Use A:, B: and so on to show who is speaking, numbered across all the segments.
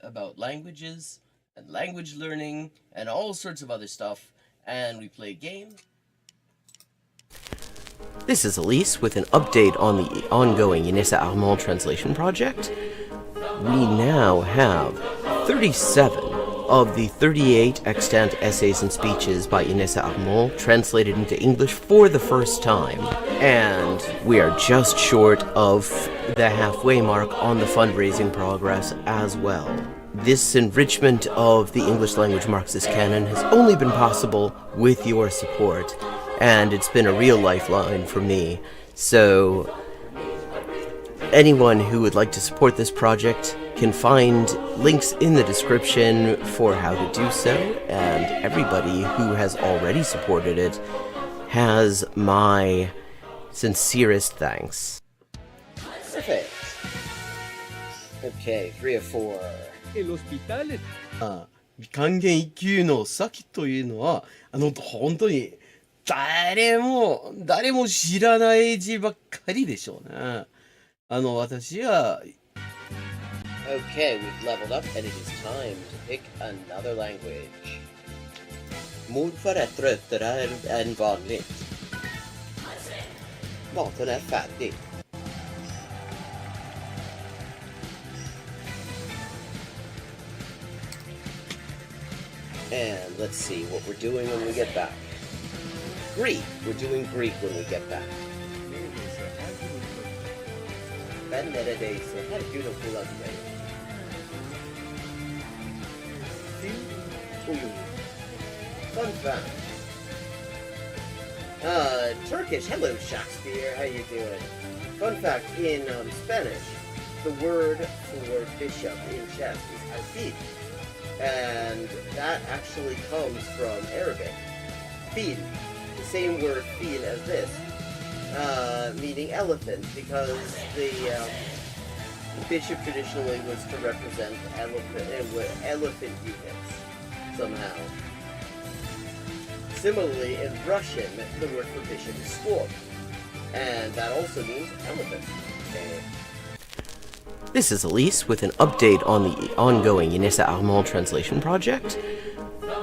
A: about languages and language learning and all sorts of other stuff. And we play a game.
B: This is Elise with an update on the ongoing Inessa Armand translation project. We now have 37 of the 38 extant essays and speeches by Inessa Armand translated into English for the first time, and we are just short of the halfway mark on the fundraising progress as well. This enrichment of the English language Marxist canon has only been possible with your support, and it's been a real lifeline for me. So anyone who would like to support this project can find links in the description for how to do so, and everybody who has already supported it has my sincerest thanks.
A: Perfect. Okay, 3 of 4.
C: El hospital
A: 還元一級の先というのは、本当に誰も知らない字ばっかりでしょうね。私は Okay, we've leveled up and it is time to pick another language. Morfar är tröttare än vanligt. Maten är färdig. And let's see what we're doing when we get back. Greek. We're doing Greek when we get back. Ben neredeyse her gün okula giderim. Fun fact. Turkish. Hello, Shakespeare. How you doing? Fun fact, in Spanish, the word for bishop in chess is alfil. And that actually comes from Arabic. Fil. The same word fil as this. Meaning elephant, because the bishop traditionally was to represent elephant units somehow. Similarly, in Russian, the word for bishop is squab, and that also means elephant. Okay.
B: This is Elise with an update on the ongoing Inessa Armand translation project.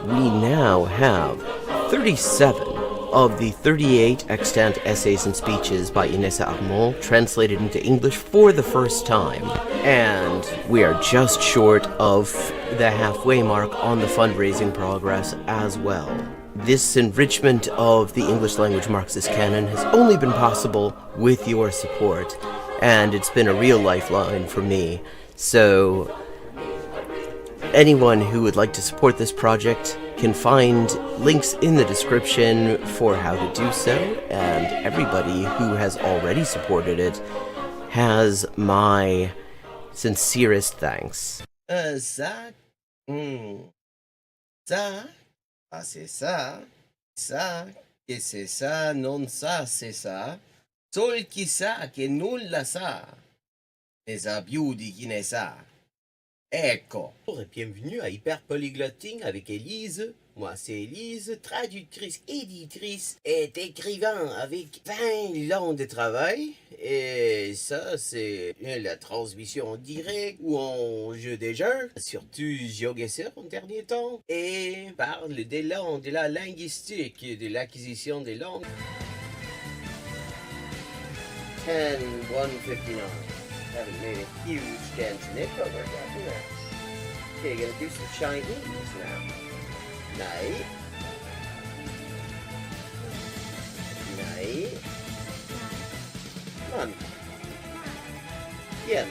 B: We now have 37 of the 38 extant essays and speeches by Inessa Armand translated into English for the first time, and we are just short of the halfway mark on the fundraising progress as well. This enrichment of the English language Marxist canon has only been possible with your support, and it's been a real lifeline for me. So anyone who would like to support this project can find links in the description for how to do so, and everybody who has already supported it has my sincerest thanks.
A: Ça, ça, ah c'est ça, que c'est ça, non ça, c'est ça. Sol chi sa che nulla sa, ne sa più di chi ne sa. Ecco.
D: Bonjour et bienvenue à Hyperpolyglotting avec Élise. Moi c'est Élise, traductrice, éditrice et écrivain avec 20 ans de travail. Et ça c'est la transmission en direct ou en jeu des jeux, surtout GeoGuessr en dernier temps. Et parle des langues, de la linguistique, de l'acquisition des langues.
A: 10-159. Haven't made a huge dent in it, but we're getting there. Okay, gonna do some Chinese now. Night. Night. Month. Yen.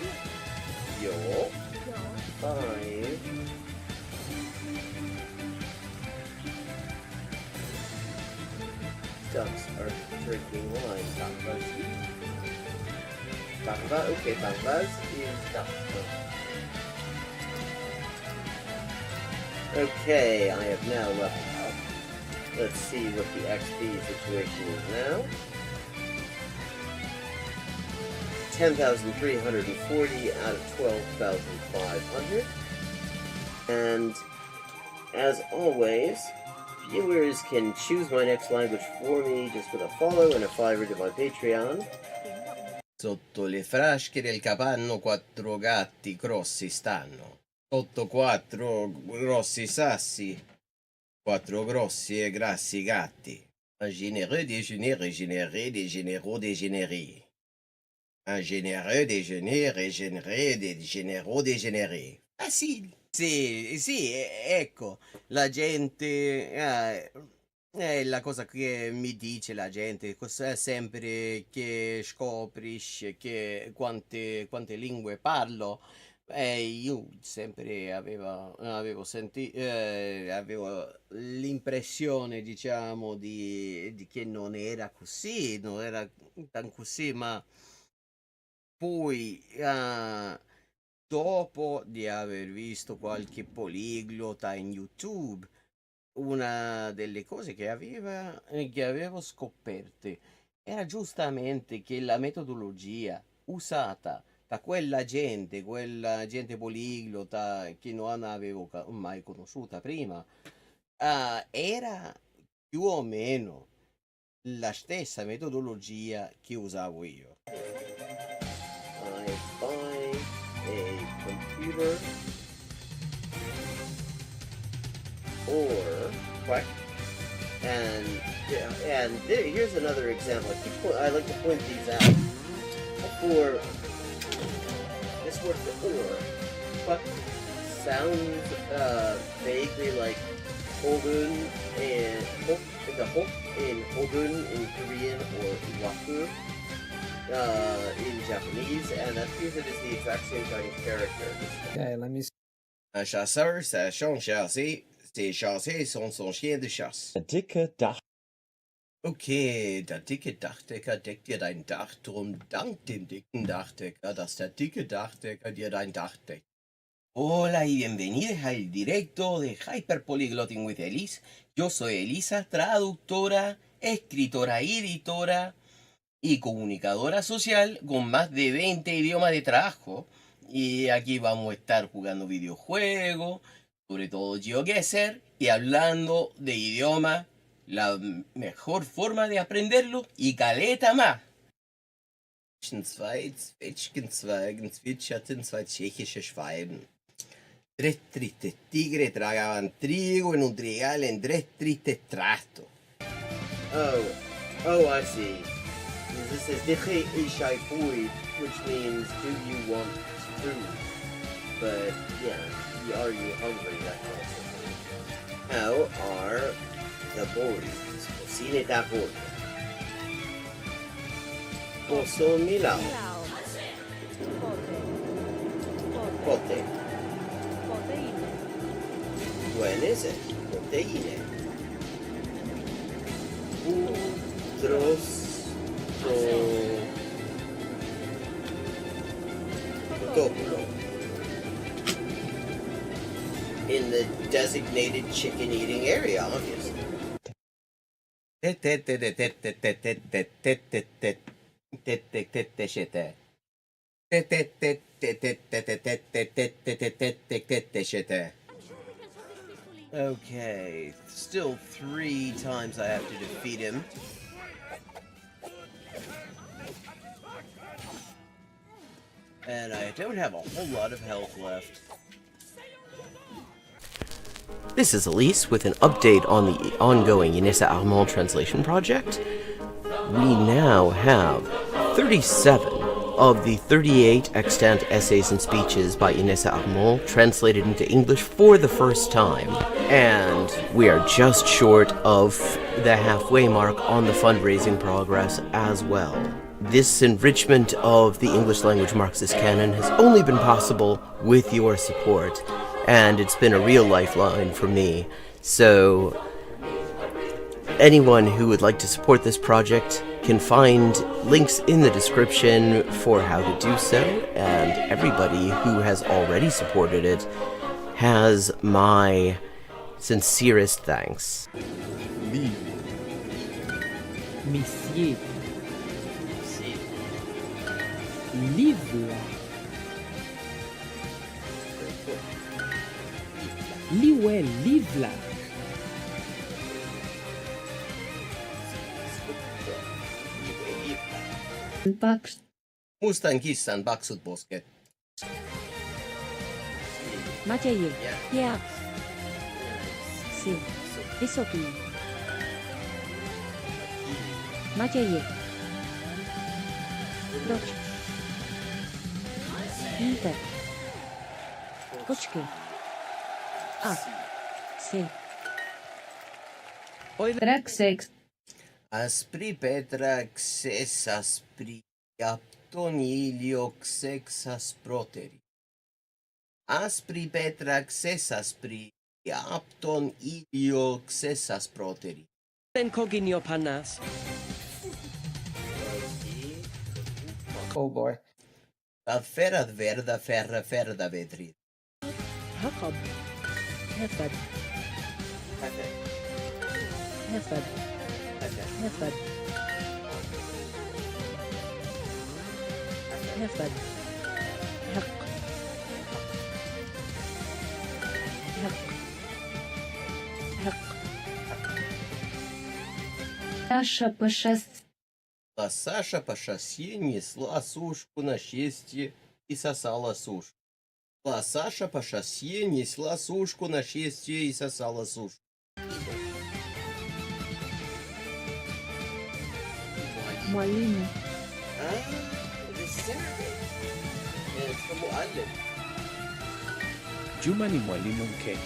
A: Yo. 5. Ducks are drinking wine. Bambas. Bamba, okay, Bambas is duck. Okay, I have now leveled up. Let's see what the XP situation is now. 10,340 out of 12,500. And as always, viewers can choose my next language for me just with a follow and a $5 to my Patreon. Sotto le frasche del capanno 4 gatti grossi stanno.
D: Sotto 4 grossi sassi, 4 grossi e grassi gatti. Un généreux déjeuner régénéré des généraux dégénérés. Un généreux déjeuner régénéré des généraux dégénérés. Facile. Sì, ecco, la gente... è la cosa che mi dice la gente, sempre che scoprisce che quante lingue parlo. Io sempre avevo l'impressione, diciamo, di che non era così, non era tan così, ma poi, dopo di aver visto qualche poliglota in YouTube, una delle cose che avevo scoperte era giustamente che la metodologia usata da quella gente poliglota che non avevo mai conosciuta prima, era più o meno la stessa metodologia che usavo io.
A: I buy a computer or what? And here's another example. I like to point these out. For this word for or, what sounds vaguely like Hogun and the Hok in Hogun in Korean or Waku in Japanese, and that appears it is the exact same kind of character.
C: Okay, let me see.
D: Un chasseur, ça son chassé, ses chassés sont son chien de chasse.
E: Der dicke Dach.
D: Okay, der dicke Dachdecker deckt dir dein Dach, drum dank dem dicken Dachdecker, dass der dicke Dachdecker dir dein Dach deckt. Hola y bienvenidos al directo de Hyperpolyglotting with Elise. Yo soy Elisa, traductora, escritora y editora y comunicadora social con más de 20 idiomas de trabajo. Y aquí vamos a estar jugando videojuegos, sobre todo GeoGuessr, y hablando de idiomas, la mejor forma de aprenderlo y caleta más. Zwei Zwetschgenzweigen zwitscherten zwei tschechische Schwalben. Tres tristes tigres tragaban trigo en un trigal en tres tristes trastos.
A: Oh, I see. This is Diche Ishai Fui, which means do you want food? But yeah, are you hungry? That kind of thing. How are the boys? Cocine da boy. Posso Milao. Pote. When is it? Proteine. Protoculo. In the designated chicken eating area, obviously.
D: Okay, still 3 times I have to defeat him. And I don't have a whole lot of health left.
B: This is Elise with an update on the ongoing Inessa Armand translation project. We now have 37 of the 38 extant essays and speeches by Inessa Armand translated into English for the first time. And we are just short of the halfway mark on the fundraising progress as well. This enrichment of the English language Marxist canon has only been possible with your support, and it's been a real lifeline for me. So anyone who would like to support this project can find links in the description for how to do so, and everybody who has already supported it has my sincerest thanks.
C: Monsieur. Livre. Liwe, livre.
D: Mustan kissan paksut posket.
E: Matěji.
A: Yeah.
E: Jak
A: Nice.
E: jsi
A: So,
E: vysoký? Matěji. Proč? Víte. Kočky. A. Jsi.
F: Track 6.
D: Aspri petraxes aspri apton ilioxex asproteri. Aspri petraxes aspri apton ilioxex asproteri.
B: Coginio panas.
C: Oh boy.
D: Ferra verda ferra ferda vetri.
E: Jakob. Hefed.
A: Perfect.
E: Hefed.
A: Perfect.
E: Hefed. Hefed. Haq. Haq. Haq.
F: Саша по шоссе.
D: А Саша по шоссе несла сушку на счастье и сосала сушку. А Саша по шоссе несла сушку на счастье и сосала сушку.
E: Mwalimu.
A: Ah, this is Arabic. And it's from Mu'allim.
G: Juma ni mwalimu mke.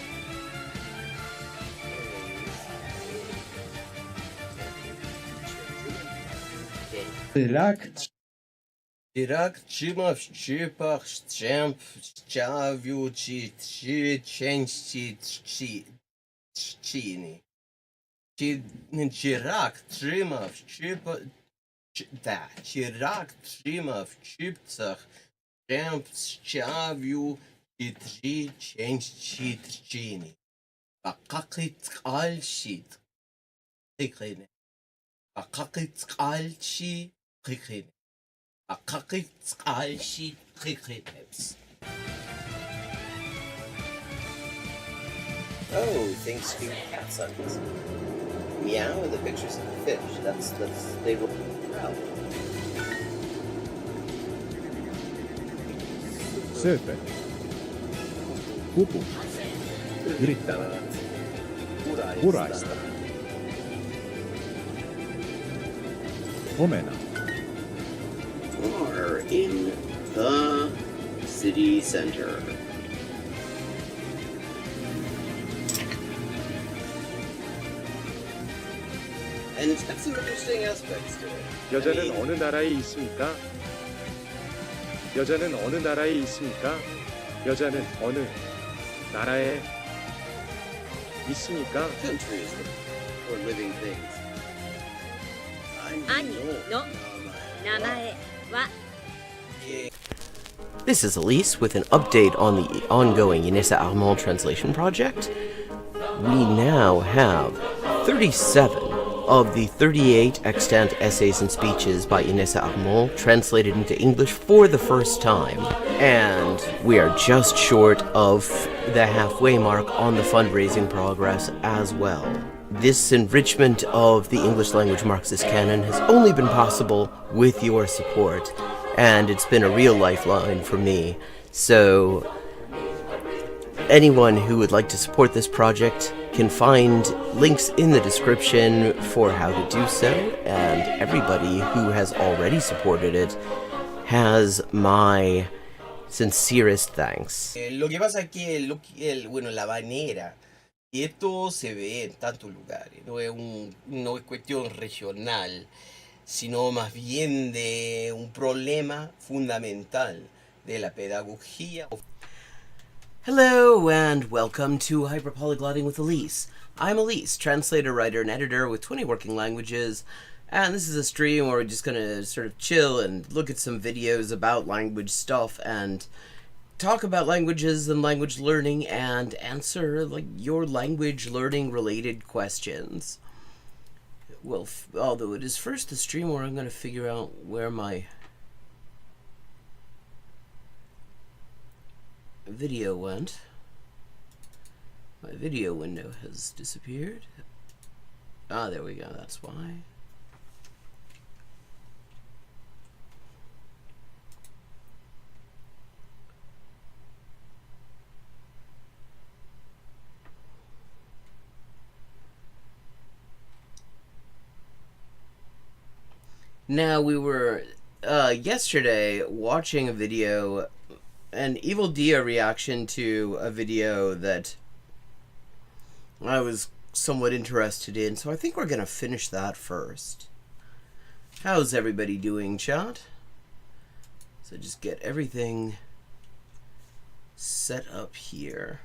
D: Ирак чима в чипах щемп чавю чи ченчи чини. Чирак чима в чипа да, чирак чима в чипцах щемп чавю чи ченчи чини. Бакакит алшит. Хикрин. Бакакит алши хикрин. Akakit alshi kikrips.
A: Oh, thanks to cat suns. Meow and the pictures of the fish. That's they were wow.
G: Sööpä. Kupu. Yrittävät. Uraista. Omena.
A: Are in the city center. And it's got some interesting aspects to it.
G: 여자는 어느 나라에 있습니까? 여자는 어느 나라에 있습니까? 여자는 어느 나라에 있습니까?
A: Countries or living things.
H: 兄の名前は
B: This is Elise with an update on the ongoing Inessa Armand translation project. We now have 37 of the 38 extant essays and speeches by Inessa Armand translated into English for the first time. And we are just short of the halfway mark on the fundraising progress as well. This enrichment of the English language Marxist canon has only been possible with your support, and it's been a real lifeline for me. So, anyone who would like to support this project can find links in the description for how to do so, and everybody who has already supported it has my sincerest thanks.
D: Lo que pasa es que bueno, la banera, y esto se ve en tantos lugares, no es cuestión regional, sino más bien de un problema fundamental de la pedagogía.
B: Hello and welcome to Hyperpolyglotting with Elise. I'm Elise, translator, writer, and editor with 20 working languages, and this is a stream where we're just gonna sort of chill and look at some videos about language stuff and talk about languages and language learning and answer like your language learning related questions. Well, although it is first the stream where I'm gonna figure out where my video went. My video window has disappeared. Ah, there we go, that's why. Now, we were yesterday watching a video, an Evil Dia reaction to a video that I was somewhat interested in, so I think we're going to finish that first. How's everybody doing, chat? So just get everything set up here.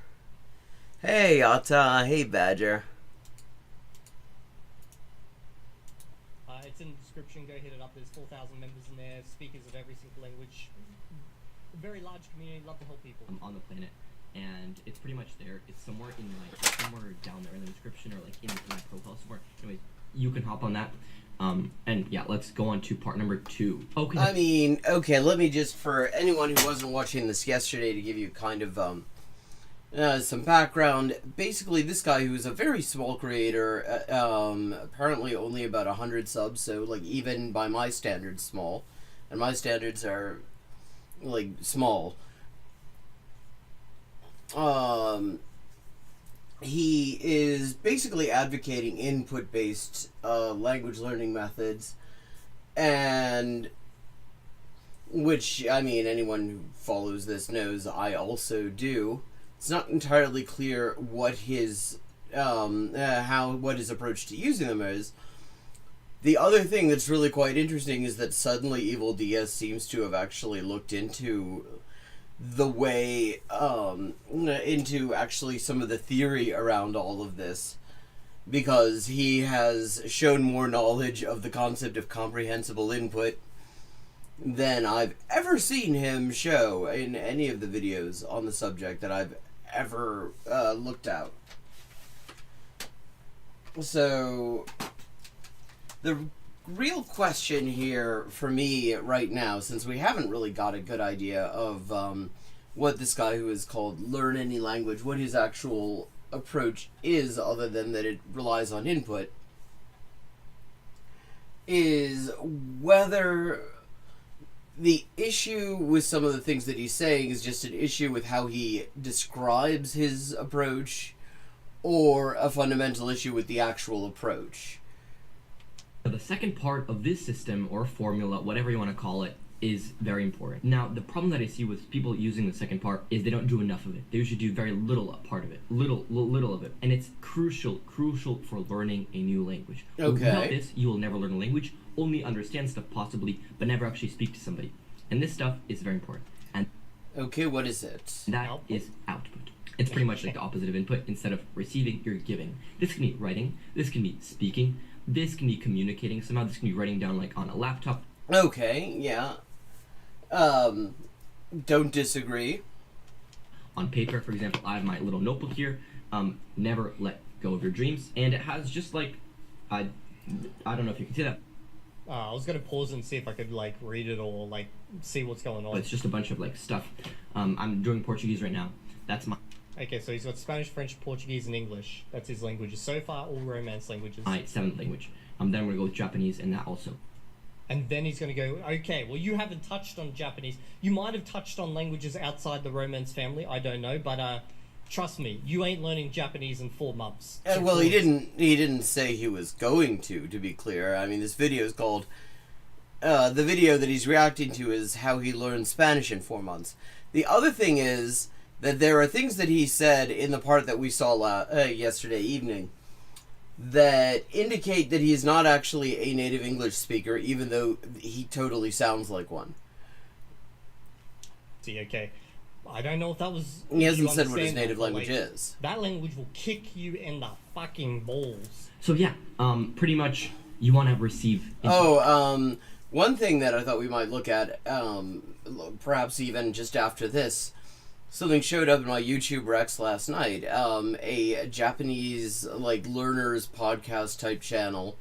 B: Hey, Atta. Hey, Badger.
I: It's in the description, go hit it up. There's 4,000 members in there, speakers of every single language. A very large community, love to help people.
J: On the planet, and it's pretty much there. It's somewhere in somewhere down there in the description, or like in my profile somewhere. Anyways, you can hop on that. And yeah, let's go on to part number 2. Okay.
B: I mean, okay, let me just, for anyone who wasn't watching this yesterday, to give you kind of some background. Basically, this guy, who's a very small creator, apparently only about 100 subs, so like even by my standards, small, and my standards are like small. He is basically advocating input-based language learning methods, and which, I mean, anyone who follows this knows I also do. It's not entirely clear what his what his approach to using them is. The other thing that's really quite interesting is that suddenly Evil Dia seems to have actually looked into the way into actually some of the theory around all of this, because he has shown more knowledge of the concept of comprehensible input than I've ever seen him show in any of the videos on the subject that I've ever looked at. So the real question here for me right now, since we haven't really got a good idea of what this guy who is called Learn Any Language, what his actual approach is, other than that it relies on input, is whether the issue with some of the things that he's saying is just an issue with how he describes his approach, or a fundamental issue with the actual approach.
J: The second part of this system, or formula, whatever you want to call it, is very important. Now, the problem that I see with people using the second part is they don't do enough of it. They usually do very little part of it, little of it, and it's crucial for learning a new language.
B: Okay.
J: Without this, you will never learn a language, only understand stuff possibly, but never actually speak to somebody. And this stuff is very important. And
B: okay, what is it?
J: that is output. It's pretty much like the opposite of input. Instead of receiving, you're giving. This can be writing, this can be speaking, this can be communicating somehow, this can be writing down like on a laptop.
B: Okay, yeah. Don't disagree.
J: On paper, for example, I have my little notebook here. Never let go of your dreams, and it has just like, I don't know if you can see that.
I: I was gonna pause and see if I could like read it or like see what's going on.
J: But it's just a bunch of like stuff. I'm doing Portuguese right now. That's my.
I: Okay, so he's got Spanish, French, Portuguese, and English. That's his languages. So far, all Romance languages.
J: My 7th language. Then I'm gonna go with Japanese, and that also.
I: And then he's going to go, okay, well, you haven't touched on Japanese. You might have touched on languages outside the Romance family. I don't know, but trust me, you ain't learning Japanese in 4 months.
B: Well, he didn't say he was going to be clear. I mean, this video is called, the video that he's reacting to is how he learned Spanish in 4 months. The other thing is that there are things that he said in the part that we saw yesterday evening that indicate that he is not actually a native English speaker, even though he totally sounds like one.
I: See, okay. I don't know if that was...
B: He hasn't said what his native language is.
I: That language will kick you in the fucking balls.
J: So yeah, pretty much you want to receive...
B: One thing that I thought we might look at, perhaps even just after this, something showed up in my YouTube Rex last night. A Japanese, like, learners podcast type channel.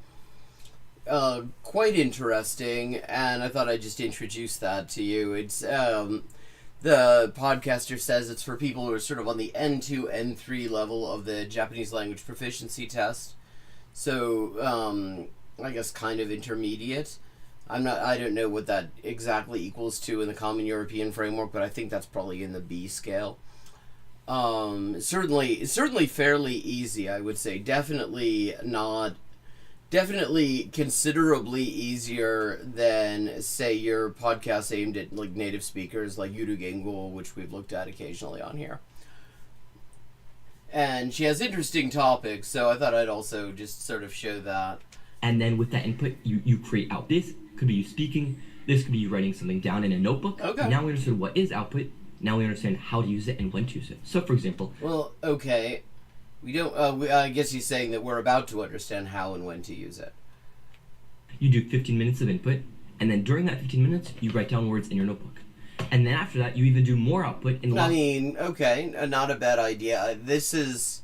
B: Quite interesting, and I thought I'd just introduce that to you. It's, the podcaster says it's for people who are sort of on the N2, N3 level of the Japanese language proficiency test. So, I guess kind of intermediate. I don't know what that exactly equals to in the Common European Framework, but I think that's probably in the B scale. Certainly fairly easy, I would say. Definitely not definitely considerably easier than, say, your podcast aimed at like native speakers like Yuru Gengo, which we've looked at occasionally on here. And she has interesting topics, so I thought I'd also just sort of show that.
J: And then with that input, you create out. This could be you speaking. This could be you writing something down in a notebook.
B: Okay.
J: Now we understand what is output. Now we understand how to use it and when to use it. So, for example...
B: Well, okay. We don't... I guess he's saying that we're about to understand how and when to use it.
J: You do 15 minutes of input, and then during that 15 minutes, you write down words in your notebook. And then after that, you even do more output in...
B: I mean, okay, not a bad idea. This is...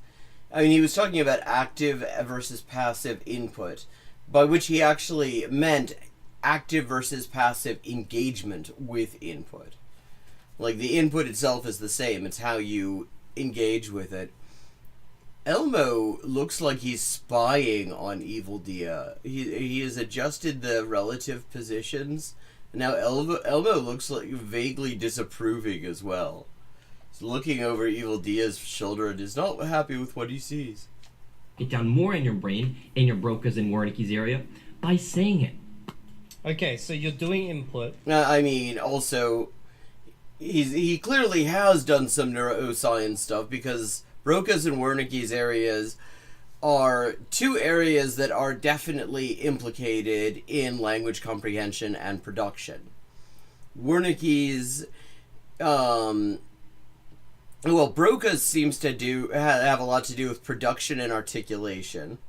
B: I mean, he was talking about active versus passive input, by which he actually meant active versus passive engagement with input. Like, the input itself is the same. It's how you engage with it. Elmo looks like he's spying on Evil Dia. He has adjusted the relative positions. Now Elmo looks like vaguely disapproving as well. He's looking over Evil Dia's shoulder and is not happy with what he sees.
J: Get down more in your brain, in your Broca's and Wernicke's area, by saying it.
I: Okay, so you're doing input.
B: I mean, also... He clearly has done some neuroscience stuff, because Broca's and Wernicke's areas are two areas that are definitely implicated in language comprehension and production. Wernicke's, Broca's seems to have a lot to do with production and articulation,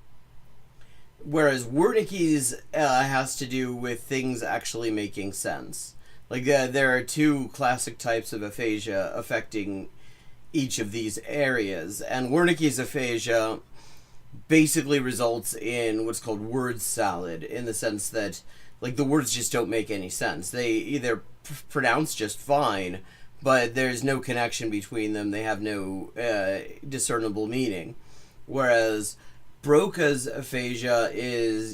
B: whereas Wernicke's has to do with things actually making sense. Like, there are two classic types of aphasia affecting each of these areas, and Wernicke's aphasia basically results in what's called word salad, in the sense that, like, the words just don't make any sense. They either pronounce just fine, but there's no connection between them. They have no discernible meaning. Whereas Broca's aphasia is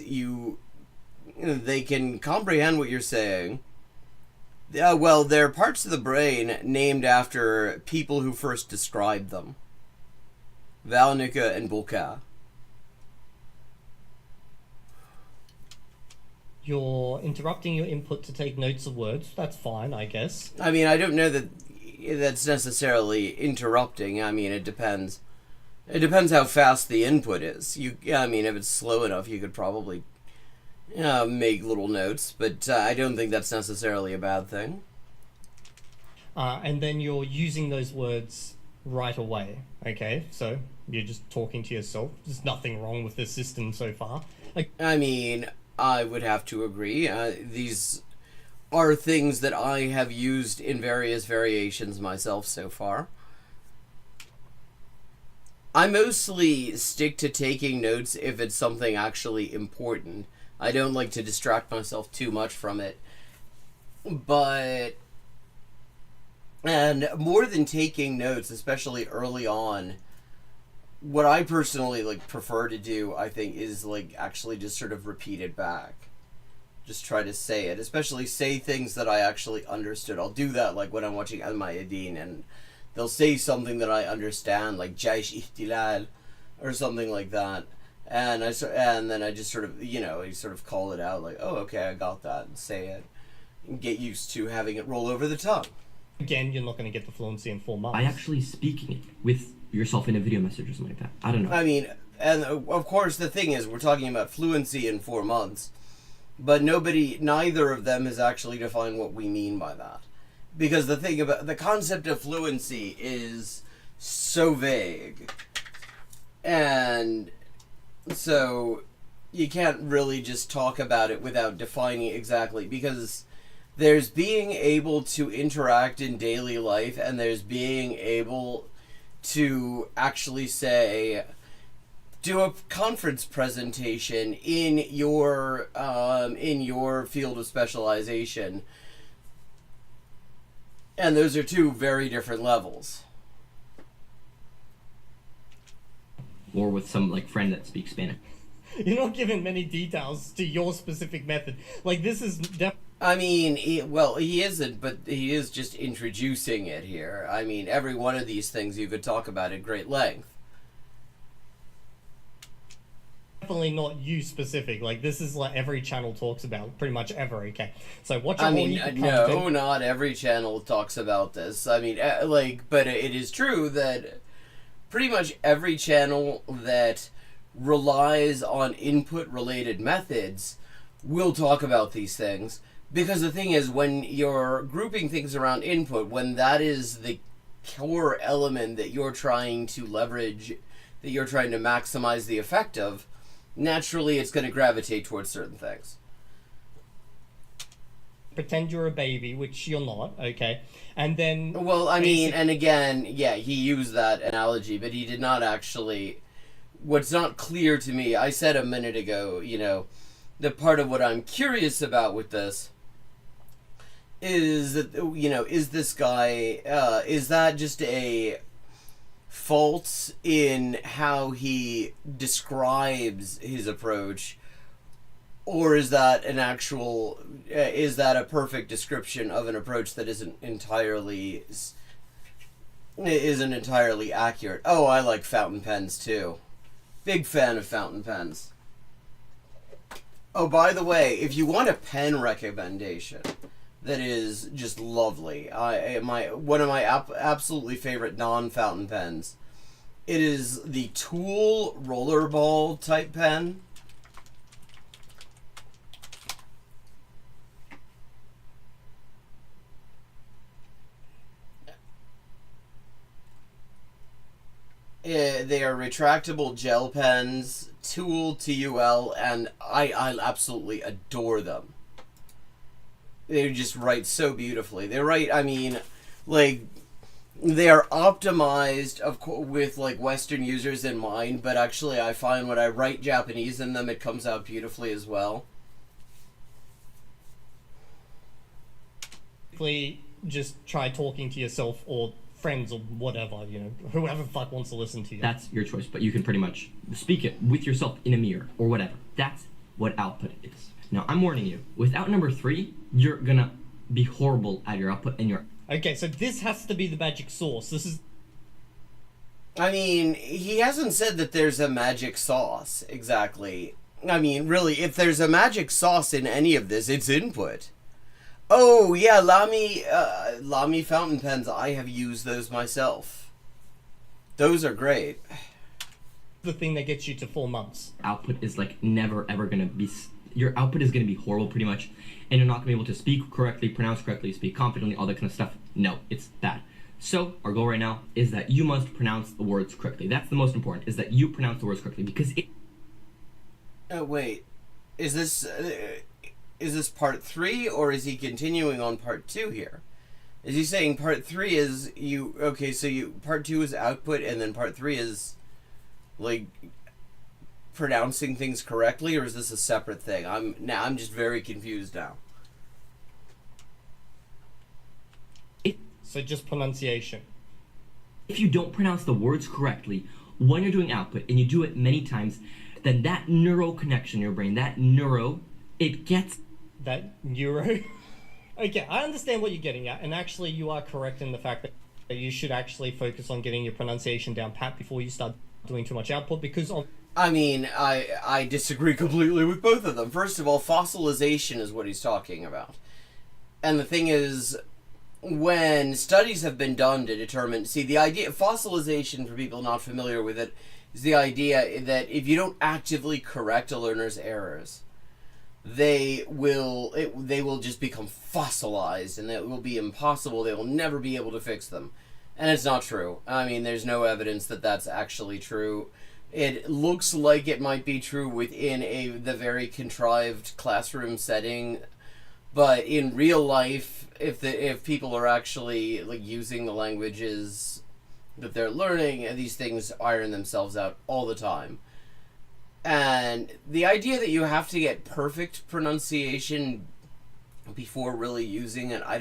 B: they can comprehend what you're saying. Well, they're parts of the brain named after people who first described them. Wernicke and Broca.
I: You're interrupting your input to take notes of words. That's fine, I guess.
B: I mean, I don't know that that's necessarily interrupting. I mean, it depends. It depends how fast the input is. I mean, if it's slow enough, you could probably make little notes, but I don't think that's necessarily a bad thing.
I: And then you're using those words right away, okay? So you're just talking to yourself. There's nothing wrong with the system so far.
B: I mean, I would have to agree. These are things that I have used in various variations myself so far. I mostly stick to taking notes if it's something actually important. I don't like to distract myself too much from it. And more than taking notes, especially early on, what I personally prefer to do, I think, is actually just sort of repeat it back. Just try to say it, especially say things that I actually understood. I'll do that when I'm watching Al-Mayadeen, and they'll say something that I understand, like Jaish Ihtilal or something like that. And then I just sort of, sort of call it out, oh, okay, I got that, and say it, and get used to having it roll over the tongue.
I: Again, you're not going to get the fluency in 4 months.
J: By actually speaking it with yourself in a video message or something like that. I don't know.
B: I mean, and of course the thing is, we're talking about fluency in 4 months, but neither of them has actually defined what we mean by that. Because the thing about the concept of fluency is so vague. And so you can't really just talk about it without defining exactly, because there's being able to interact in daily life, and there's being able to actually say, do a conference presentation in your field of specialization. And those are two very different levels.
J: Or with some friend that speaks Spanish.
I: You're not giving many details to your specific method. This is
B: I mean, he isn't, but he is just introducing it here. I mean, every one of these things you could talk about at great length.
I: definitely not you specific. Like, this is like every channel talks about, pretty much ever. Okay, so watch out.
A: I mean, no, not every channel talks about this. I mean, but it is true that pretty much every channel that relies on input-related methods will talk about these things. Because the thing is, when you're grouping things around input, when that is the core element that you're trying to leverage, that you're trying to maximize the effect of, naturally it's going to gravitate towards certain things.
I: Pretend you're a baby, which you're not, okay? And then...
A: Well, I mean, and again, yeah, he used that analogy, but he did not actually... What's not clear to me, I said a minute ago, you know, that part of what I'm curious about with this is that, you know, is this guy, is that just a fault in how he describes his approach, or is that an actual, is that a perfect description of an approach that isn't entirely accurate? Oh, I like fountain pens too. Big fan of fountain pens. Oh, by the way, if you want a pen recommendation that is just lovely, one of my absolutely favorite non-fountain pens, it is the Tool Rollerball type pen. They are retractable gel pens, Tool, T-U-L, and I absolutely adore them. They just write so beautifully. They write, I mean, like, they are optimized with, like, Western users in mind, but actually I find when I write Japanese in them, it comes out beautifully as well.
I: Just try talking to yourself or friends or whatever, you know, whoever the fuck wants to listen to you.
J: That's your choice, but you can pretty much speak it with yourself in a mirror or whatever. That's what output is. Now, I'm warning you, without number 3, you're gonna be horrible at your output and your...
I: Okay, so this has to be the magic sauce. This is...
A: I mean, he hasn't said that there's a magic sauce, exactly. I mean, really, if there's a magic sauce in any of this, it's input. Oh, yeah, Lamy fountain pens, I have used those myself. Those are great.
I: The thing that gets you to 4 months.
J: Output is, like, never ever gonna be... Your output is gonna be horrible, pretty much, and you're not gonna be able to speak correctly, pronounce correctly, speak confidently, all that kind of stuff. No, it's bad. So, our goal right now is that you must pronounce the words correctly. That's the most important, is that you pronounce the words correctly, because it...
A: Wait. Is this part 3, or is he continuing on part 2 here? Is he saying part 3 is you... Okay, so part 2 is output, and then part 3 is, like, pronouncing things correctly, or is this a separate thing? I'm just very confused now.
I: So just pronunciation.
J: If you don't pronounce the words correctly when you're doing output, and you do it many times, then that neural connection in your brain, it gets...
I: That neuro? Okay, I understand what you're getting at, and actually you are correct in the fact that you should actually focus on getting your pronunciation down pat before you start doing too much output, because of...
A: I mean, I disagree completely with both of them. First of all, fossilization is what he's talking about. And the thing is, when studies have been done to determine... See, the idea of fossilization, for people not familiar with it, is the idea that if you don't actively correct a learner's errors, they will just become fossilized, and it will be impossible. They will never be able to fix them. And it's not true. I mean, there's no evidence that that's actually true. It looks like it might be true within the very contrived classroom setting, but in real life, if people are actually, like, using the languages that they're learning, these things iron themselves out all the time. And the idea that you have to get perfect pronunciation before really using it, I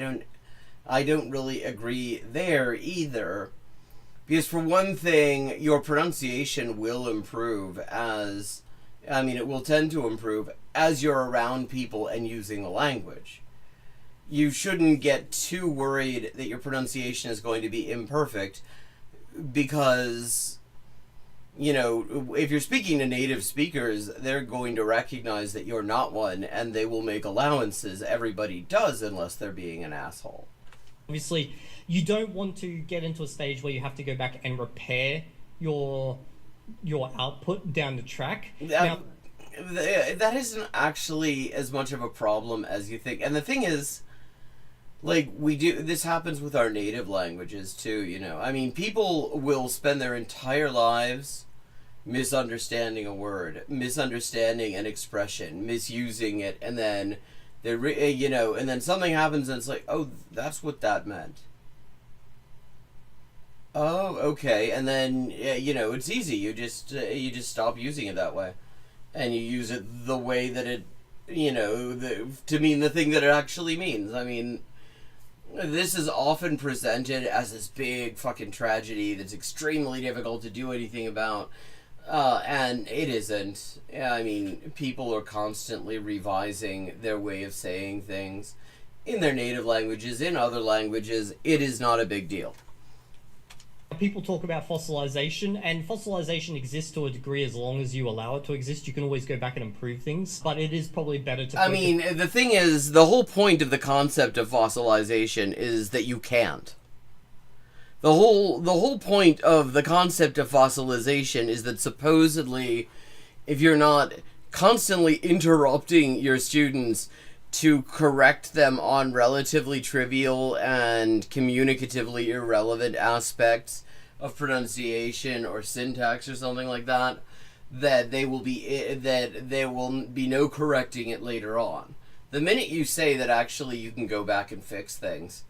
A: don't really agree there either. Because for one thing, your pronunciation will improve it will tend to improve as you're around people and using the language. You shouldn't get too worried that your pronunciation is going to be imperfect, because
B: you know, if you're speaking to native speakers, they're going to recognize that you're not one, and they will make allowances. Everybody does, unless they're being an asshole.
I: Obviously, you don't want to get into a stage where you have to go back and repair your output down the track. Now,
B: That isn't actually as much of a problem as you think. And the thing is, like, this happens with our native languages too, you know. I mean, people will spend their entire lives misunderstanding a word, misunderstanding an expression, misusing it, and then and then something happens and it's like, oh, that's what that meant. Oh, okay. And then it's easy. You just stop using it that way, and you use it the way that it, to mean the thing that it actually means. I mean, this is often presented as this big fucking tragedy that's extremely difficult to do anything about, and it isn't. I mean, people are constantly revising their way of saying things in their native languages, in other languages. It is not a big deal.
I: people talk about fossilization, and fossilization exists to a degree as long as you allow it to exist. You can always go back and improve things, but it is probably better to...
B: I mean, the thing is, the whole point of the concept of fossilization is that you can't. The whole point of the concept of fossilization is that supposedly, if you're not constantly interrupting your students to correct them on relatively trivial and communicatively irrelevant aspects of pronunciation or syntax or something like that, that there will be no correcting it later on. The minute you say that actually you can go back and fix things,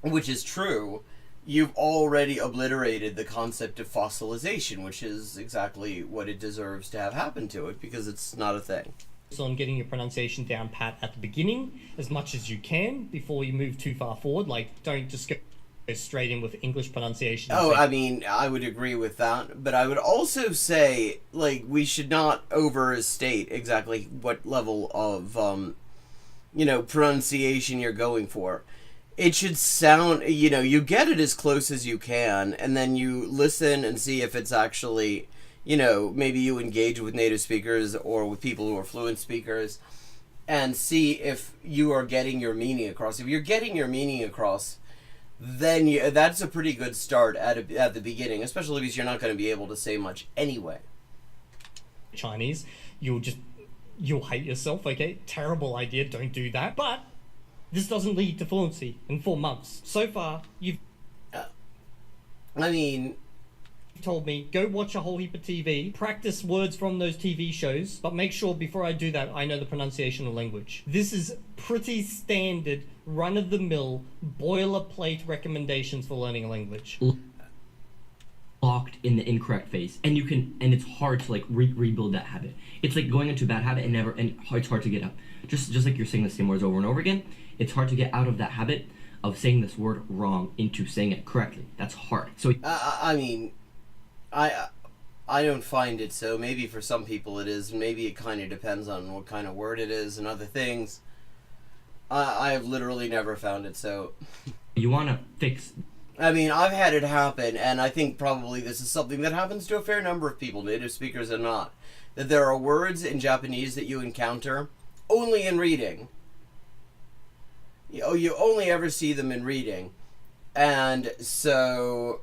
B: which is true, you've already obliterated the concept of fossilization, which is exactly what it deserves to have happen to it, because it's not a thing.
I: On getting your pronunciation down pat at the beginning as much as you can before you move too far forward. Like, don't just go straight in with English pronunciation.
B: Oh, I mean, I would agree with that, but I would also say, like, we should not overstate exactly what level of, pronunciation you're going for. It should sound, you get it as close as you can, and then you listen and see if it's actually... maybe you engage with native speakers or with people who are fluent speakers and see if you are getting your meaning across. If you're getting your meaning across, then that's a pretty good start at the beginning, especially because you're not going to be able to say much anyway.
I: Chinese, you'll hate yourself, okay? Terrible idea, don't do that. But this doesn't lead to fluency in 4 months. So far, you've... told me, go watch a whole heap of TV, practice words from those TV shows, but make sure before I do that, I know the pronunciation of language. This is pretty standard, run-of-the-mill, boilerplate recommendations for learning a language.
J: Locked in the incorrect phase, and it's hard to rebuild that habit. It's like going into a bad habit and it's hard to get out. Just like you're saying the same words over and over again, it's hard to get out of that habit of saying this word wrong into saying it correctly. That's hard. So
B: I don't find it so. Maybe for some people it is. Maybe it kind of depends on what kind of word it is and other things. I have literally never found it so.
J: You want to fix...
B: I've had it happen, and I think probably this is something that happens to a fair number of people, native speakers and not. That there are words in Japanese that you encounter only in reading. You only ever see them in reading. And so...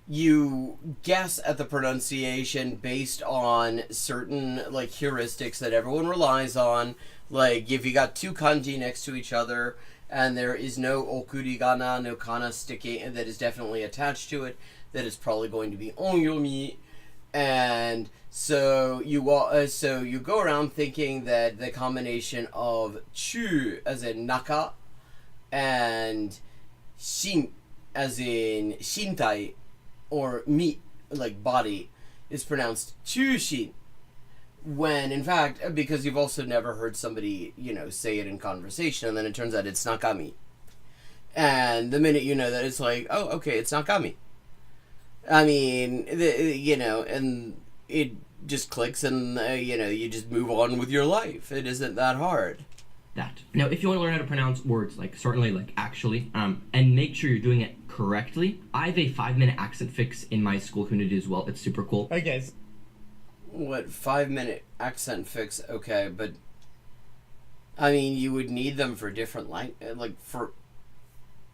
B: you guess at the pronunciation based on certain heuristics that everyone relies on. Like, if you got two kanji next to each other and there is no okurigana, no kana sticking that is definitely attached to it, that is probably going to be onyomi. And so you go around thinking that the combination of chu as in naka and shin as in shintai or mi, like body, is pronounced chushin, when in fact, because you've also never heard somebody, say it in conversation, and then it turns out it's nakami. And the minute you know that, it's like, oh, okay, it's nakami. And it just clicks, and, you just move on with your life. It isn't that hard.
J: That. Now, if you want to learn how to pronounce words, certainly, actually, and make sure you're doing it correctly. I have a 5-minute accent fix in my school community as well. It's super cool.
I: Okay,
A: What, 5-minute accent fix? Okay, but I mean, you would need them for different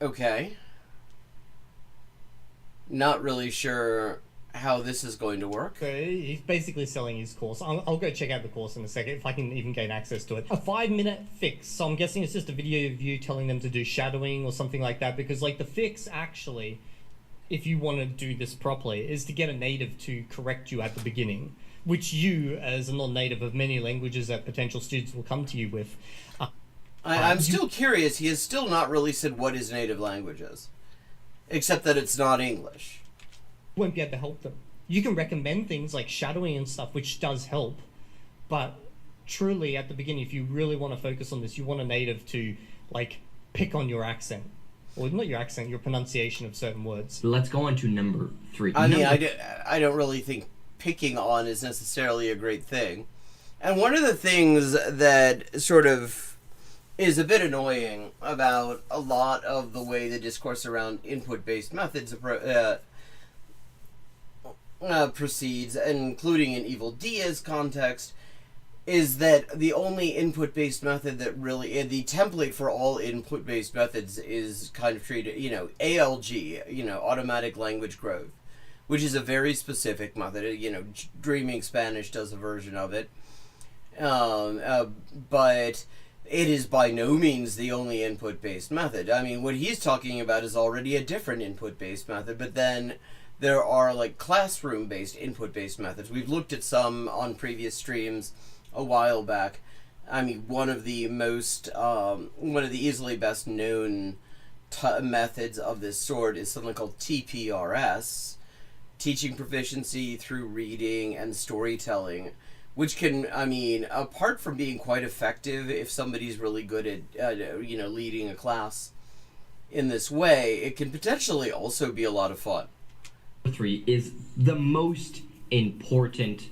A: okay. Not really sure how this is going to work.
I: so he's basically selling his course. I'll go check out the course in a second if I can even gain access to it. A 5-minute fix. So I'm guessing it's just a video of you telling them to do shadowing or something like that, because like the fix actually, if you want to do this properly, is to get a native to correct you at the beginning, which you, as a non-native of many languages that potential students will come to you with.
A: I'm still curious. He has still not really said what his native language is, except that it's not English.
I: Won't be able to help them. You can recommend things like shadowing and stuff, which does help, but truly at the beginning, if you really want to focus on this, you want a native to like pick on your accent, or not your accent, your pronunciation of certain words.
J: Let's go on to number 3.
A: I mean, I don't really think picking on is necessarily a great thing. And one of the things that sort of is a bit annoying about a lot of the way the discourse around input-based methods proceeds, including in Evil Dia's context, is that the only input-based method that really, the template for all input-based methods is kind of treated, ALG, automatic language growth, which is a very specific method. Dreaming Spanish does a version of it, but it is by no means the only input-based method. I mean, what he's talking about is already a different input-based method, but then there are like classroom-based input-based methods. We've looked at some on previous streams a while back. I mean, one of the easily best known methods of this sort is something called TPRS, Teaching Proficiency Through Reading and Storytelling, which can, I mean, apart from being quite effective if somebody's really good at, leading a class in this way, it can potentially also be a lot of fun.
J: 3 is the most important.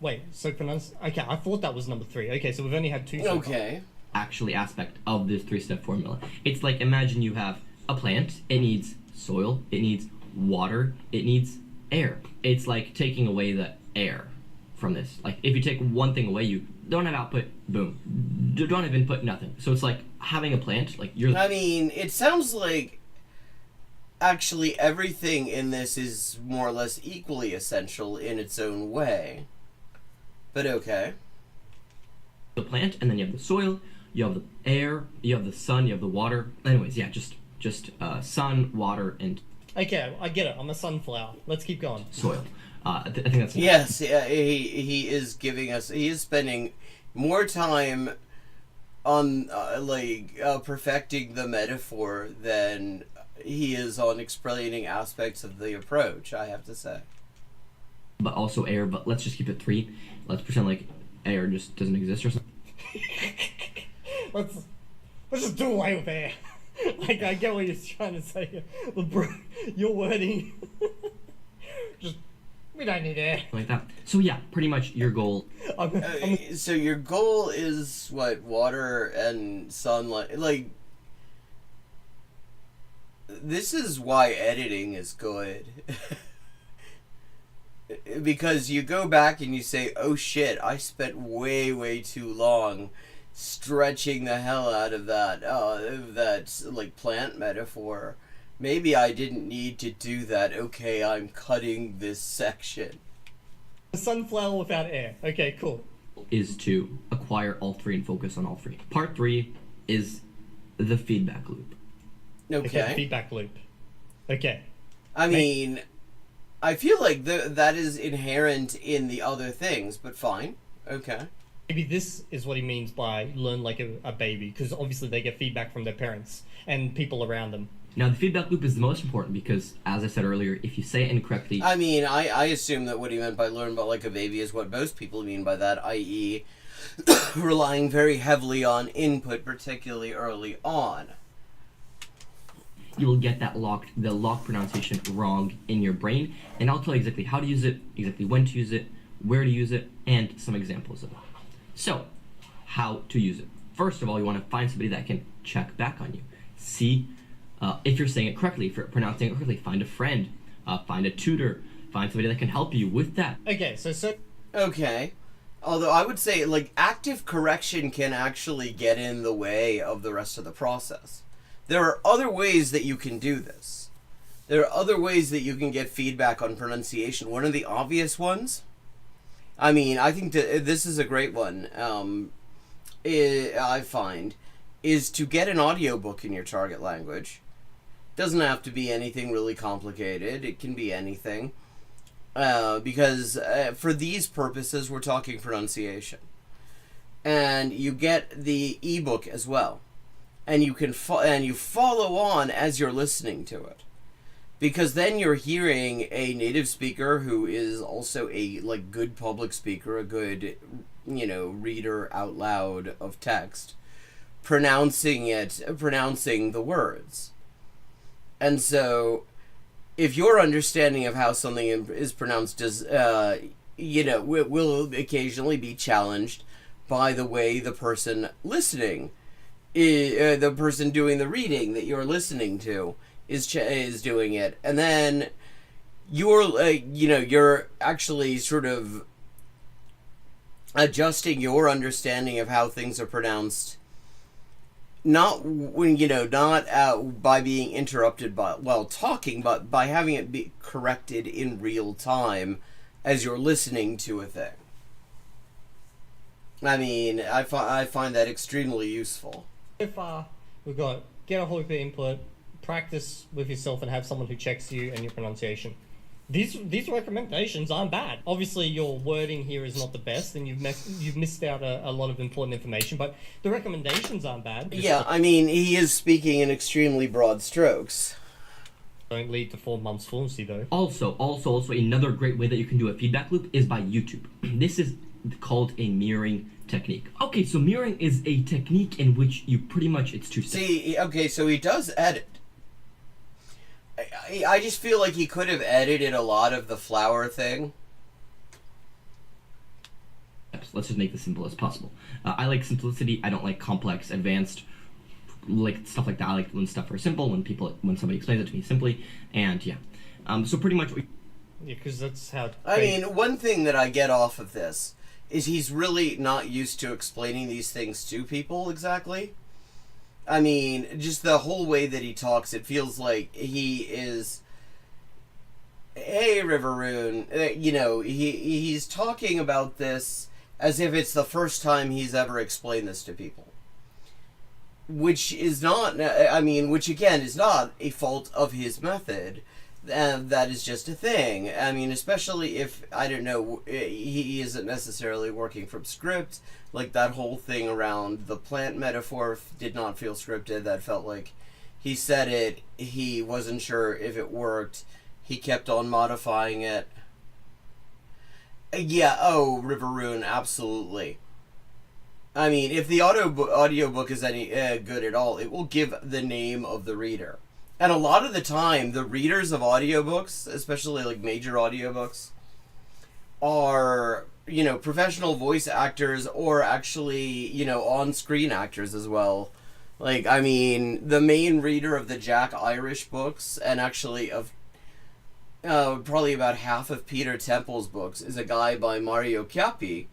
I: Wait, so okay, I thought that was number 3. Okay, so we've only had 2 so far.
A: Okay.
J: Actually aspect of this 3-step formula. It's like, imagine you have a plant. It needs soil, it needs water, it needs air. It's like taking away the air from this. Like, if you take one thing away, you don't have output, boom. You don't have input, nothing. So it's like having a plant, like you're...
A: I mean, it sounds like actually everything in this is more or less equally essential in its own way. But okay.
J: The plant, and then you have the soil, you have the air, you have the sun, you have the water. Anyways, yeah, just sun, water, and
I: Okay, I get it. I'm a sunflower. Let's keep going.
J: soil. I think that's...
A: Yes, he is giving us... He is spending more time on, perfecting the metaphor than he is on explaining aspects of the approach, I have to say.
J: But also air, but let's just keep it 3. Let's pretend like air just doesn't exist or something.
I: Let's just do away with air. Like, I get what you're trying to say. Bro, your wording. Just, we don't need air.
J: Like that. So yeah, pretty much your goal.
A: So your goal is, what, water and sunlight? Like, this is why editing is good. Because you go back and you say, oh shit, I spent way, way too long stretching the hell out of that like plant metaphor. Maybe I didn't need to do that. Okay, I'm cutting this section.
I: A sunflower without air. Okay, cool.
J: Is to acquire all 3 and focus on all 3. Part 3 is the feedback loop.
A: Okay.
I: Feedback loop. Okay.
A: I mean, I feel like that is inherent in the other things, but fine. Okay.
I: Maybe this is what he means by learn like a baby, because obviously they get feedback from their parents and people around them.
J: Now, the feedback loop is the most important because, as I said earlier, if you say it incorrectly...
A: I mean, I assume that what he meant by learn about like a baby is what most people mean by that, i.e. relying very heavily on input, particularly early on.
J: You will get the locked pronunciation wrong in your brain, and I'll tell you exactly how to use it, exactly when to use it, where to use it, and some examples of it. So, how to use it. First of all, you want to find somebody that can check back on you. See if you're saying it correctly, if you're pronouncing it correctly, find a friend, find a tutor, find somebody that can help you with that.
I: Okay, so
B: Okay. Although I would say, like, active correction can actually get in the way of the rest of the process. There are other ways that you can do this. There are other ways that you can get feedback on pronunciation. One of the obvious ones, I mean, I think that this is a great one, I find, is to get an audiobook in your target language. Doesn't have to be anything really complicated. It can be anything. Because for these purposes, we're talking pronunciation. And you get the ebook as well. And you can you follow on as you're listening to it. Because then you're hearing a native speaker who is also a good public speaker, a good, reader out loud of text, pronouncing the words. And so, if your understanding of how something is pronounced does, will occasionally be challenged by the way the person listening, the person doing the reading that you're listening to, is doing it, and then you're actually sort of adjusting your understanding of how things are pronounced, not by being interrupted while talking, but by having it be corrected in real time as you're listening to a thing. I mean, I find that extremely useful.
I: so far we've got get a whole heap of input, practice with yourself, and have someone who checks you and your pronunciation. These recommendations aren't bad. Obviously, your wording here is not the best, and you've missed out a lot of important information. But the recommendations aren't bad.
B: Yeah, I mean, he is speaking in extremely broad strokes.
I: Don't lead to 4 months fluency, though.
J: Also, another great way that you can do a feedback loop is by YouTube. This is called a mirroring technique. Okay, so mirroring is a technique in which you pretty much, it's two steps.
B: See, okay, so he does edit. I just feel like he could have edited a lot of the flower thing.
J: Let's just make this simple as possible. I like simplicity. I don't like complex, advanced, stuff like that. I like when stuff are simple, when somebody explains it to me simply, and yeah. So pretty much.
I: Yeah, because that's how.
B: I mean, one thing that I get off of this is he's really not used to explaining these things to people exactly. I mean, just the whole way that he talks, it feels like he is, hey, Riveroon, he's talking about this as if it's the first time he's ever explained this to people. Which is not, which again is not a fault of his method. That is just a thing. I mean, especially if, I don't know, he isn't necessarily working from script. Like, that whole thing around the plant metaphor did not feel scripted. That felt like he said it, he wasn't sure if it worked, he kept on modifying it. Yeah, Riveroon, absolutely. I mean, if the audiobook is any good at all, it will give the name of the reader. And a lot of the time, the readers of audiobooks, especially like major audiobooks, are, professional voice actors or actually, on-screen actors as well. Like, I mean, the main reader of the Jack Irish books, and actually of probably about half of Peter Temple's books, is a guy by Mario Chiappi,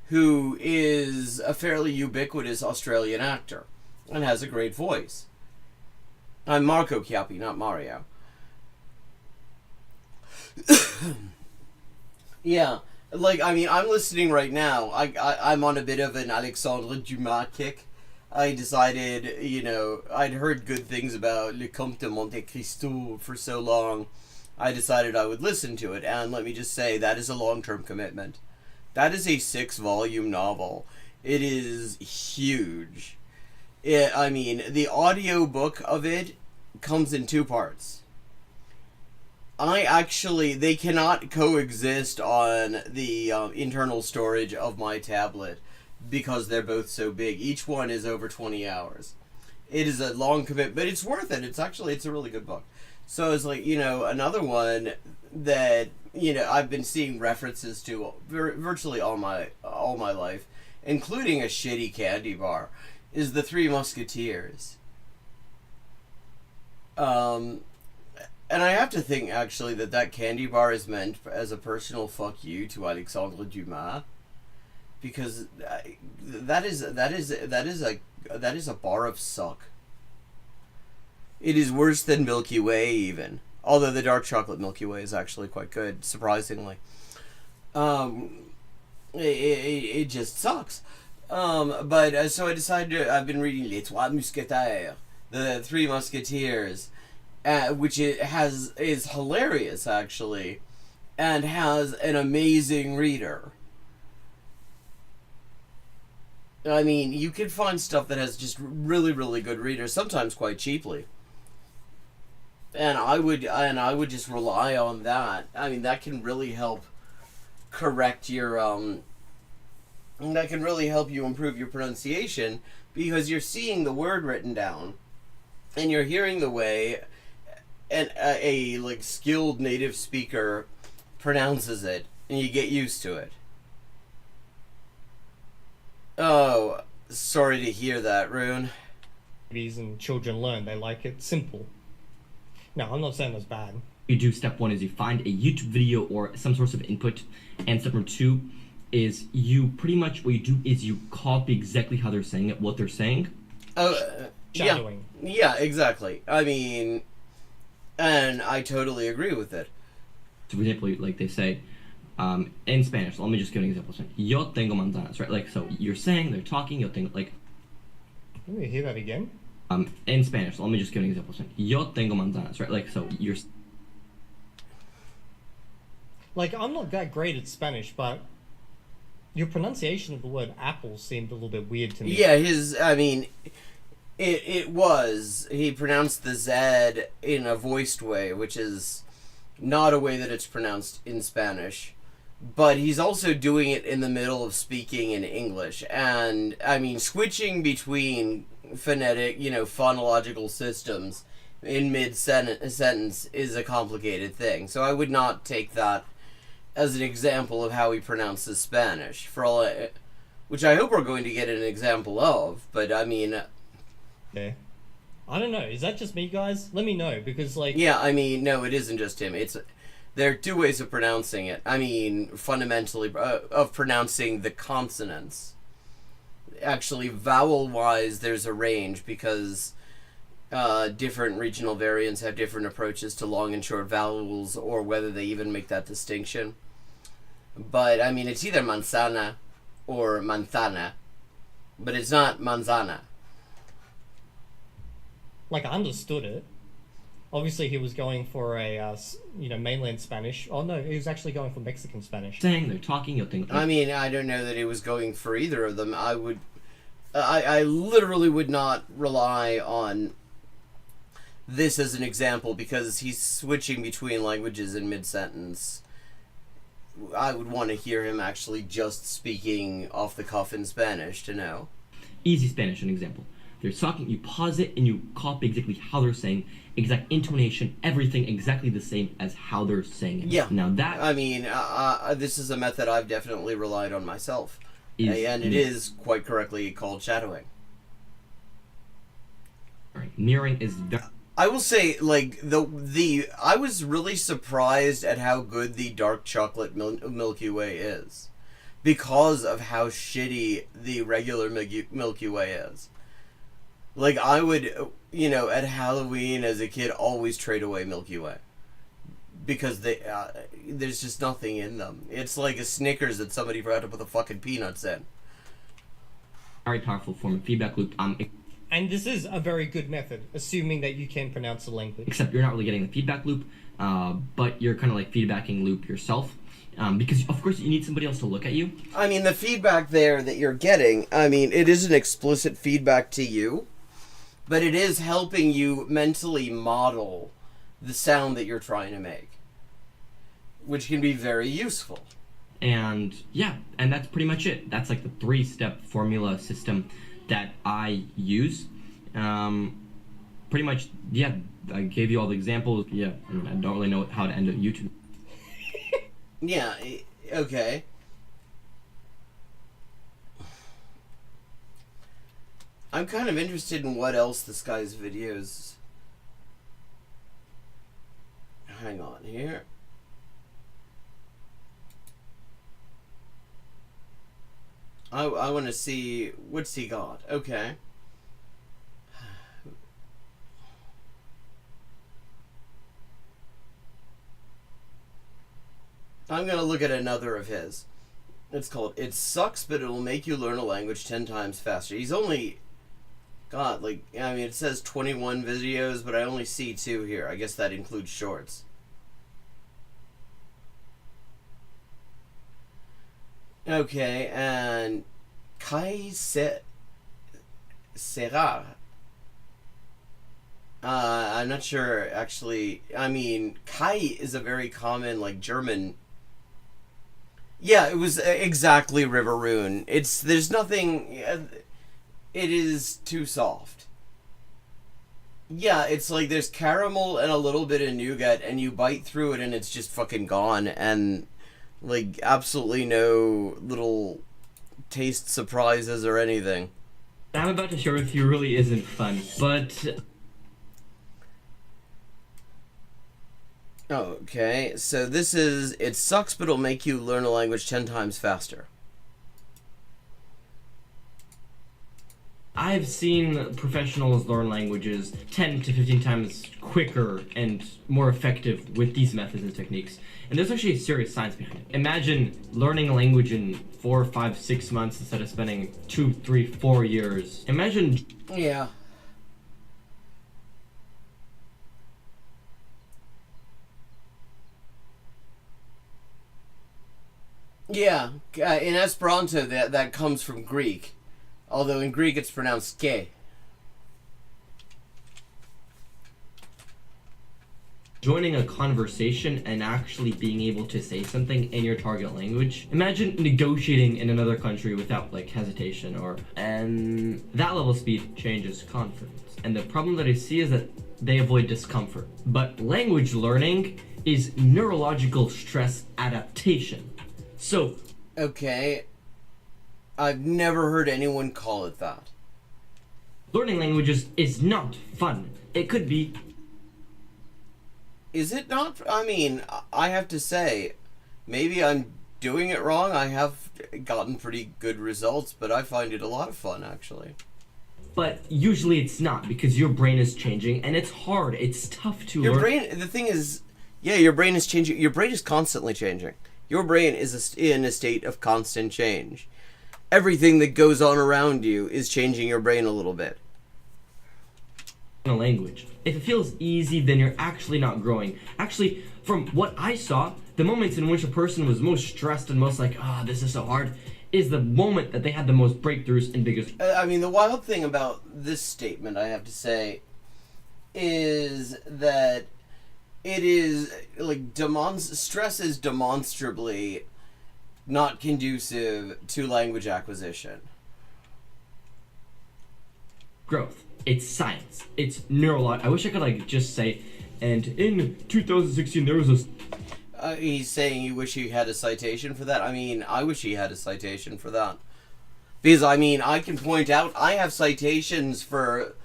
B: who is a fairly ubiquitous Australian actor and has a great voice. I'm Marco Chiappi, not Mario. Yeah, I'm listening right now. I'm on a bit of an Alexandre Dumas kick. I decided, I'd heard good things about Le Comte de Monte Cristo for so long. I decided I would listen to it, and let me just say, that is a long-term commitment. That is a 6-volume novel. It is huge. The audiobook of it comes in 2 parts. They cannot coexist on the internal storage of my tablet because they're both so big. Each one is over 20 hours. It is a long commitment, but it's worth it. It's a really good book. So it's like, another one that, I've been seeing references to virtually all my life, including a shitty candy bar, is The Three Musketeers. And I have to think actually that candy bar is meant as a personal fuck you to Alexandre Dumas, because that is a bar of suck. It is worse than Milky Way even, although the dark chocolate Milky Way is actually quite good, surprisingly. It just sucks. But so I decided I've been reading Les Trois Mousquetaires, the Three Musketeers. Which is hilarious actually, and has an amazing reader. I mean, you can find stuff that has just really, really good readers, sometimes quite cheaply. And I would just rely on that. I mean, that can really help correct your that can really help you improve your pronunciation, because you're seeing the word written down, and you're hearing the way and a like skilled native speaker pronounces it, and you get used to it. Oh, sorry to hear that, Rune.
I: Babies and children learn. They like it simple. No, I'm not saying that's bad.
J: You do step one is you find a YouTube video or some source of input, and step number two is you pretty much what you do is you copy exactly how they're saying it, what they're saying.
I: Shadowing.
B: Yeah, exactly. I mean, and I totally agree with it.
J: So for example, like they say in Spanish, let me just give an example. Yo tengo manzanas, right? Like, so you're saying, they're talking, yo tengo, like...
I: Let me hear that again.
J: In Spanish, let me just give an example. Yo tengo manzanas, right? Like, so you're...
I: Like, I'm not that great at Spanish, but your pronunciation of the word apple seemed a little bit weird to me.
B: Yeah, he pronounced the Z in a voiced way, which is not a way that it's pronounced in Spanish. But he's also doing it in the middle of speaking in English. And, I mean, switching between phonological systems in mid-sentence is a complicated thing. So I would not take that as an example of how he pronounces Spanish, which I hope we're going to get an example of, but I mean...
I: Yeah. I don't know, is that just me, guys? Let me know, because, like...
B: Yeah, I mean, no, it isn't just him. There are two ways of pronouncing it. I mean, fundamentally, of pronouncing the consonants. Actually, vowel-wise, there's a range, because different regional variants have different approaches to long and short vowels, or whether they even make that distinction. But, I mean, it's either manzana or manzana, but it's not manzana.
I: Like, I understood it. Obviously, he was going for a, mainland Spanish. Oh, no, he was actually going for Mexican Spanish.
J: Saying, they're talking, you'll think...
B: I mean, I don't know that he was going for either of them. I literally would not rely on this as an example, because he's switching between languages in mid-sentence. I would want to hear him actually just speaking off the cuff in Spanish to know.
J: Easy Spanish, an example. They're talking, you pause it, and you copy exactly how they're saying, exact intonation, everything exactly the same as how they're saying it.
B: Yeah.
J: Now that...
B: I mean, this is a method I've definitely relied on myself. And it is quite correctly called shadowing.
J: Right. Mirroring is very...
B: I will say, like, I was really surprised at how good the dark chocolate Milky Way is, because of how shitty the regular Milky Way is. Like, I would, at Halloween as a kid, always trade away Milky Way, because there's just nothing in them. It's like a Snickers that somebody forgot to put the fucking peanuts in.
J: Very powerful form of feedback loop.
I: And this is a very good method, assuming that you can pronounce the language.
J: Except you're not really getting the feedback loop, but you're kind of like feedbacking loop yourself. Because, of course, you need somebody else to look at you.
B: I mean, the feedback there that you're getting, I mean, it isn't explicit feedback to you, but it is helping you mentally model the sound that you're trying to make, which can be very useful.
J: And, yeah, and that's pretty much it. That's like the 3-step formula system that I use. Pretty much, yeah, I gave you all the examples. Yeah, I mean, I don't really know how to end a YouTube.
B: Yeah, okay. I'm kind of interested in what else this guy's videos
A: hang on here. I want to see what's he got. Okay. I'm gonna look at another of his. It's called "It Sucks, but It'll Make You Learn a Language 10 Times Faster." He's only got, like, I mean, it says 21 videos, but I only see 2 here. I guess that includes shorts. Okay, and Kai Serrar. I'm not sure, actually. I mean, Kai is a very common, like, German. Yeah, it was exactly Riveroon. There's nothing, it is too soft. Yeah, it's like there's caramel and a little bit of nougat, and you bite through it and it's just fucking gone, and, like, absolutely no little taste surprises or anything.
J: I'm about to share with you really isn't fun, but...
A: Okay, so this is "It Sucks, but It'll Make You Learn a Language 10 Times Faster."
J: I've seen professionals learn languages 10 to 15 times quicker and more effective with these methods and techniques. And there's actually serious science behind it. Imagine learning a language in 4, 5, 6 months instead of spending 2, 3, 4 years. Imagine...
A: Yeah. Yeah, in Esperanto that comes from Greek, although in Greek it's pronounced "ke."
J: Joining a conversation and actually being able to say something in your target language. Imagine negotiating in another country without, like, hesitation and that level of speed changes confidence. And the problem that I see is that they avoid discomfort. But language learning is neurological stress adaptation. So,
A: okay, I've never heard anyone call it that.
J: Learning languages is not fun. It could be.
A: Is it not? I mean, I have to say, maybe I'm doing it wrong. I have gotten pretty good results, but I find it a lot of fun, actually.
J: But usually it's not, because your brain is changing, and it's hard. It's tough to learn.
A: Your brain, the thing is, yeah, your brain is changing. Your brain is constantly changing. Your brain is in a state of constant change. Everything that goes on around you is changing your brain a little bit.
J: A language. If it feels easy, then you're actually not growing. Actually, from what I saw, the moments in which a person was most stressed and most like, this is so hard, is the moment that they had the most breakthroughs and biggest...
A: I mean, the wild thing about this statement, I have to say, is that it is, like, stress is demonstrably not conducive to language acquisition.
J: Growth. It's science. It's neurological. I wish I could, like, just say, and in 2016 there was a...
A: He's saying you wish he had a citation for that? I mean, I wish he had a citation for that. Because, I mean, I can point out, I have citations for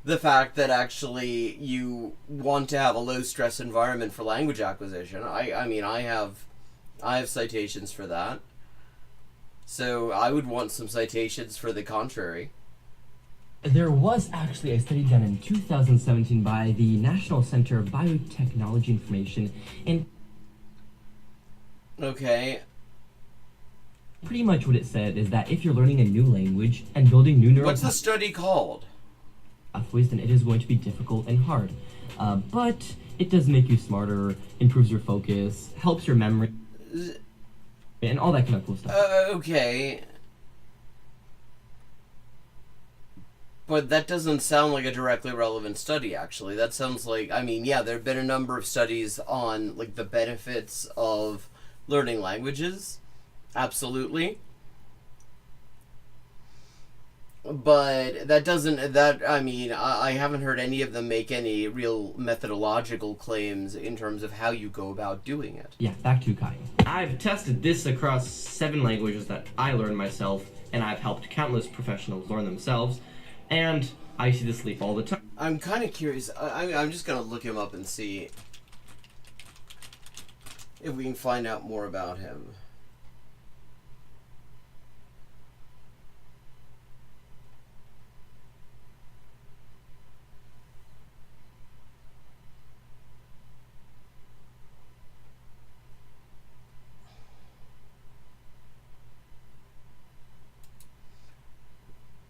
A: the fact that actually you want to have a low-stress environment for language acquisition. I mean, I have citations for that. So I would want some citations for the contrary.
J: There was actually a study done in 2017 by the National Center of Biotechnology Information, and
A: okay.
J: Pretty much what it said is that if you're learning a new language and building new neural
A: What's the study called?
J: pathways, then it is going to be difficult and hard. But it does make you smarter, improves your focus, helps your memory, and all that kind of cool stuff.
A: Okay. But that doesn't sound like a directly relevant study, actually. That sounds like, I mean, yeah, there have been a number of studies on, like, the benefits of learning languages. Absolutely. But that doesn't, I mean, I haven't heard any of them make any real methodological claims in terms of how you go about doing it.
J: Yeah, back to Kai. I've tested this across 7 languages that I learned myself, and I've helped countless professionals learn themselves. And I see this leap all the time.
A: I'm kind of curious. I'm just going to look him up and see. if we can find out more about him.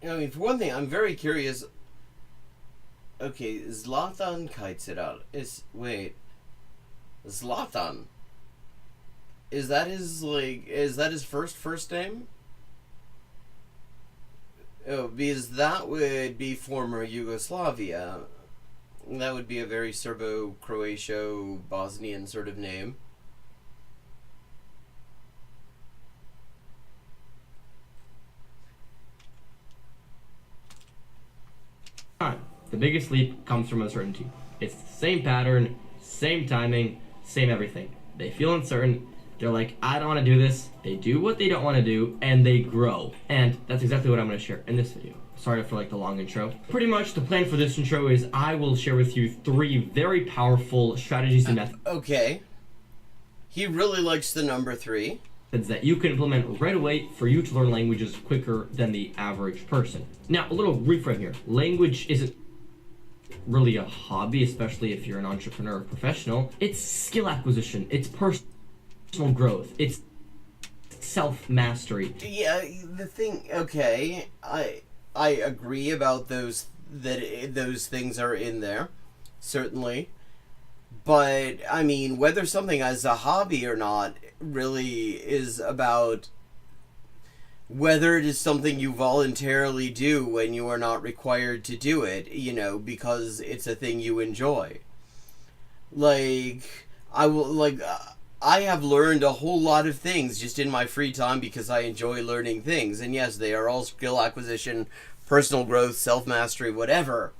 A: I mean, for one thing, I'm very curious. Okay, Zlatan Kaitseral wait. Zlatan. Is that his first name? Oh, because that would be former Yugoslavia. That would be a very Serbo-Croatio-Bosnian sort of name.
J: The biggest leap comes from uncertainty. It's the same pattern, same timing, same everything. They feel uncertain. They're like, I don't want to do this. They do what they don't want to do, and they grow. And that's exactly what I'm going to share in this video. Sorry for the long intro. Pretty much the plan for this intro is I will share with you 3 very powerful strategies and methods.
A: Okay. He really likes the number 3.
J: That you can implement right away for you to learn languages quicker than the average person. Now, a little reframe here. Language isn't really a hobby, especially if you're an entrepreneur or professional. It's skill acquisition. It's personal growth. It's self-mastery.
A: Yeah, the thing, okay, I agree about those things are in there, certainly. But, I mean, whether something is a hobby or not really is about whether it is something you voluntarily do when you are not required to do it, because it's a thing you enjoy. I have learned a whole lot of things just in my free time because I enjoy learning things. And yes, they are all skill acquisition, personal growth, self-mastery, whatever.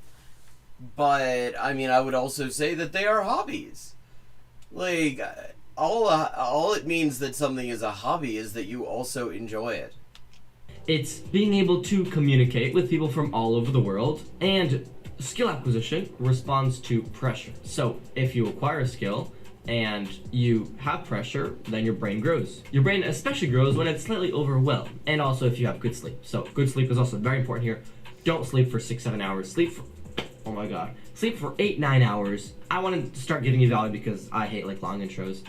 A: But, I mean, I would also say that they are hobbies. All it means that something is a hobby is that you also enjoy it.
J: It's being able to communicate with people from all over the world, and skill acquisition responds to pressure. So if you acquire a skill and you have pressure, then your brain grows. Your brain especially grows when it's slightly overwhelmed, and also if you have good sleep. So good sleep is also very important here. Don't sleep for 6-7 hours. Sleep for 8-9 hours. I want to start giving you value because I hate long intros.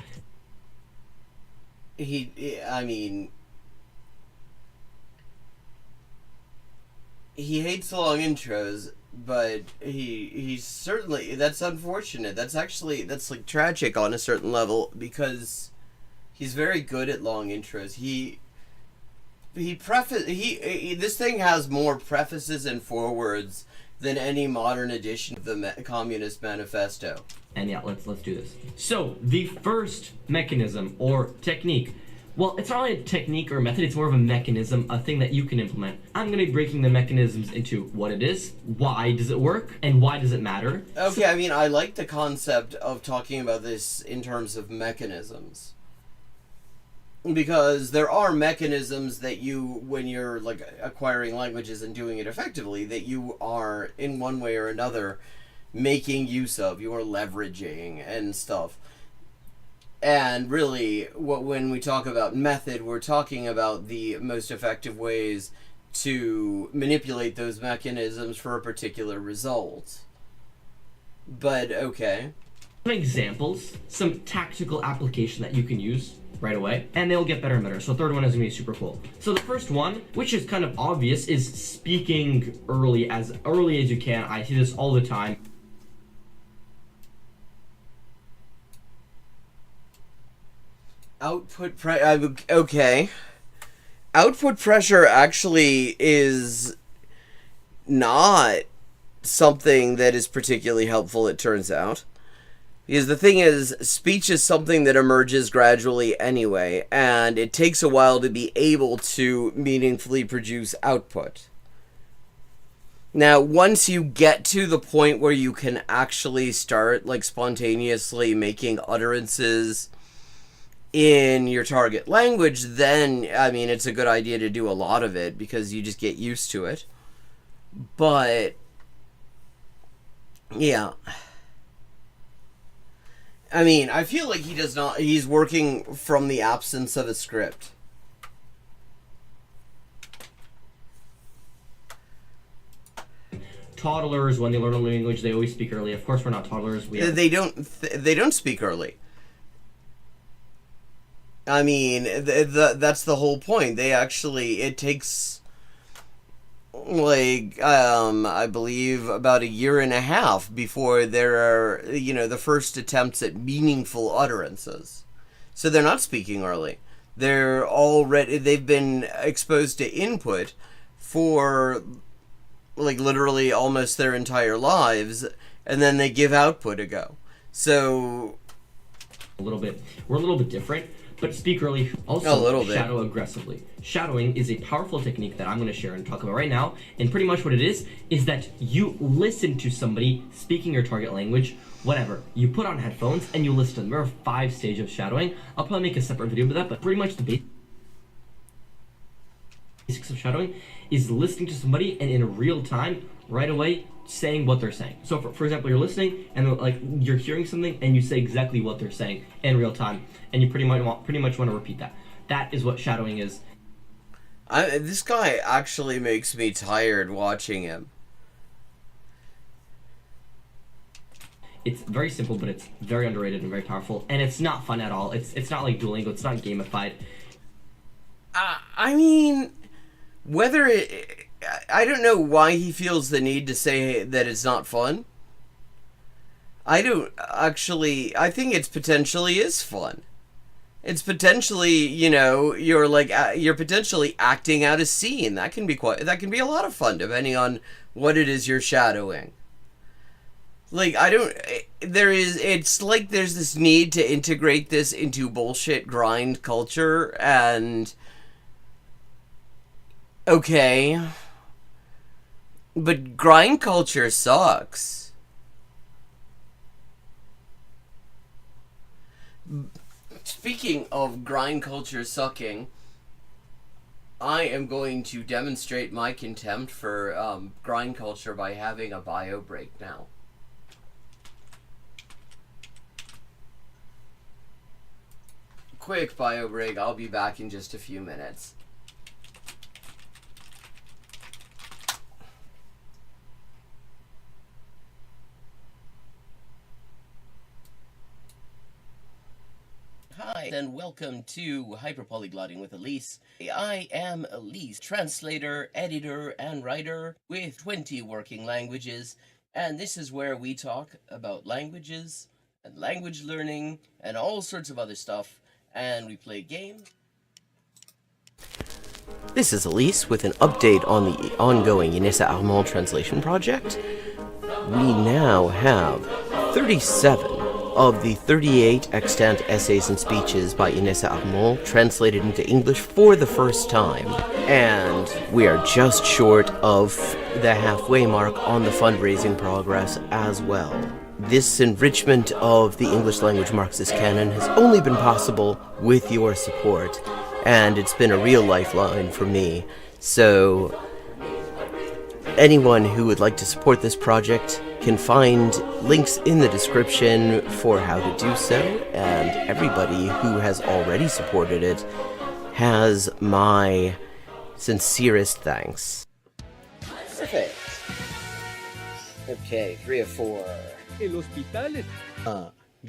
A: He hates the long intros, but he's certainly, that's unfortunate. That's tragic on a certain level because he's very good at long intros. This thing has more prefaces and forewords than any modern edition of the Communist Manifesto.
J: And yeah, let's do this. So the first mechanism or technique, well, it's not really a technique or a method, it's more of a mechanism, a thing that you can implement. I'm going to be breaking the mechanisms into what it is, why does it work, and why does it matter.
A: Okay, I mean, I like the concept of talking about this in terms of mechanisms. Because there are mechanisms that you, when you're acquiring languages and doing it effectively, that you are, in one way or another, making use of, you are leveraging and stuff. And really, when we talk about method, we're talking about the most effective ways to manipulate those mechanisms for a particular result. But, okay.
J: Some examples, some tactical application that you can use right away, and they'll get better and better. So the third one is going to be super cool. So the first one, which is kind of obvious, is speaking early as you can. I see this all the time.
A: Okay. Output pressure actually is not something that is particularly helpful, it turns out. Because the thing is, speech is something that emerges gradually anyway, and it takes a while to be able to meaningfully produce output. Now, once you get to the point where you can actually start, spontaneously making utterances in your target language, then, I mean, it's a good idea to do a lot of it, because you just get used to it. But, yeah.
B: I mean, I feel like he does not. He's working from the absence of a script.
J: Toddlers, when they learn a language, they always speak early. Of course, we're not toddlers.
B: They don't speak early. I mean, that's the whole point. They actually, it takes, like, I believe about 1.5 years before there are, the first attempts at meaningful utterances. So they're not speaking early. They've been exposed to input for, like, literally almost their entire lives, and then they give output a go. So
J: we're a little bit different, but speak early. Also,
B: a little bit.
J: Shadow aggressively. Shadowing is a powerful technique that I'm going to share and talk about right now, and pretty much what it is that you listen to somebody speaking your target language, whatever. You put on headphones and you listen to them. There are 5 stages of shadowing. I'll probably make a separate video about that, but pretty much the basics of shadowing is listening to somebody and in real time, right away, saying what they're saying. So for example, you're listening and like you're hearing something and you say exactly what they're saying in real time, and you pretty much want to repeat that. That is what shadowing is.
B: This guy actually makes me tired watching him.
J: It's very simple, but it's very underrated and very powerful, and it's not fun at all. It's not like Duolingo. It's not gamified.
B: I mean, I don't know why he feels the need to say that it's not fun. I think it's potentially is fun. It's potentially, you're potentially acting out a scene. That can be a lot of fun depending on what it is you're shadowing. Like, it's like there's this need to integrate this into bullshit grind culture, and okay, but grind culture sucks. Speaking of grind culture sucking, I am going to demonstrate my contempt for grind culture by having a bio break now. Quick bio break, I'll be back in just a few minutes. Hi, and welcome to Hyperpolyglotting with Elise. I am Elise, translator, editor, and writer with 20 working languages, and this is where we talk about languages and language learning and all sorts of other stuff, and we play games. This is Elise with an update on the ongoing Inessa Armand translation project. We now have 37 of the 38 extant essays and speeches by Inessa Armand translated into English for the first time. And we are just short of the halfway mark on the fundraising progress as well. This enrichment of the English language Marxist canon has only been possible with your support, and it's been a real lifeline for me. So anyone who would like to support this project can find links in the description for how to do so, and everybody who has already supported it has my sincerest thanks. Perfect. Okay, 3 of 4.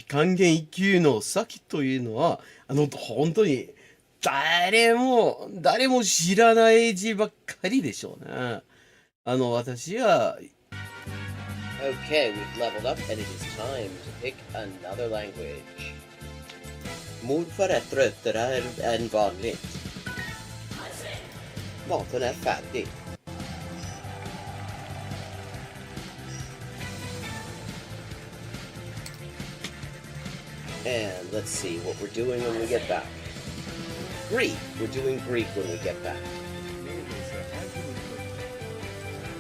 B: 還元1級の先というのは本当に誰も知らない字ばっかりでしょうね。私は Okay, we've leveled up and it is time to pick another language. Morfar än vanligt. Maten är färdig. And let's see what we're doing when we get back. Greek. We're doing Greek when we get back.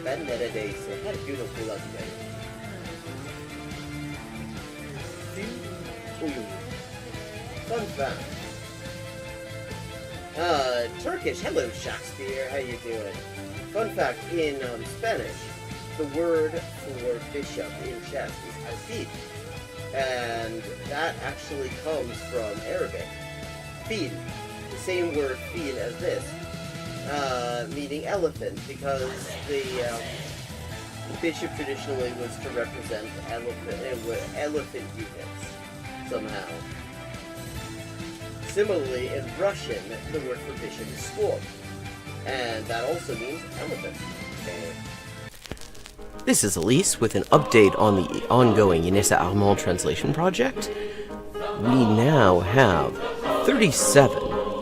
B: Ben neredeyse her gün okula giderim. Fun fact. Turkish. Hello, Shakespeare. How you doing? Fun fact, in Spanish, the word for bishop in chess is alfil.
A: and that actually comes from Arabic. Fil, the same word fil as this, meaning elephant, because the bishop traditionally was to represent elephant units somehow. Similarly, in Russian, the word for bishop is skor, and that also means elephant. Okay.
B: This is Elise with an update on the ongoing Inessa Armand translation project. We now have 37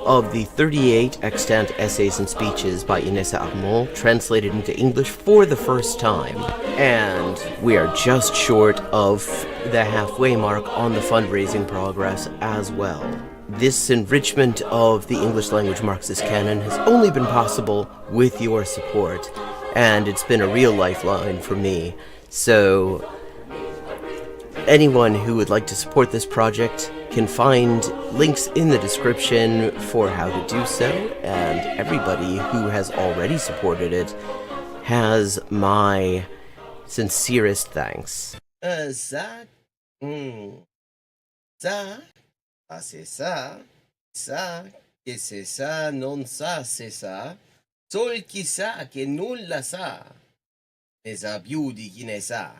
B: of the 38 extant essays and speeches by Inessa Armand translated into English for the first time. And we are just short of the halfway mark on the fundraising progress as well. This enrichment of the English language Marxist canon has only been possible with your support, and it's been a real lifeline for me. So anyone who would like to support this project can find links in the description for how to do so, and everybody who has already supported it has my sincerest thanks.
D: Ça, ça, ah c'est ça, que c'est ça, non ça, c'est ça. Sol chi sa che nulla sa, ne sa più di chi ne sa.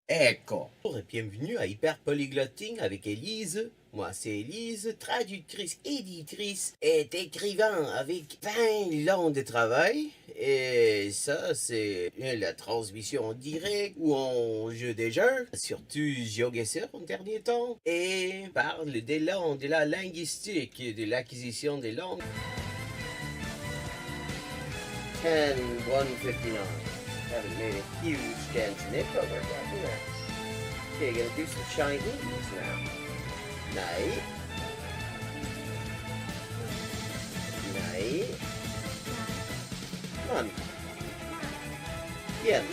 D: Ecco. Bonjour et bienvenue à Hyperpolyglotting avec Élise. Moi, c'est Élise, traductrice, éditrice et écrivain avec 20 ans de travail. Et ça, c'est la transmission en direct ou en jeu des jeux, surtout GeoGuessr en dernier temps. Et parle des langues, de la linguistique et de l'acquisition des langues.
A: 10-159. Haven't made a huge dent in it, but we're getting there. Okay, gonna do some Chinese now. Night. Night. Come on. Bien.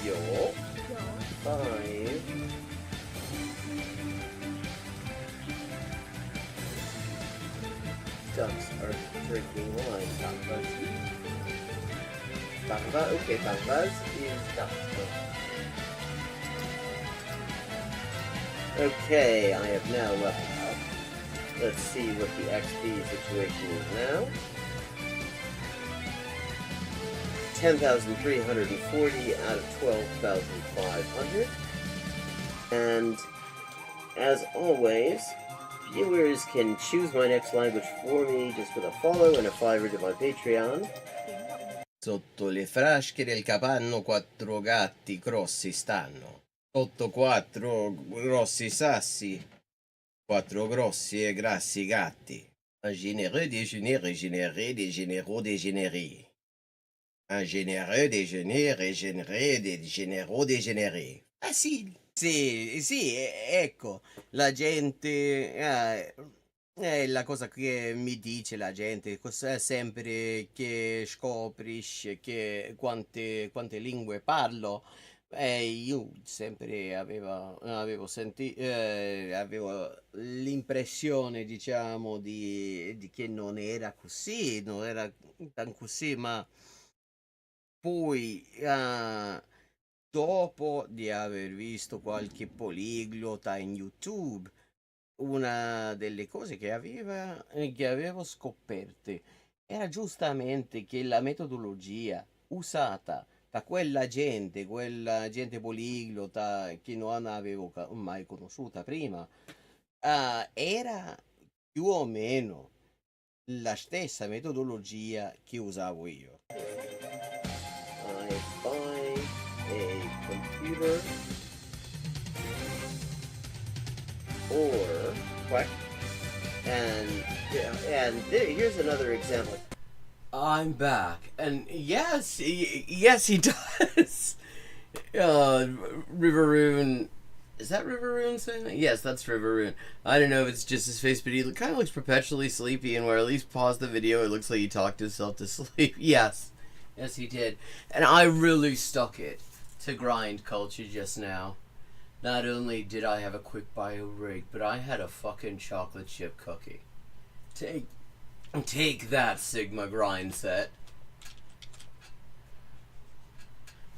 A: Yo. 5. Ducks are drinking wine. Bangba, okay, Bangbas is duck. Okay, I have now leveled up. Let's see what the XP situation is now. 10,340 out of 12,500. And as always, viewers can choose my next language for me just with a follow and a $5 to my Patreon.
D: Sotto le frasche del capanno 4 gatti grossi stanno. Sotto 4 grossi sassi, 4 grossi e grassi gatti. Un généreux déjeuner régénéré des généraux dégénérés. Un généreux déjeuner régénéré des généraux dégénérés. Ah sì, sì, ecco, la gente... è la cosa che mi dice la gente, sempre che scoprisce che quante lingue parlo. Io sempre avevo l'impressione, diciamo, di che non era così, non era tan così, ma poi dopo di aver visto qualche poliglota in YouTube, una delle cose che avevo scoperte era giustamente che la metodologia usata da quella gente poliglota che non avevo mai conosciuta prima, era più o meno la stessa metodologia che usavo io.
A: I buy a computer or what? And here's another example.
D: I'm back, and yes, he does. Riveroon, is that Riveroon saying that? Yes, that's Riveroon. I don't know if it's just his face, but he kind of looks perpetually sleepy, and where at least pause the video, it looks like he talked himself to sleep. Yes, he did. And I really stuck it to grind culture just now. Not only did I have a quick bio break, but I had a fucking chocolate chip cookie. Take that, Sigma grind set.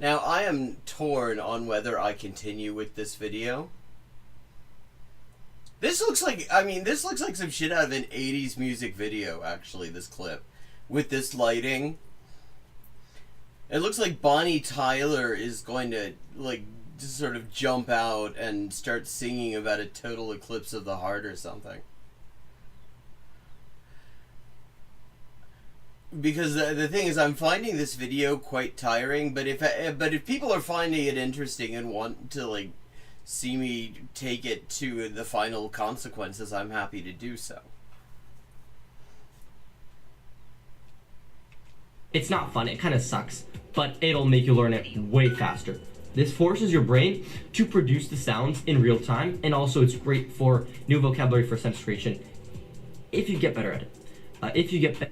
D: Now, I am torn on whether I continue with this video,
A: This looks like, I mean, this looks like some shit out of an 80s music video, actually, this clip. With this lighting. It looks like Bonnie Tyler is going to, like, just sort of jump out and start singing about a total eclipse of the heart or something. Because the thing is, I'm finding this video quite tiring, but if people are finding it interesting and want to, like, see me take it to the final consequences, I'm happy to do so.
J: It's not fun, it kind of sucks, but it'll make you learn it way faster. This forces your brain to produce the sounds in real time, and also it's great for new vocabulary for sentence creation if you get better at it. If you get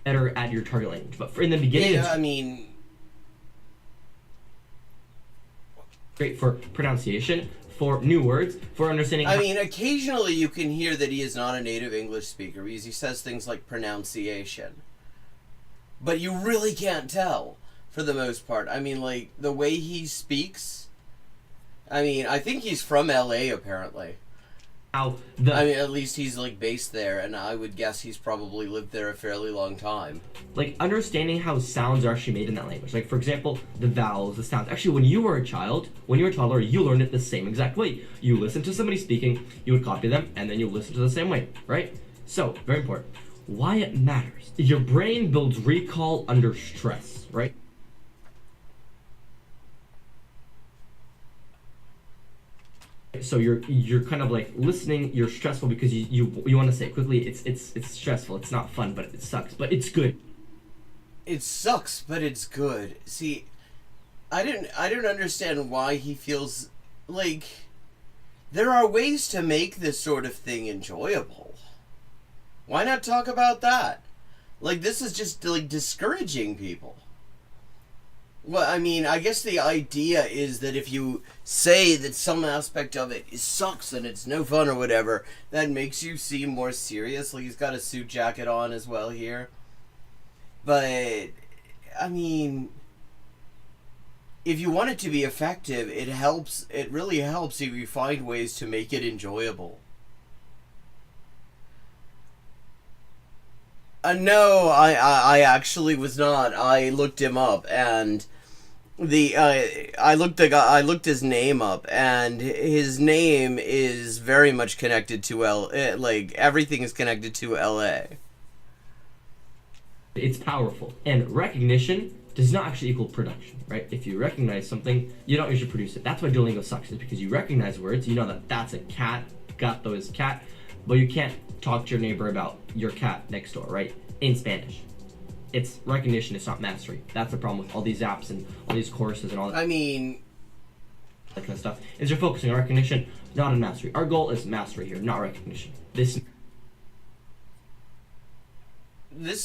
J: better at your target language. But in the beginning,
A: yeah, I mean,
J: great for pronunciation, for new words, for understanding.
A: I mean, occasionally you can hear that he is not a native English speaker because he says things like pronunciation. But you really can't tell, for the most part. I mean, like, the way he speaks, I mean, I think he's from LA, apparently. I mean, at least he's, like, based there, and I would guess he's probably lived there a fairly long time.
J: Like, understanding how sounds are actually made in that language. Like, for example, the vowels, the sounds. Actually, when you were a child, when you were a toddler, you learned it the same exact way. You listened to somebody speaking, you would copy them, and then you listen to the same way, right? So, very important. Why it matters. Your brain builds recall under stress, right? So you're kind of like listening, you're stressful because you want to say it quickly. It's stressful, it's not fun, but it sucks, but it's good.
A: It sucks, but it's good. See, I don't understand why he feels like there are ways to make this sort of thing enjoyable. Why not talk about that? Like, this is just, like, discouraging people. Well, I mean, I guess the idea is that if you say that some aspect of it sucks and it's no fun or whatever, that makes you seem more serious. Like, he's got a suit jacket on as well here. But, I mean, if you want it to be effective, it helps. It really helps if you find ways to make it enjoyable. No, I actually was not. I looked him up, and I looked his name up, and his name is very much connected to like, everything is connected to LA.
J: It's powerful, and recognition does not actually equal production, right? If you recognize something, you don't usually produce it. That's why Duolingo sucks, is because you recognize words, you know that that's a cat, gato is cat, but you can't talk to your neighbor about your cat next door, right? In Spanish. It's recognition, it's not mastery. That's the problem with all these apps and all these courses and all that.
A: I mean,
J: that kind of stuff. Is you're focusing on recognition, not on mastery. Our goal is mastery here, not recognition. This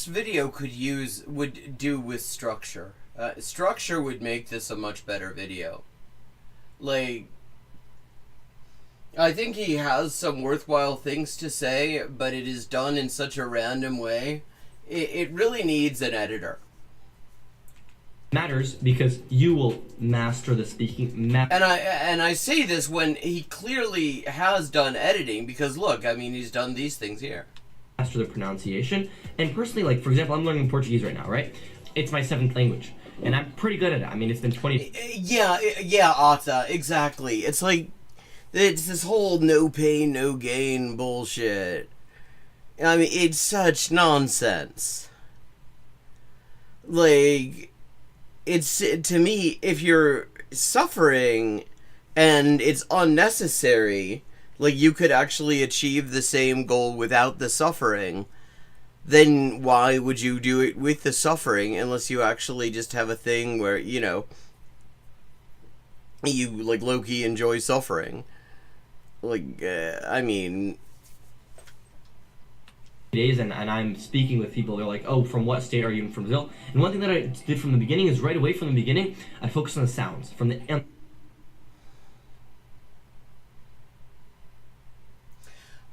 A: video would do with structure. Structure would make this a much better video. Like, I think he has some worthwhile things to say, but it is done in such a random way. It really needs an editor.
J: matters because you will master the speaking.
A: And I say this when he clearly has done editing, because look, I mean, he's done these things here.
J: Master the pronunciation. And personally, like, for example, I'm learning Portuguese right now, right? It's my 7th language. And I'm pretty good at it. I mean, it's been 20...
A: Yeah, Atta, exactly. It's like, it's this whole no pain, no gain bullshit. I mean, it's such nonsense. Like, it's, to me, if you're suffering and it's unnecessary, like, you could actually achieve the same goal without the suffering, then why would you do it with the suffering unless you actually just have a thing where, you know, you, like, low-key enjoy suffering? Like, I mean...
J: days and I'm speaking with people, they're like, oh, from what state are you? From Brazil. And one thing that I did from the beginning is right away from the beginning, I focused on the sounds. From the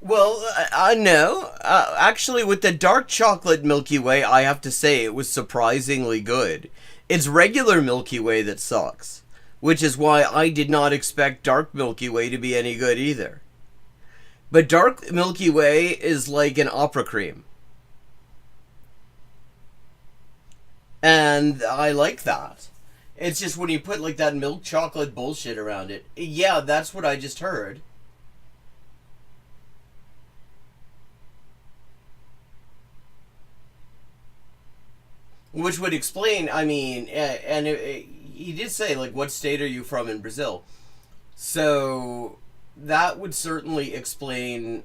A: Well, I know. Actually, with the dark chocolate Milky Way, I have to say it was surprisingly good. It's regular Milky Way that sucks, which is why I did not expect dark Milky Way to be any good either.
B: But dark Milky Way is like an opera cream. And I like that. It's just when you put like that milk chocolate bullshit around it. Yeah, that's what I just heard. Which would explain, I mean, and he did say, like, what state are you from in Brazil? So that would certainly explain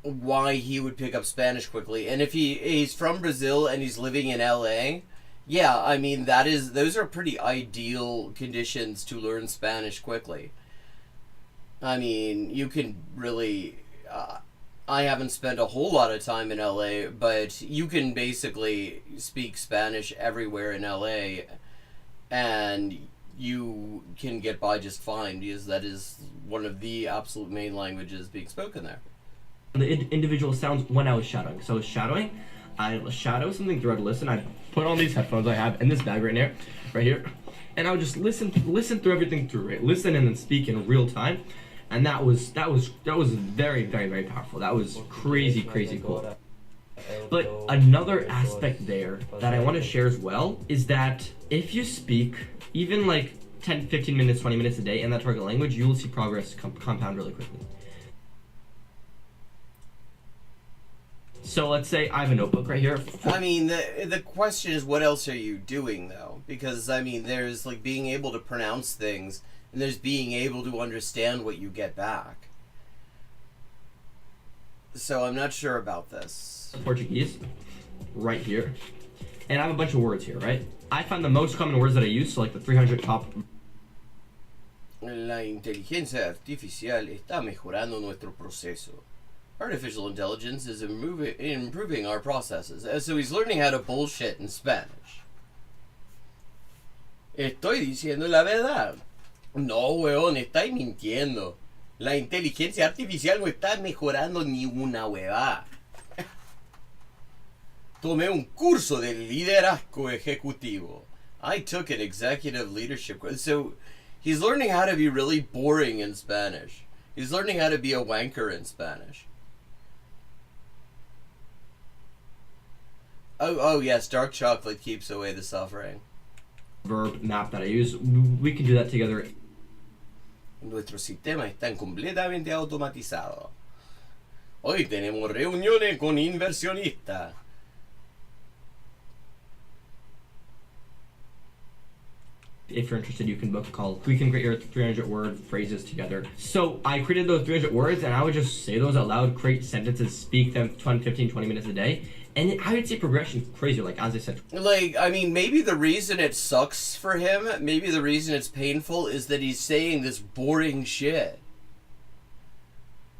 B: why he would pick up Spanish quickly. And if he's from Brazil and he's living in LA, yeah, I mean, those are pretty ideal conditions to learn Spanish quickly. I mean, you can really... I haven't spent a whole lot of time in LA, but you can basically speak Spanish everywhere in LA, and you can get by just fine, because that is one of the absolute main languages being spoken there.
J: The individual sounds when I was shadowing. So shadowing, I shadow something throughout a listen. I put on these headphones I have in this bag right here, and I would just listen through everything through, right? Listen and then speak in real time. And that was very, very, very powerful. That was crazy cool. But another aspect there that I want to share as well is that if you speak even like 10, 15 minutes, 20 minutes a day in that target language, you will see progress compound really quickly. So let's say I have a notebook right here.
B: I mean, the question is, what else are you doing, though? Because, I mean, there's like being able to pronounce things, and there's being able to understand what you get back. So I'm not sure about this.
J: Portuguese, right here. And I have a bunch of words here, right? I find the most common words that I use, so like the 300 top.
B: La inteligencia artificial está mejorando nuestro proceso. Artificial intelligence is improving our processes. So he's learning how to bullshit in Spanish. Estoy diciendo la verdad. No, weón, estáis mintiendo. La inteligencia artificial no está mejorando ni una huevada. Tomé un curso de liderazgo ejecutivo. I took an executive leadership course. So he's learning how to be really boring in Spanish. He's learning how to be a wanker in Spanish. Oh yes, dark chocolate keeps away the suffering.
J: Verb map that I use, we can do that together.
B: Nuestro sistema está completamente automatizado. Hoy tenemos reuniones con inversionistas.
J: If you're interested, you can book a call. We can create your 300 word phrases together. So I created those 300 words and I would just say those out loud, create sentences, speak them 15, 20 minutes a day. And I would say progression crazy, like as I said.
B: Like, I mean, maybe the reason it sucks for him, maybe the reason it's painful is that he's saying this boring shit.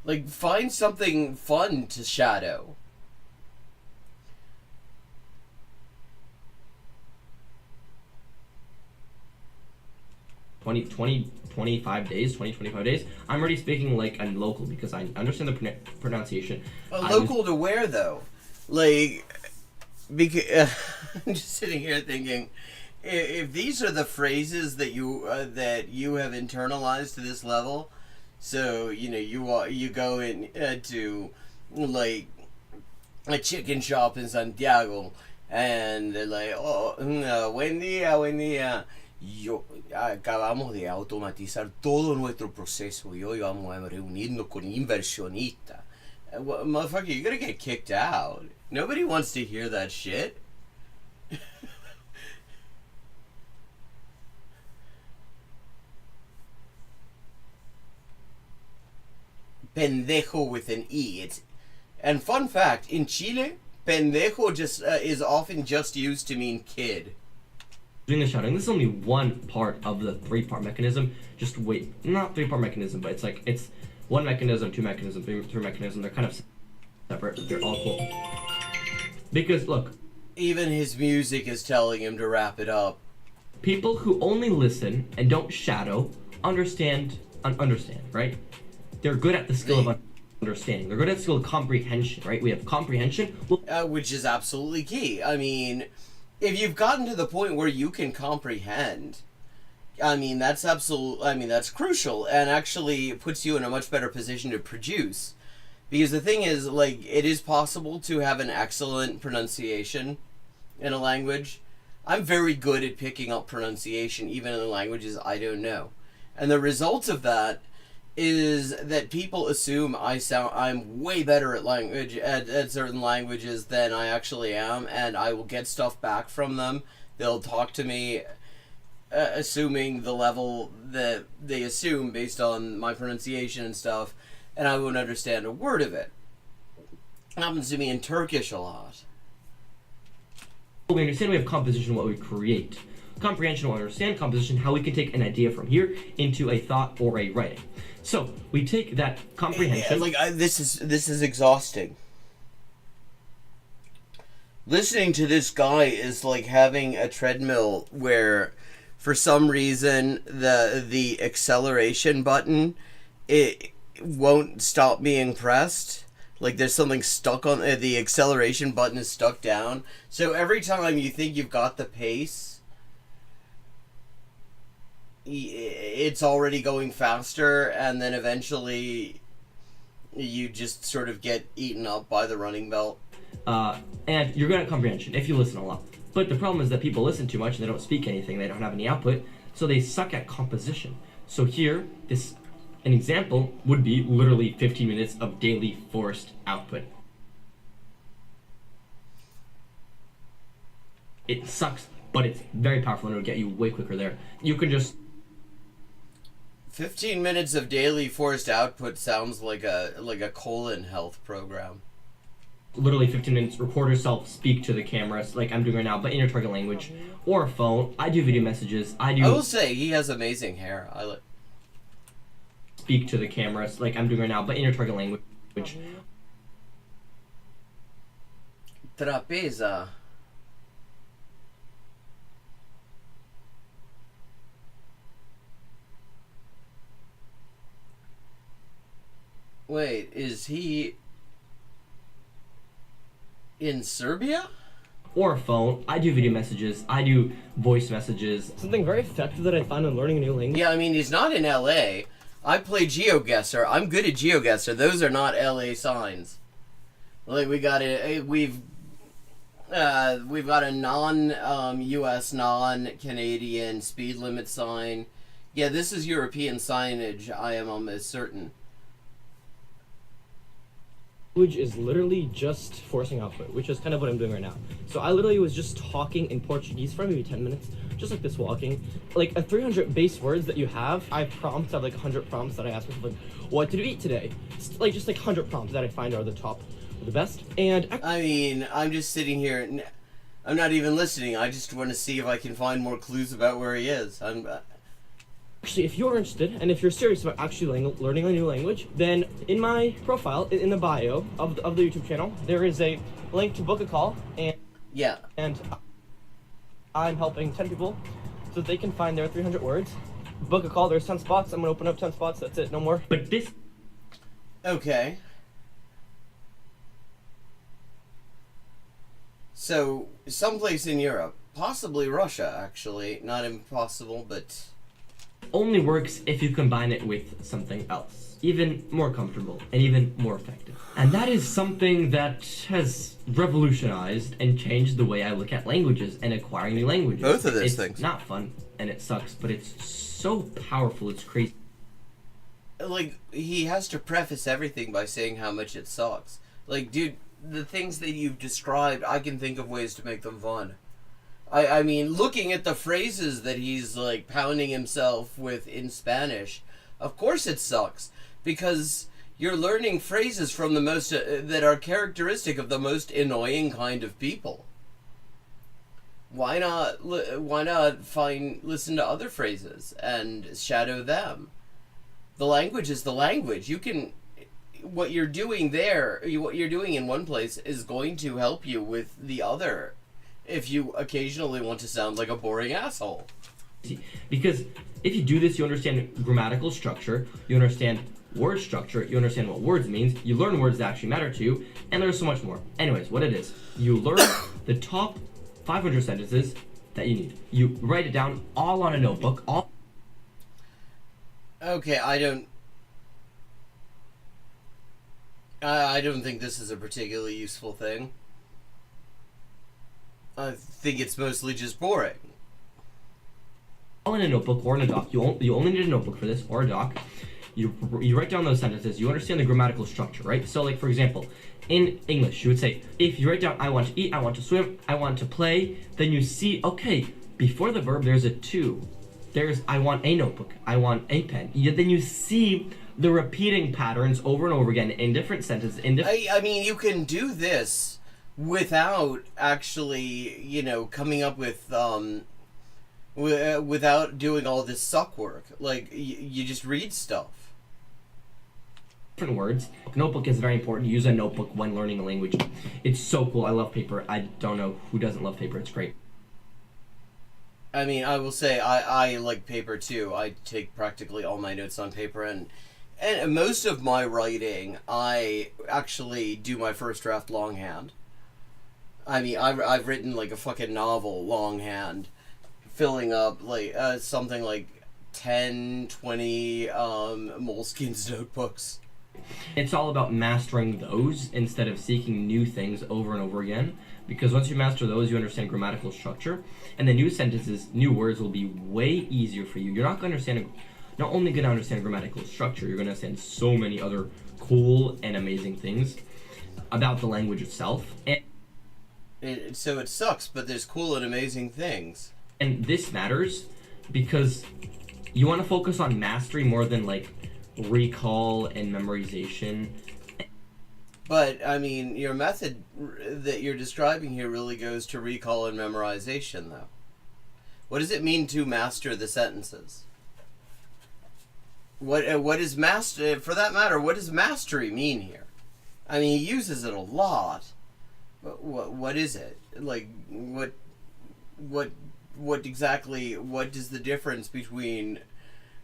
B: Like, find something fun to shadow.
J: Twenty, 25 days, I'm already speaking like a local because I understand the pronunciation.
B: Local to where, though? Like, because I'm just sitting here thinking, if these are the phrases that you have internalized to this level, so you know you go in to like a chicken shop in Santiago, and they're like, oh, buen día. Acabamos de automatizar todo nuestro proceso y hoy vamos a reunirnos con inversionistas. Motherfucker, you're gonna get kicked out. Nobody wants to hear that shit. Pendejo with an E. And fun fact, in Chile, pendejo just is often just used to mean kid.
J: Doing the shadowing, this is only one part of the 3-part mechanism. Just wait, not 3-part mechanism, but it's 1 mechanism, 2 mechanism, 3 mechanism. They're kind of separate. They're all cool. Because look,
B: even his music is telling him to wrap it up.
J: People who only listen and don't shadow understand, right? They're good at the skill of understanding. They're good at the skill of comprehension, right? We have comprehension,
B: which is absolutely key. I mean, if you've gotten to the point where you can comprehend,
A: I mean, that's that's crucial, and actually puts you in a much better position to produce. Because the thing is, like, it is possible to have an excellent pronunciation in a language. I'm very good at picking up pronunciation, even in languages I don't know. And the result of that is that people assume I'm way better at certain languages than I actually am, and I will get stuff back from them. They'll talk to me assuming the level that they assume based on my pronunciation and stuff, and I won't understand a word of it. It happens to me in Turkish a lot.
J: We understand we have composition, what we create. Comprehension will understand composition, how we can take an idea from here into a thought or a writing. So we take that comprehension.
A: This is exhausting. Listening to this guy is like having a treadmill where, for some reason, the acceleration button, it won't stop being pressed. Like there's something stuck on the acceleration button is stuck down. So every time you think you've got the pace, it's already going faster, and then eventually you just sort of get eaten up by the running belt.
J: And you're good at comprehension if you listen a lot. But the problem is that people listen too much and they don't speak anything, they don't have any output, so they suck at composition. So here, an example would be literally 15 minutes of daily forced output. It sucks, but it's very powerful and it'll get you way quicker there. You can just...
A: 15 minutes of daily forced output sounds like a colon health program.
J: Literally 15 minutes, record yourself, speak to the cameras like I'm doing right now, but in your target language, or a phone. I do video messages, I
A: will say, he has amazing hair.
J: Speak to the cameras like I'm doing right now, but in your target language.
A: Trapeza. Wait, is he in Serbia?
J: Or a phone. I do video messages, I do voice messages. Something very effective that I found in learning a new language.
A: Yeah, I mean, he's not in LA. I play GeoGuessr. I'm good at GeoGuessr. Those are not LA signs. Like we've got a non-US, non-Canadian speed limit sign. Yeah, this is European signage. I am almost certain.
K: Language is literally just forcing output, which is kind of what I'm doing right now. So I literally was just talking in Portuguese for maybe 10 minutes, just like this walking. Like a 300 base words that you have, I have like 100 prompts that I ask people, like, what did you eat today? Like just like 100 prompts that I find are the top, the best. And
A: I mean, I'm just sitting here, I'm not even listening. I just want to see if I can find more clues about where he is.
K: Actually, if you're interested, and if you're serious about actually learning a new language, then in my profile, in the bio of the YouTube channel, there is a link to book a call, and I'm helping 10 people so that they can find their 300 words. Book a call, there's 10 spots, I'm gonna open up 10 spots, that's it, no more.
J: But this...
A: Okay. So, someplace in Europe, possibly Russia, actually. Not impossible, but...
J: only works if you combine it with something else, even more comfortable and even more effective. And that is something that has revolutionized and changed the way I look at languages and acquiring new languages.
A: Both of those things.
J: It's not fun and it sucks, but it's so powerful, it's crazy.
A: Like, he has to preface everything by saying how much it sucks. Like, dude, the things that you've described, I can think of ways to make them fun. I mean, looking at the phrases that he's, like, pounding himself with in Spanish, of course it sucks. Because you're learning phrases from the most, that are characteristic of the most annoying kind of people. Why not listen to other phrases and shadow them? The language is the language. What you're doing there, what you're doing in one place is going to help you with the other. If you occasionally want to sound like a boring asshole.
J: Because if you do this, you understand grammatical structure, you understand word structure, you understand what words means, you learn words that actually matter to you, and there's so much more. Anyways, what it is, you learn the top 500 sentences that you need. You write it down all on a notebook,
A: Okay, I don't think this is a particularly useful thing. I think it's mostly just boring.
J: All in a notebook or in a doc. You only need a notebook for this, or a doc. You write down those sentences. You understand the grammatical structure, right? So, like, for example, in English, you would say, if you write down, I want to eat, I want to swim, I want to play, then you see, okay, before the verb, there's a to. There's, I want a notebook, I want a pen. Then you see the repeating patterns over and over again in different sentences.
A: I mean, you can do this without actually, you know, coming up with, without doing all this suck work. Like, you just read stuff.
J: Different words. Notebook is very important. Use a notebook when learning a language. It's so cool. I love paper. I don't know who doesn't love paper. It's great.
A: I mean, I will say I like paper too. I take practically all my notes on paper, and most of my writing, I actually do my first draft longhand. I mean, I've written like a fucking novel longhand, filling up like something like 10, 20 Moleskines notebooks.
J: It's all about mastering those instead of seeking new things over and over again. Because once you master those, you understand grammatical structure, and the new sentences, new words will be way easier for you. You're not going to understand, not only going to understand grammatical structure, you're going to understand so many other cool and amazing things about the language itself.
A: So it sucks, but there's cool and amazing things.
J: And this matters because you want to focus on mastery more than like recall and memorization.
A: But, I mean, your method that you're describing here really goes to recall and memorization, though. What does it mean to master the sentences? What is master, for that matter, what does mastery mean here? I mean, he uses it a lot, but what is it? Like, what exactly, what is the difference between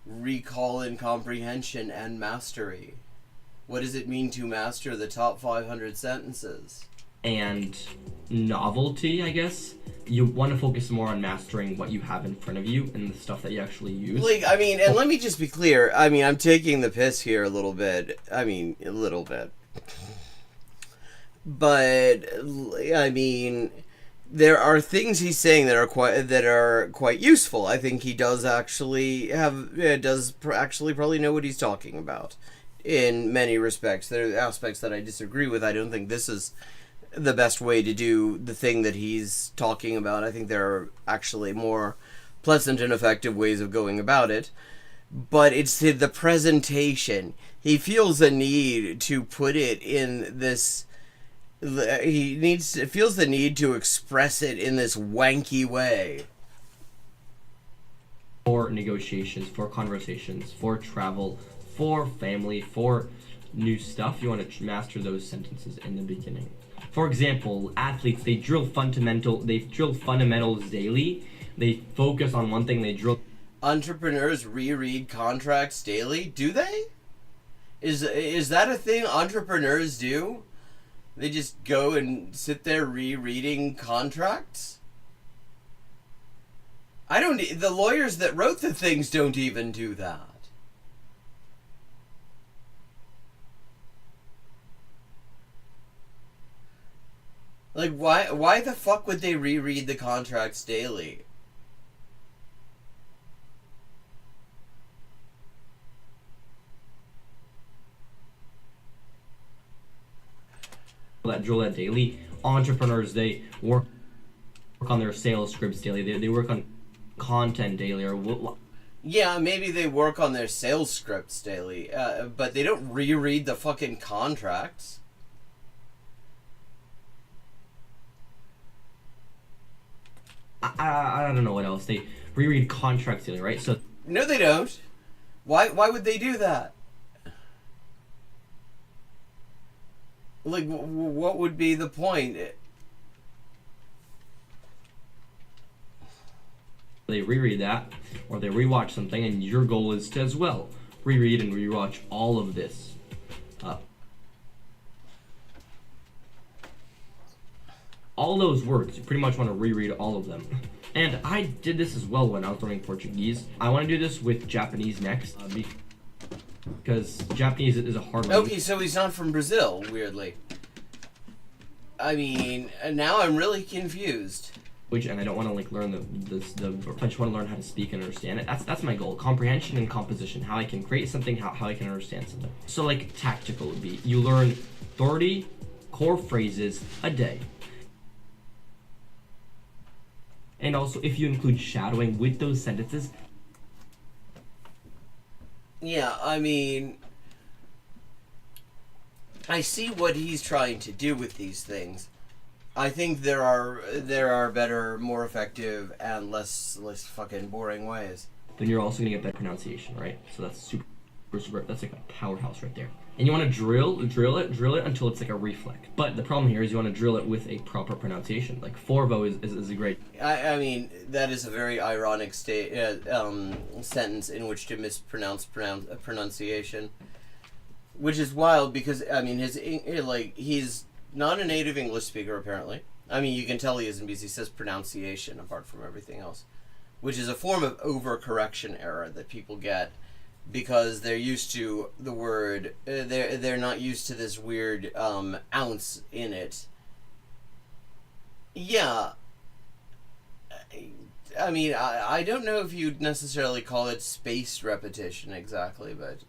A: recall and comprehension and mastery? What does it mean to master the top 500 sentences?
J: And novelty, I guess. You want to focus more on mastering what you have in front of you and the stuff that you actually use.
A: Like, I mean, and let me just be clear. I mean, I'm taking the piss here a little bit. I mean, a little bit. But, I mean, there are things he's saying that are quite useful. I think he does actually probably know what he's talking about. In many respects, there are aspects that I disagree with. I don't think this is the best way to do the thing that he's talking about. I think there are actually more pleasant and effective ways of going about it. But it's the presentation. He feels a need to put it in this. Feels the need to express it in this wanky way.
J: For negotiations, for conversations, for travel, for family, for new stuff, you want to master those sentences in the beginning. For example, athletes, they drill fundamentals daily. They focus on one thing, they drill.
A: Entrepreneurs reread contracts daily? Do they? Is that a thing entrepreneurs do? They just go and sit there rereading contracts? The lawyers that wrote the things don't even do that. Like, why the fuck would they reread the contracts daily?
J: That drill that daily. Entrepreneurs, they work on their sales scripts daily. They work on content daily, or what?
A: Yeah, maybe they work on their sales scripts daily, but they don't reread the fucking contracts.
J: I don't know what else. They reread contracts daily, right? So
A: no, they don't. Why would they do that? Like, what would be the point?
J: They reread that, or they rewatch something, and your goal is to as well reread and rewatch all of this. All those words, you pretty much want to reread all of them. And I did this as well when I was learning Portuguese. I want to do this with Japanese next. because Japanese is a hard language.
D: Okay, so he's not from Brazil, weirdly. I mean, now I'm really confused.
J: And I don't want to like learn the I just want to learn how to speak and understand it. That's my goal. Comprehension and composition. How I can create something, how I can understand something. So like tactical would be you learn 30 core phrases a day. And also if you include shadowing with those sentences.
D: Yeah, I mean, I see what he's trying to do with these things. I think there are better, more effective, and less fucking boring ways.
J: Then you're also gonna get better pronunciation, right? So that's super. That's like a powerhouse right there. And you want to drill it until it's like a reflex. But the problem here is you want to drill it with a proper pronunciation. Like Forvo is a great.
D: I mean, that is a very ironic sentence in which to mispronounce pronunciation, which is wild because I mean he's not a native English speaker apparently. I mean you can tell he isn't because he says pronunciation apart from everything else, which is a form of overcorrection error that people get because they're used to the word. They're not used to this weird ounce in it. Yeah. I mean, I don't know if you'd necessarily call it spaced repetition exactly, but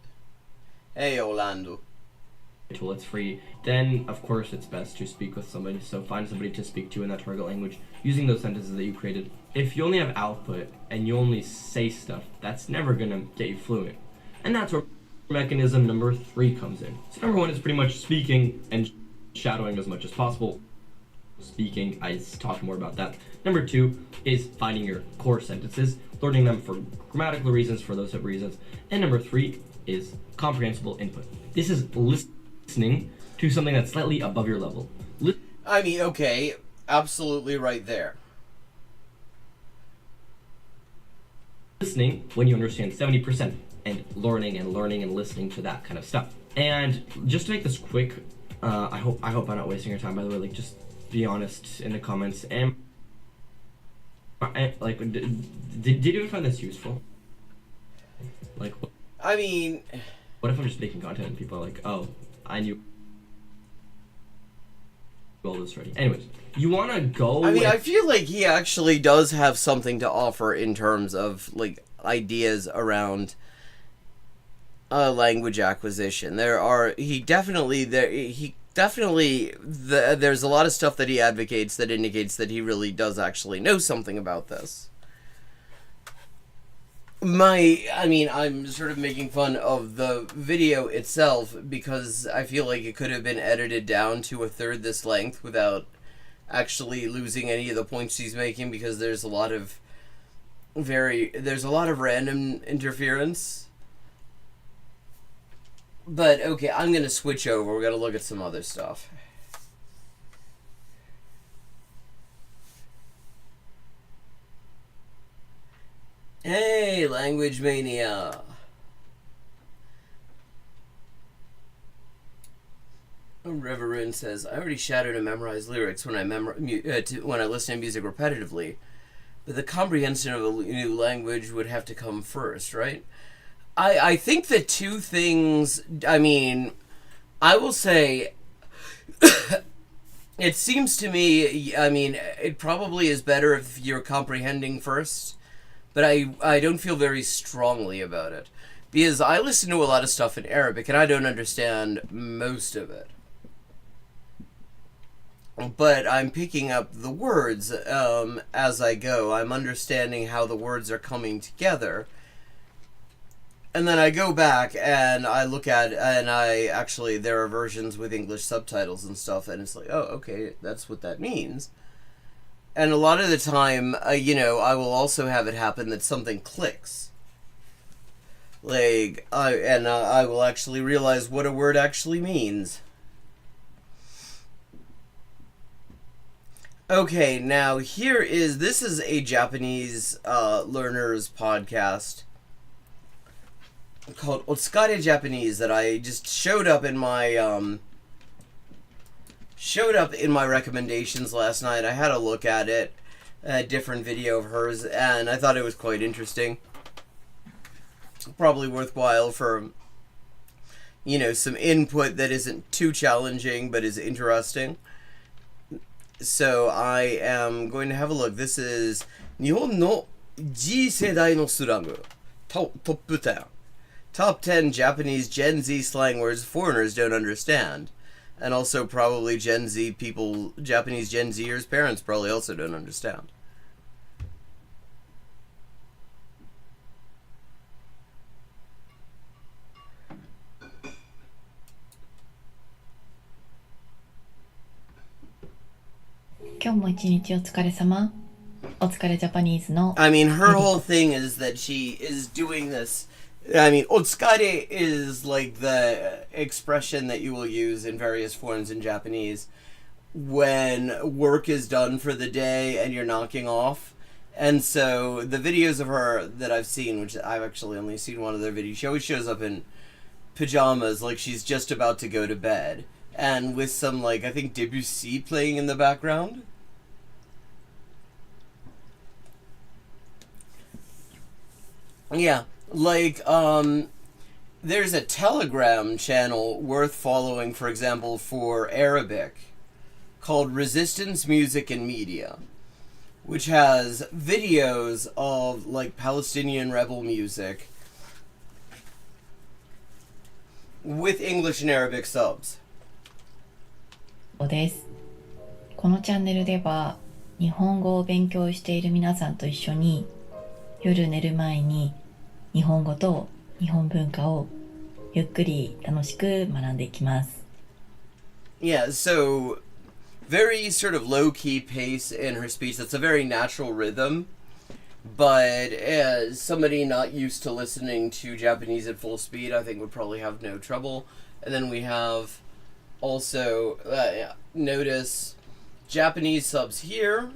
D: hey, Orlando.
J: Tool it's free. Then of course it's best to speak with somebody, so find somebody to speak to in that target language using those sentences that you created. If you only have output and you only say stuff, that's never gonna get you fluent, and that's where mechanism number 3 comes in. So number 1 is pretty much speaking and shadowing as much as possible. Speaking, I talk more about that. Number 2 is finding your core sentences, learning them for grammatical reasons, for those type of reasons, and number 3 is comprehensible input. This is listening to something that's slightly above your level.
D: I mean, okay, absolutely right there.
J: Listening when you understand 70%, and learning and listening to that kind of stuff. And just to make this quick, I hope I'm not wasting your time. By the way, like just be honest in the comments. And like, did you find this useful? Like,
D: I mean,
J: what if I'm just making content and people are like, oh, I knew all this already. Anyways, you want to go.
D: I mean, I feel like he actually does have something to offer in terms of like ideas around language acquisition. There's a lot of stuff that he advocates that indicates that he really does actually know something about this. I'm sort of making fun of the video itself because I feel like it could have been edited down to a third this length without actually losing any of the points he's making because there's a lot of random interference. But okay, I'm gonna switch over. We're gonna look at some other stuff. Hey, Language Mania. Reverend says, I already shadowed and memorized lyrics when I listen to music repetitively, but the comprehension of a new language would have to come first, right? I think the two things, I mean, I will say, it seems to me, I mean, it probably is better if you're comprehending first, but I don't feel very strongly about it. Because I listen to a lot of stuff in Arabic, and I don't understand most of it. But I'm picking up the words as I go. I'm understanding how the words are coming together. And then I go back and I look at, and there are versions with English subtitles and stuff, and it's like, oh, okay, that's what that means. And a lot of the time, I will also have it happen that something clicks. Like, I will actually realize what a word actually means. Okay, now this is a Japanese learners podcast called Otsukare Japanese that I just showed up in my recommendations last night. I had a look at it, a different video of hers, and I thought it was quite interesting. Probably worthwhile for
B: some input that isn't too challenging but is interesting. So I am going to have a look. This is 日本の G 世代のスラング Top 10. Top 10 Japanese Gen Z slang words foreigners don't understand. And also probably Gen Z people, Japanese Gen Zers' parents probably also don't understand.
L: I
B: mean, her whole thing is that she is doing this. I mean, otsukare is like the expression that you will use in various forms in Japanese when work is done for the day and you're knocking off. And so the videos of her that I've seen, which I've actually only seen one of their videos, she always shows up in pajamas like she's just about to go to bed. And with some, like, I think Debussy playing in the background. Yeah, like, there's a Telegram channel worth following, for example, for Arabic, called Resistance Music and Media, which has videos of, like, Palestinian rebel music with English and Arabic subs.
L: です。このチャンネルでは日本語を勉強している皆さんと一緒に夜寝る前に日本語と日本文化をゆっくり楽しく学んでいきます。
B: Yeah, so very sort of low-key pace in her speech. That's a very natural rhythm. But as somebody not used to listening to Japanese at full speed, I think would probably have no trouble. And then we have also notice Japanese subs here.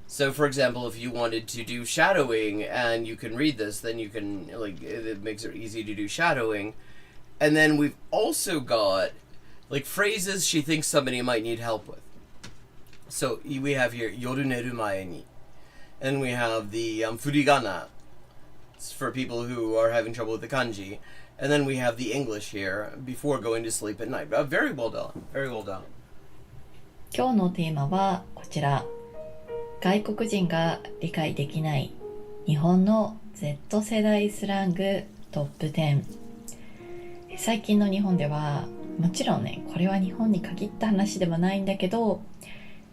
B: So for example, if you wanted to do shadowing and you can read this, then you can, like, it makes it easy to do shadowing. And then we've also got like phrases she thinks somebody might need help with. So we have here yoru neru mae ni, and we have the furigana. It's for people who are having trouble with the kanji. And then we have the English here before going to sleep at night. Very well done. Very well done.
L: 今日のテーマはこちら。外国人が理解できない日本の Z 世代スラングトップ10。最近の日本ではもちろんね、これは日本に限った話ではないんだけど、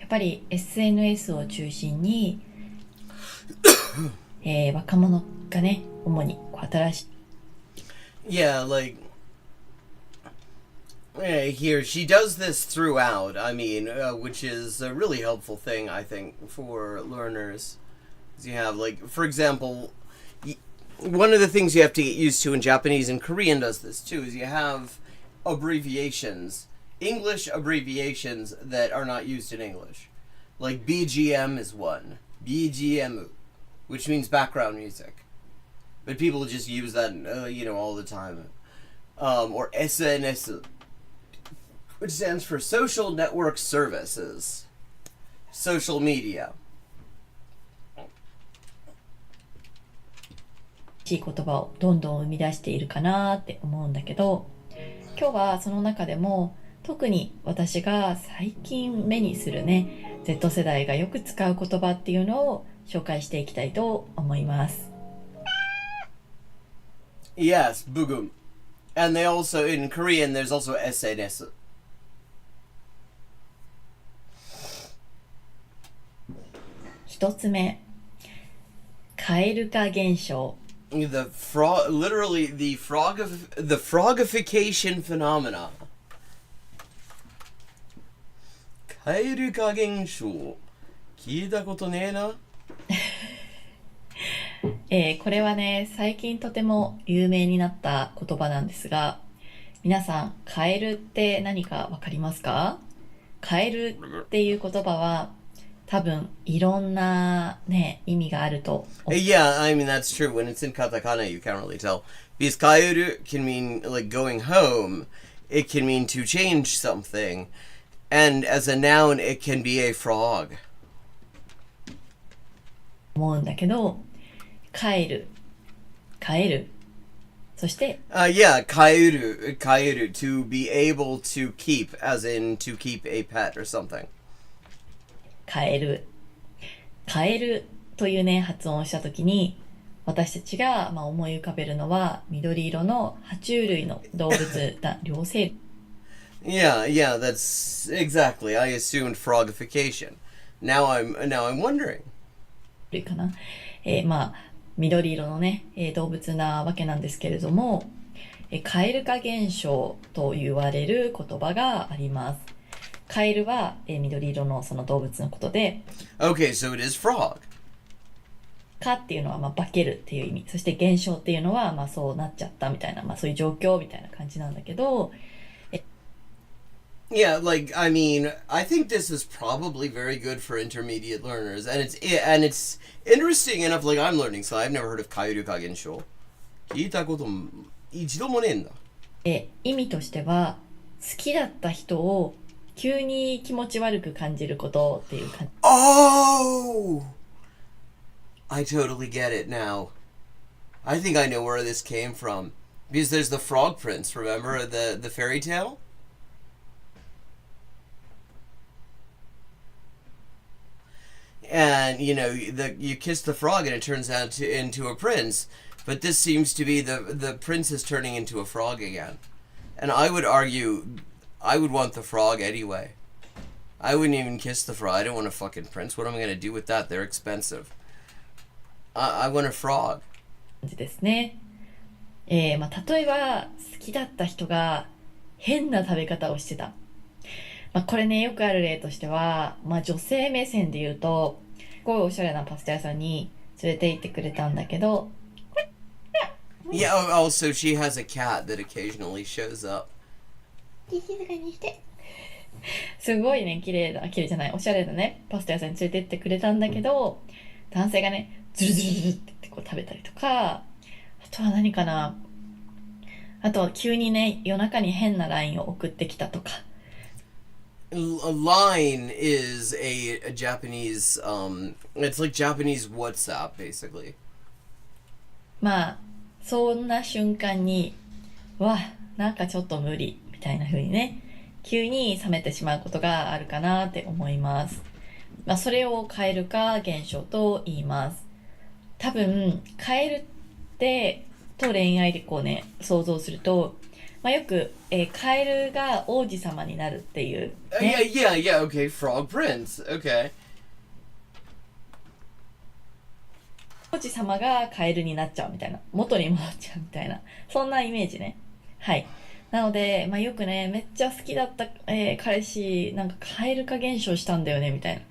L: やっぱり SNS を中心に、若者がね、主に新しい
B: Yeah, like, here, she does this throughout, I mean, which is a really helpful thing, I think, for learners. You have, like, for example, one of the things you have to get used to in Japanese, and Korean does this too, is you have abbreviations, English abbreviations that are not used in English. Like, BGM is one. BGM, which means background music. But people just use that, all the time. Or SNS, which stands for Social Network Services. Social media.
L: いい言葉をどんどん生み出しているかなって思うんだけど、今日はその中でも特に私が最近目にするね、Z 世代がよく使う言葉っていうのを紹介していきたいと思います。
B: Yes, bugum. And they also, in Korean, there's also SNS.
L: 一つ目、蛙化現象。
B: The frog, literally the frogification phenomena. 蛙化現象。聞いたことねえな。
L: これはね、最近とても有名になった言葉なんですが、皆さん、カエルって何かわかりますか？カエルっていう言葉は多分いろんなね、意味があると。
B: Yeah, I mean that's true. When it's in katakana, you can't really tell. Because kaeru can mean like going home. It can mean to change something. And as a noun, it can be a frog.
L: 思うんだけど、カエル、そして、
B: Yeah, kaeru, to be able to keep, as in to keep a pet or something.
L: カエル。カエルというね、発音をしたときに、私たちが思い浮かべるのは、緑色の爬虫類の動物だ、両生類。
B: Yeah, that's exactly. I assumed frogification. Now I'm wondering.
L: かな。緑色のね、動物なわけなんですけれども、蛙化現象と言われる言葉があります。カエルは、緑色のその動物のことで、
B: Okay, so it is frog.
L: 化っていうのは化けるっていう意味。そして現象っていうのはそうなっちゃったみたいな、そういう状況みたいな感じなんだけど、
B: Yeah, like I mean, I think this is probably very good for intermediate learners, and it's interesting enough. Like I'm learning, so I've never heard of kaeru kagensho. 聞いたことも一度もねえんだ。
L: 意味としては、好きだった人を急に気持ち悪く感じることっていう感じ。
B: Oh! I totally get it now. I think I know where this came from. Because there's the Frog Prince, remember the fairy tale? And, you know, you kiss the frog and it turns out into a prince. But this seems to be the princess turning into a frog again. And I would argue, I would want the frog anyway. I wouldn't even kiss the frog. I don't want a fucking prince. What am I going to do with that? They're expensive. I want a frog.
L: ですね。例えば好きだった人が変な食べ方をしてた。これね、よくある例としては、女性目線で言うと、すごいおしゃれなパスタ屋さんに連れて行ってくれたんだけど、
B: Yeah, also she has a cat that occasionally shows up.
L: 静かにして。すごいね、綺麗じゃない、おしゃれなね、パスタ屋さんに連れて行ってくれたんだけど、男性がね、ズルズルズルってこう食べたりとか、あとは何かな、あとは急にね、夜中に変な LINE を送ってきたとか。
B: A line is a Japanese, it's like Japanese WhatsApp, basically.
L: そんな瞬間に、なんかちょっと無理、みたいな風にね、急に冷めてしまうことがあるかなって思います。それを蛙化現象と言います。多分、カエルってと恋愛でこうね、想像すると、よく、カエルが王子様になるっていう、ね。
B: Yeah, okay, Frog Prince, okay.
L: 王子様がカエルになっちゃうみたいな。元に戻っちゃうみたいな。そんなイメージね。はい。なので、よくね、めっちゃ好きだった、彼氏、なんかカエル化現象したんだよね、みたいな。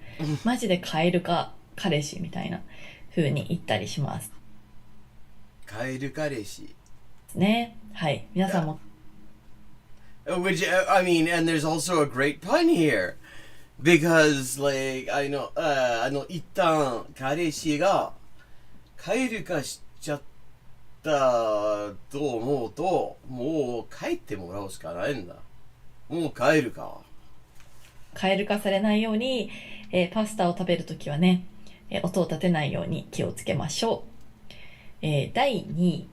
L: マジでカエル化彼氏みたいな風に言ったりします。
B: カエル彼氏。
L: ね。はい。皆さんも。
B: Which, I mean, and there's also a great pun here. Because, like, 一旦彼氏がカエル化しちゃったと思うと、もう帰ってもらうしかないんだ。もう帰るか。
L: カエル化されないように、パスタを食べるときはね、音を立てないように気をつけましょう。第2位。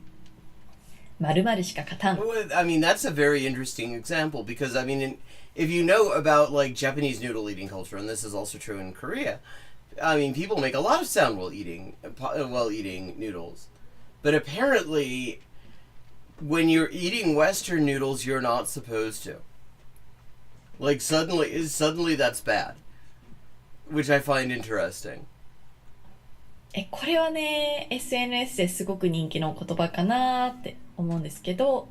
L: 〇〇しか勝たん。
B: I mean, that's a very interesting example because, I mean, if you know about, like, Japanese noodle eating culture, and this is also true in Korea, I mean, people make a lot of sound while eating noodles. But apparently, when you're eating Western noodles, you're not supposed to. Like, suddenly that's bad. Which I find interesting.
L: これはね、SNS ですごく人気の言葉かなって思うんですけど、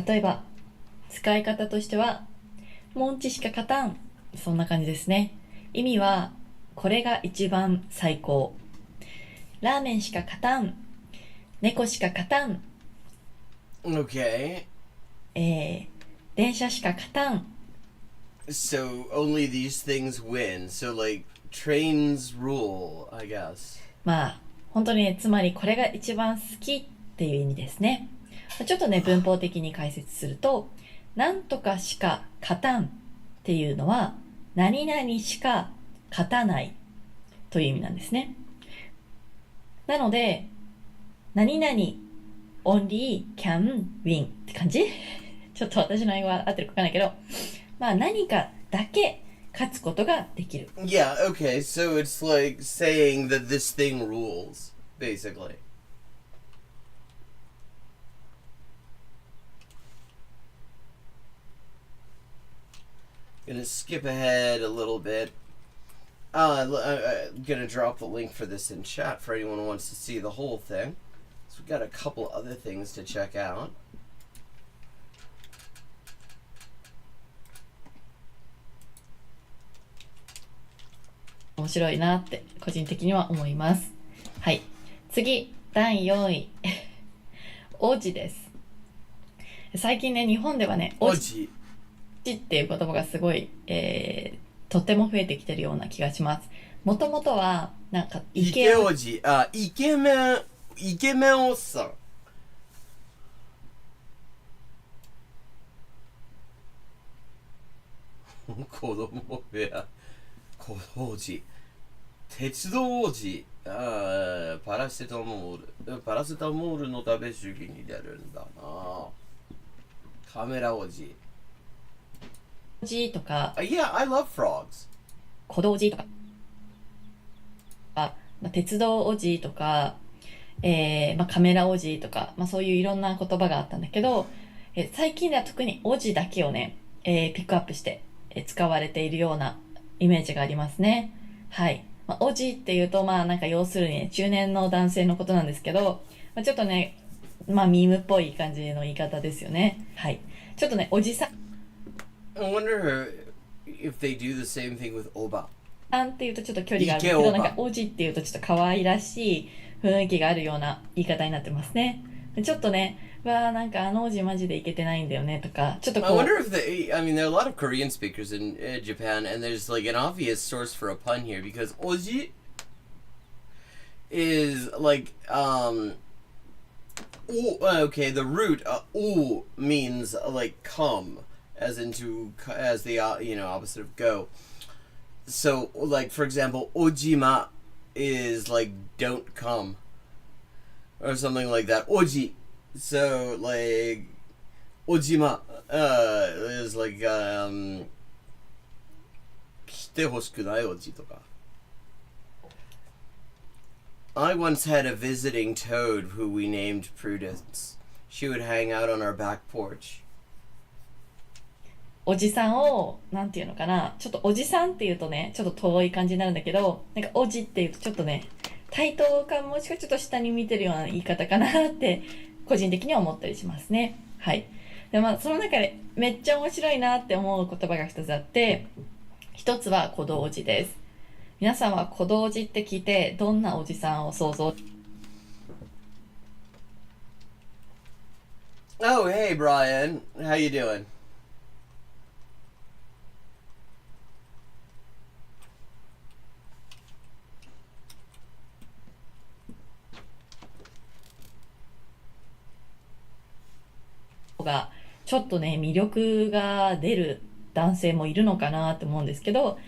L: 例えば、使い方としては、モンチしか勝たん。そんな感じですね。意味は、これが一番最高。ラーメンしか勝たん。猫しか勝たん。
B: Okay.
L: 電車しか勝たん。
B: So, only these things win. So, like, trains rule, I guess.
L: 本当にね、つまりこれが一番好きっていう意味ですね。ちょっとね、文法的に解説すると、なんとかしか勝たんっていうのは、何々しか勝たないという意味なんですね。なので、何々 only can win って感じちょっと私の英語は合ってるかわかんないけど、まあ何かだけ勝つことができる。
A: Yeah, okay, so it's like saying that this thing rules, basically. Gonna skip ahead a little bit. I'm gonna drop the link for this in chat for anyone who wants to see the whole thing. So we've got a couple other things to check out.
L: 面白いなって個人的には思います。はい。次、第4位。王子です。最近ね、日本ではね、王子っていう言葉がすごい、とても増えてきてるような気がします。もともとは、なんか、
A: イケおじ、イケメンおっさん。子供部屋。小王子。鉄道王子。パラセタモールの食べ主義に出るんだな。カメラ王子。
L: 王子とか、
A: Yeah, I love frogs.
L: 小道寺とか、鉄道王子とか、カメラ王子とか、そういういろんな言葉があったんだけど、最近では特に王子だけをね、ピックアップして、使われているようなイメージがありますね。はい。王子っていうと、なんか要するに、中年の男性のことなんですけど、ちょっとね、ミームっぽい感じの言い方ですよね。はい。ちょっとね、おじさん。
A: I wonder if they do the same thing with おば。
L: っていうとちょっと距離があるけど、なんか王子っていうとちょっと可愛らしい雰囲気があるような言い方になってますね。ちょっとね、なんか王子マジでイケてないんだよねとか、ちょっとこう。
A: I wonder if I mean, there are a lot of Korean speakers in Japan, and there's like an obvious source for a pun here because oji is like okay, the root o means like come, as into as the opposite of go. So like for example, ojima is like don't come or something like that. Oji. So like ojima is like 来てほしくないおじとか。I once had a visiting toad who we named Prudence. She would hang out on our back porch.
L: おじさんを、なんていうのかな、ちょっとおじさんっていうとね、ちょっと遠い感じになるんだけど、なんかおじっていうとちょっとね、対等かもしくはちょっと下に見てるような言い方かなって個人的には思ったりしますね。はい。でその中でめっちゃ面白いなって思う言葉が一つあって、一つは小道寺です。皆さんは小道寺って聞いてどんなおじさんを想像？
A: Oh, hey Brian. How you doing?
L: がちょっとね魅力が出る男性もいるのかなって思うんですけど、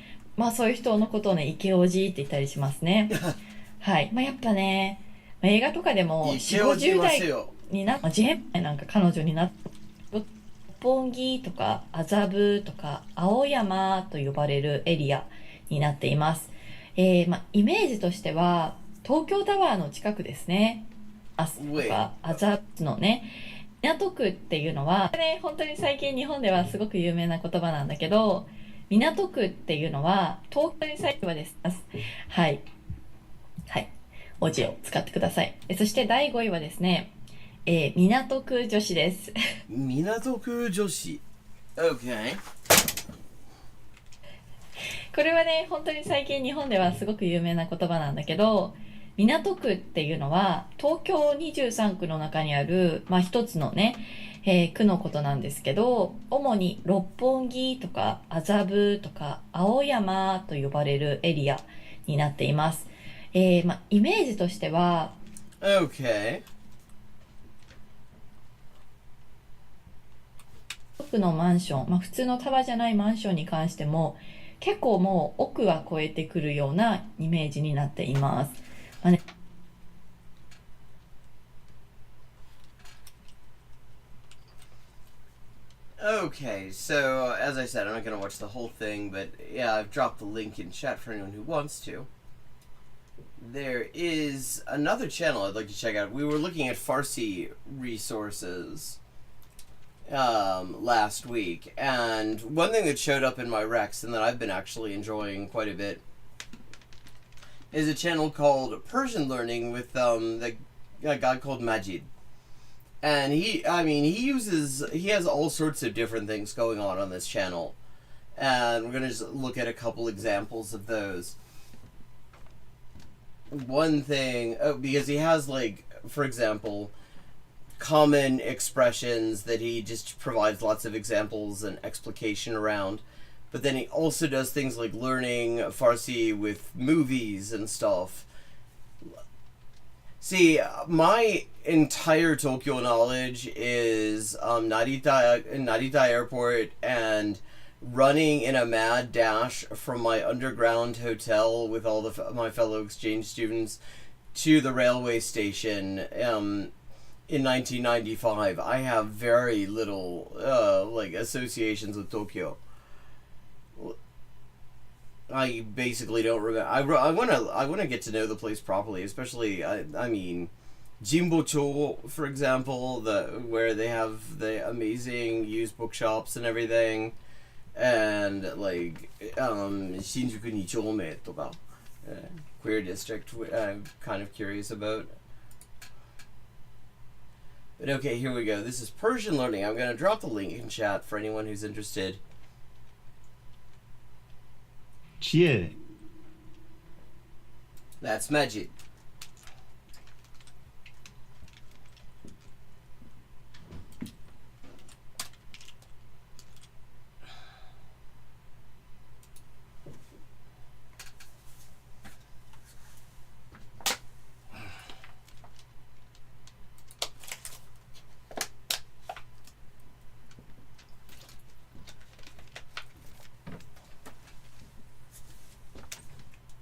L: そういう人のことをねイケオジって言ったりしますね。はい。やっぱね、映画とかでも4、50代になっジェンなんか彼女になって六本木とか麻布とか青山と呼ばれるエリアになっています。イメージとしては東京タワーの近くですね。とか麻布のね。港区っていうのは、本当に最近日本ではすごく有名な言葉なんだけど、港区っていうのは東京に最近はです。はい。はい。おじを使ってください。そして第5位はですね、港区女子です。
A: 港区女子。OK。
L: これはね、本当に最近日本ではすごく有名な言葉なんだけど、港区っていうのは東京23区の中にある、一つのね、区のことなんですけど、主に六本木とか麻布とか青山と呼ばれるエリアになっています。イメージとしては、
A: OK。
L: 奥のマンション、普通のタワーじゃないマンションに関しても結構もう奥は超えてくるようなイメージになっています。
B: Okay, so as I said, I'm not going to watch the whole thing, but yeah, I've dropped the link in chat for anyone who wants to. There is another channel I'd like to check out. We were looking at Farsi resources last week, and one thing that showed up in my recs and that I've been actually enjoying quite a bit is a channel called Persian Learning with a guy called Majid. And he has all sorts of different things going on this channel. And we're going to just look at a couple examples of those. One thing, because he has, like, for example, common expressions that he just provides lots of examples and explication around. But then he also does things like learning Farsi with movies and stuff. See, my entire Tokyo knowledge is Narita Airport and running in a mad dash from my underground hotel with all my fellow exchange students to the railway station in 1995. I have very little like associations with Tokyo. I basically don't remember. I wanna get to know the place properly, especially I mean, Jimbocho, for example, where they have the amazing used bookshops and everything, and like Shinjuku Nichome toka, queer district. I'm kind of curious about. But okay, here we go. This is Persian Learning. I'm gonna drop the link in chat for anyone who's interested.
M: چیه؟
B: That's Majid.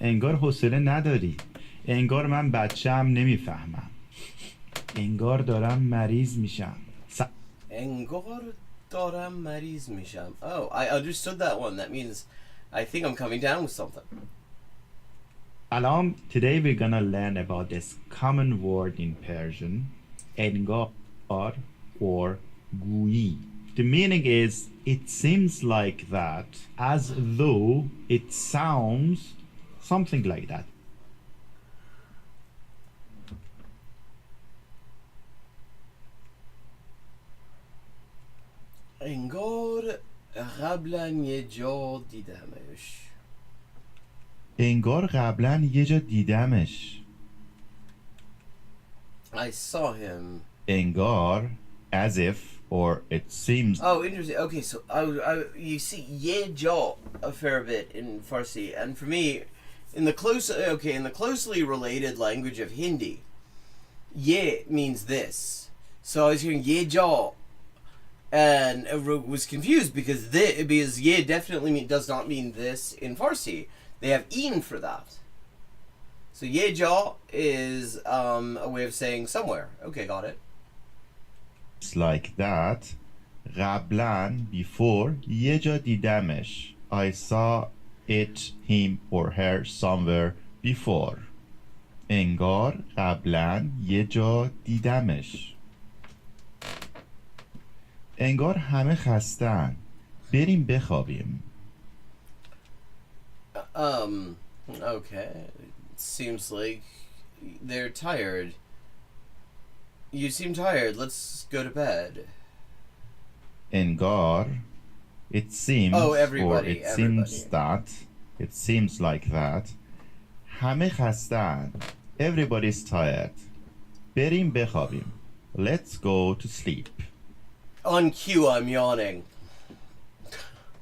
M: انگار حوصله نداری. انگار من بچه‌ام نمیفهمم. انگار دارم مریض میشم.
B: انگار دارم مریض میشم. Oh, I understood that one. That means I think I'm coming down with something.
M: Alam, today we're gonna learn about this common word in Persian, engar or gui. The meaning is, it seems like that, as though, it sounds something like that.
B: انگار قبلا یه جا دیدمش.
M: انگار قبلا یه جا دیدمش.
B: I saw him.
M: انگار, as if, or it seems.
B: Oh, interesting. Okay, so you see ye ja a fair bit in Farsi, and for me, in the closely related language of Hindi, ye means this. So I was hearing ye ja, and I was confused because ye definitely does not mean this in Farsi. They have in for that. So ye ja is a way of saying somewhere. Okay, got it.
M: It's like that. قبلا, before, یه جا دیدمش. I saw it, him or her somewhere before. انگار قبلا یه جا دیدمش. انگار همه خستن. بریم بخوابیم.
B: Okay. It seems like they're tired. You seem tired. Let's go to bed.
M: انگار, it seems,
B: oh, everybody,
M: or it seems that, it seems like that. همه خستن. Everybody's tired. بریم بخوابیم. Let's go to sleep.
B: On cue, I'm yawning.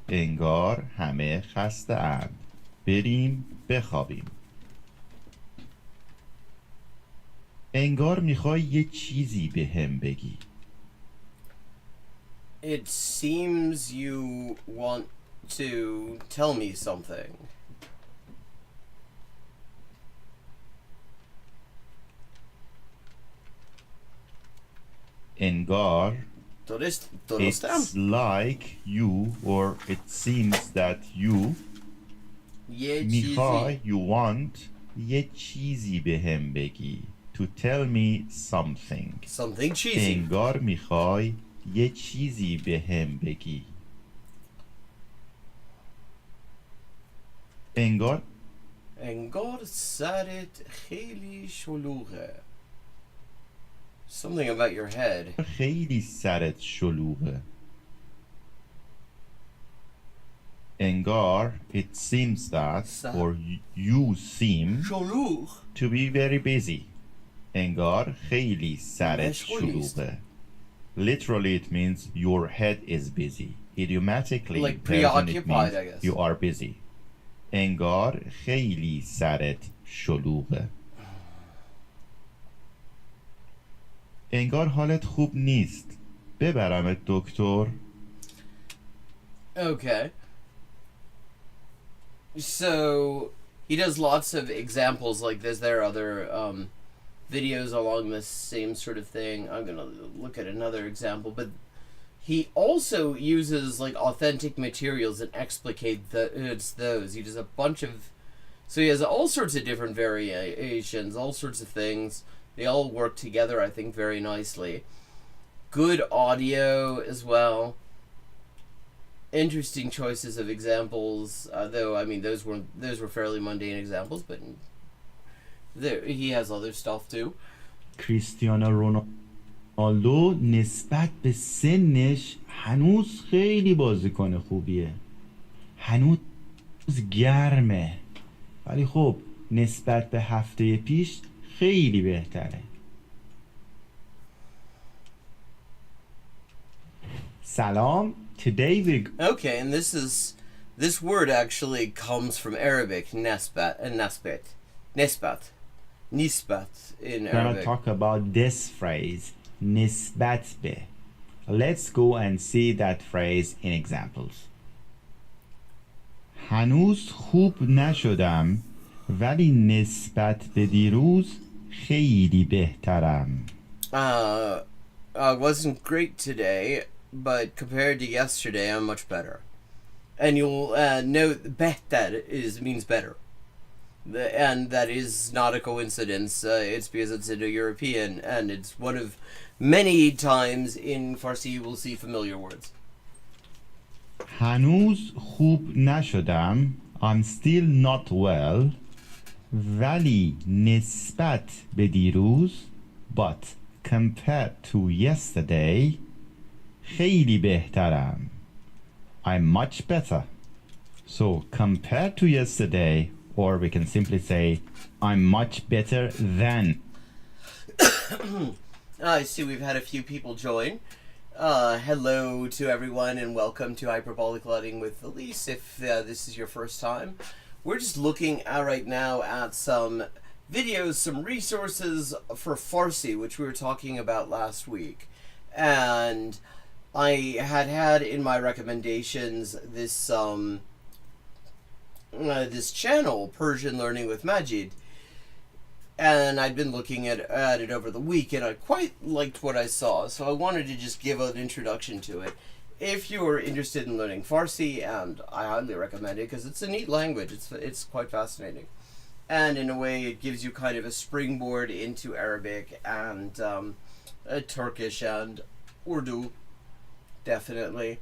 M: انگار همه خسته اند. بریم بخوابیم. انگار میخوای یه چیزی به هم بگی.
B: It seems you want to tell me something.
M: انگار,
A: درستم.
M: It's like you, or it seems that you
A: یه چیزی.
M: میخوای, you want یه چیزی بهم بگی. To tell me something.
A: Something cheesy.
M: انگار میخوای یه چیزی بهم بگی. انگار
A: سرت خیلی شلوغه. Something about your head.
M: خیلی سرت شلوغه. انگار, it seems that, or you seem
A: شلوغ.
M: to be very busy. انگار خیلی سرت
A: مشغول نیست.
M: شلوغه. Literally it means your head is busy. Idiomatically
A: Like
M: it
A: preoccupied,
M: means
A: I guess.
M: you are busy. انگار خیلی سرت شلوغه. انگار حالت خوب نیست. ببرمت دکتر.
A: Okay. So he does lots of examples like this. There are other videos along the same sort of thing. I'm gonna look at another example, but he also uses like authentic materials and explicate those. He does a bunch of, so he has all sorts of different variations, all sorts of things. They all work together, I think, very nicely. Good audio as well. Interesting choices of examples, though I mean those were fairly mundane examples, but there he has other stuff too.
M: کریستیانو رونالدو نسبت به سنش هنوز خیلی بازیکن خوبیه. هنوز گرمه. ولی خب نسبت به هفته پیش خیلی بهتره. سلام. Today we
A: Okay, and this word actually comes from Arabic, nesbat and nesbat in
M: We're gonna
A: Arabic.
M: talk about this phrase, nisbat be. Let's go and see that phrase in examples. هنوز خوب نشدم ولی نسبت به دیروز خیلی بهترم.
A: I wasn't great today, but compared to yesterday, I'm much better. And you'll note behtar means better. And that is not a coincidence. It's because it's Indo-European, and it's one of many times in Farsi you will see familiar words.
M: هنوز خوب نشدم. I'm still not well. ولی نسبت به دیروز, but compared to yesterday, خیلی بهترم. I'm much better. So compared to yesterday, or we can simply say I'm much better than.
A: I see we've had a few people join. Hello to everyone and welcome to Hyperbolic Lighting with Elise. If this is your first time, we're just looking right now at some videos, some resources for Farsi, which we were talking about last week. And I had in my recommendations this this channel, Persian Learning with Majid, and I'd been looking at it over the week, and I quite liked what I saw, so I wanted to just give an introduction to it. If you're interested in learning Farsi, and I highly recommend it because it's a neat language, it's quite fascinating, and in a way it gives you kind of a springboard into Arabic and Turkish and Urdu, definitely,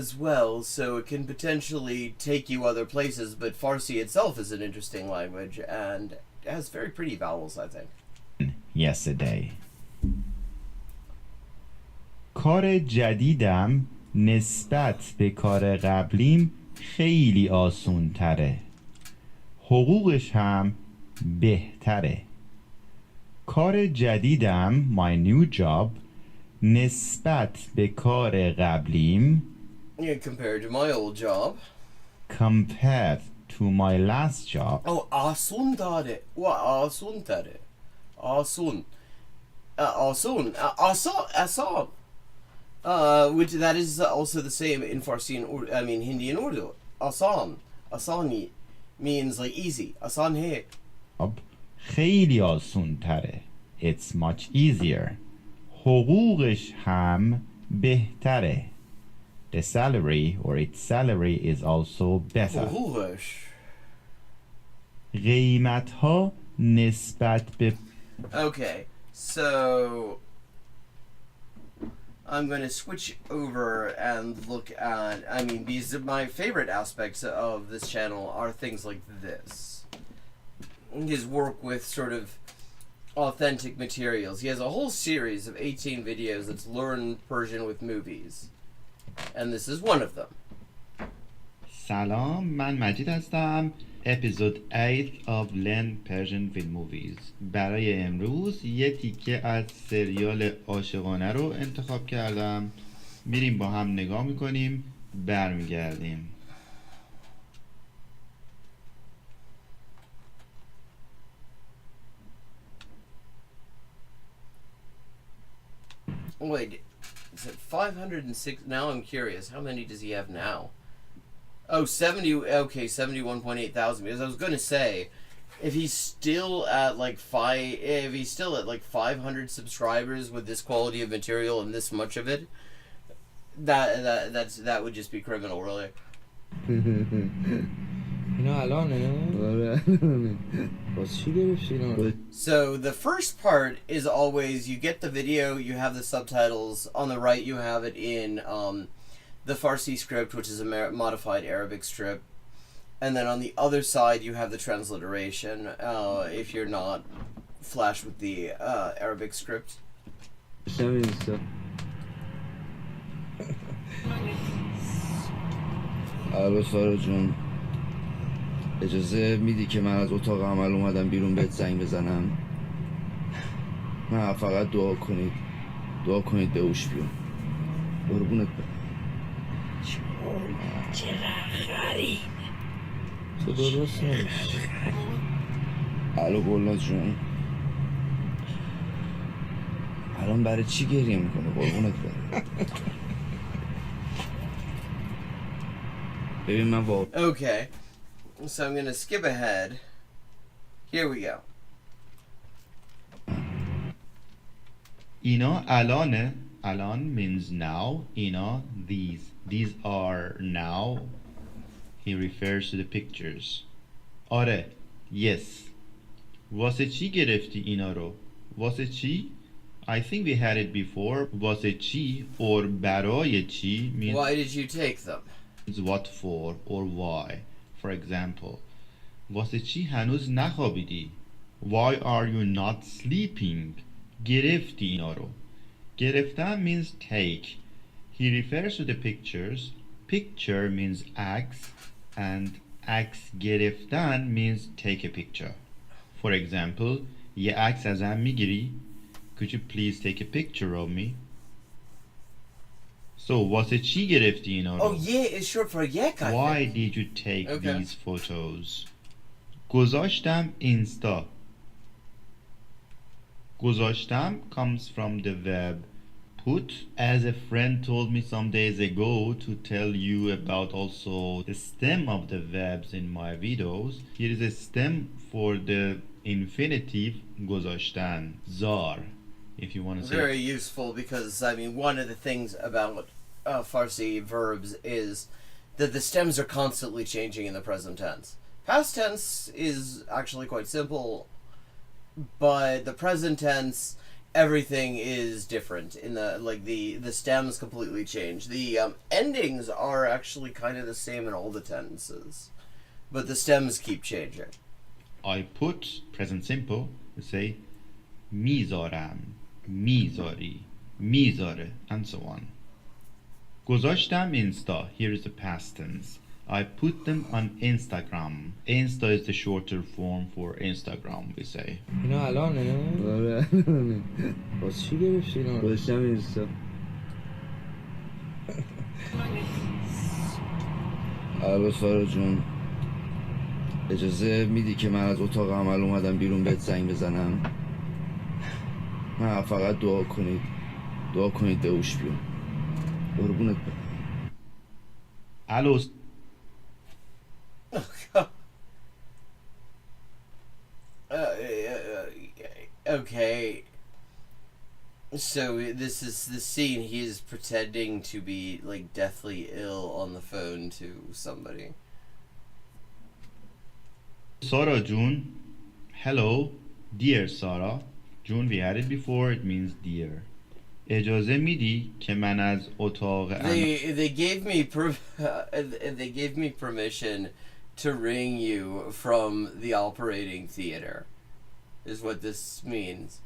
A: as well, so it can potentially take you other places, but Farsi itself is an interesting language and it has very pretty vowels, I think.
M: Yesterday. کار جدیدم نسبت به کار قبلیم خیلی آسون تره. حقوقش هم بهتره. کار جدیدم, my new job, نسبت به کار قبلیم,
A: Yeah, compared to my old job.
M: Compared to my last job.
A: Oh, asun dare. What asun dare? Asun. Asun. Asan. Which that is also the same in Farsi and Hindi and Urdu. Asan. Asani means like easy. Asan hai.
M: خیلی آسون تره. It's much easier. حقوقش هم بهتره. The salary or its salary is also better.
A: حقوقش.
M: قیمتها نسبت به
A: Okay, so I'm going to switch over and look at, I mean, these are my favorite aspects of this channel are things like this. His work with sort of authentic materials. He has a whole series of 18 videos that's Learn Persian with Movies. And this is one of them.
M: سلام، من مجید هستم. اپیزود 8 of Learn Persian with Movies. برای امروز یه تیکه از سریال عاشقانه رو انتخاب کردم. میریم با هم نگاه میکنیم، برمیگردیم.
A: Wait, is it 506? Now I'm curious. How many does he have now? Oh, 70. Okay, 71.8 thousand. Because I was going to say, if he's still at like 500 subscribers with this quality of material and this much of it, that would just be criminal, really. So the first part is always you get the video, you have the subtitles. On the right, you have it in the Farsi script, which is a modified Arabic script, and then on the other side you have the transliteration if you're not flashed with the Arabic script.
N: الو سارا جون، اجازه میدی که من از اتاق عمل اومدم بیرون بهت زنگ بزنم؟ نه فقط دعا کنید به اوش بیون. قربونت برم. چرا غریبه تو درست نمیشه. الو گلناز جون، الان برای چی گریه میکنه؟ قربونت برم. ببین من
A: Okay, so I'm gonna skip ahead. Here we go.
M: اینا الانه. الان means now. اینا these are now. He refers to the pictures. آره yes. واسه چی گرفتی اینا رو؟ واسه چی؟ I think we had it before. واسه چی or برای چی means
A: Why did you take them?
M: what for or why. For example, واسه چی هنوز نخوابیدی؟ Why are you not sleeping? گرفتی اینا رو. گرفتن means take. He refers to the pictures. Picture means axe and axe گرفتن means take a picture. For example, یه عکس ازم میگیری؟ Could you please take a picture of me? So واسه چی گرفتی اینا رو؟
A: Oh, yeah, it's short for yek, I
M: Why
A: think.
M: did you take
A: Okay.
M: these photos? گذاشتم اینستا. گذاشتم comes from the verb put. As a friend told me some days ago to tell you about also the stem of the verbs in my videos. Here is a stem for the infinitive گذاشتن. زار. If you want to say
A: Very useful because, I mean, one of the things about Farsi verbs is that the stems are constantly changing in the present tense. Past tense is actually quite simple, but the present tense, everything is different. In the stems completely change. The endings are actually kind of the same in all the tenses, but the stems keep changing.
M: I put present simple. You say میذارم. میذاری میذاره and so on. گذاشتم اینستا. Here is the past tense. I put them on Instagram. Insta is the shorter form for Instagram, we say.
N: اینا الانه؟ آره. واسه چی گرفتی اینا؟ گذاشتم اینستا. الو سارا جون، اجازه میدی که من از اتاق عمل اومدم بیرون بهت زنگ بزنم؟ نه فقط دعا کنید به اوش بیون. قربونت برم.
M: الو
A: Okay.
B: So this is the scene. He is pretending to be like deathly ill on the phone to somebody.
M: Sarah June, hello, dear Sarah. June, we had it before, it means dear. اجازه میدی که من از اتاق
B: They gave me permission to ring you from the operating theater, is what this means.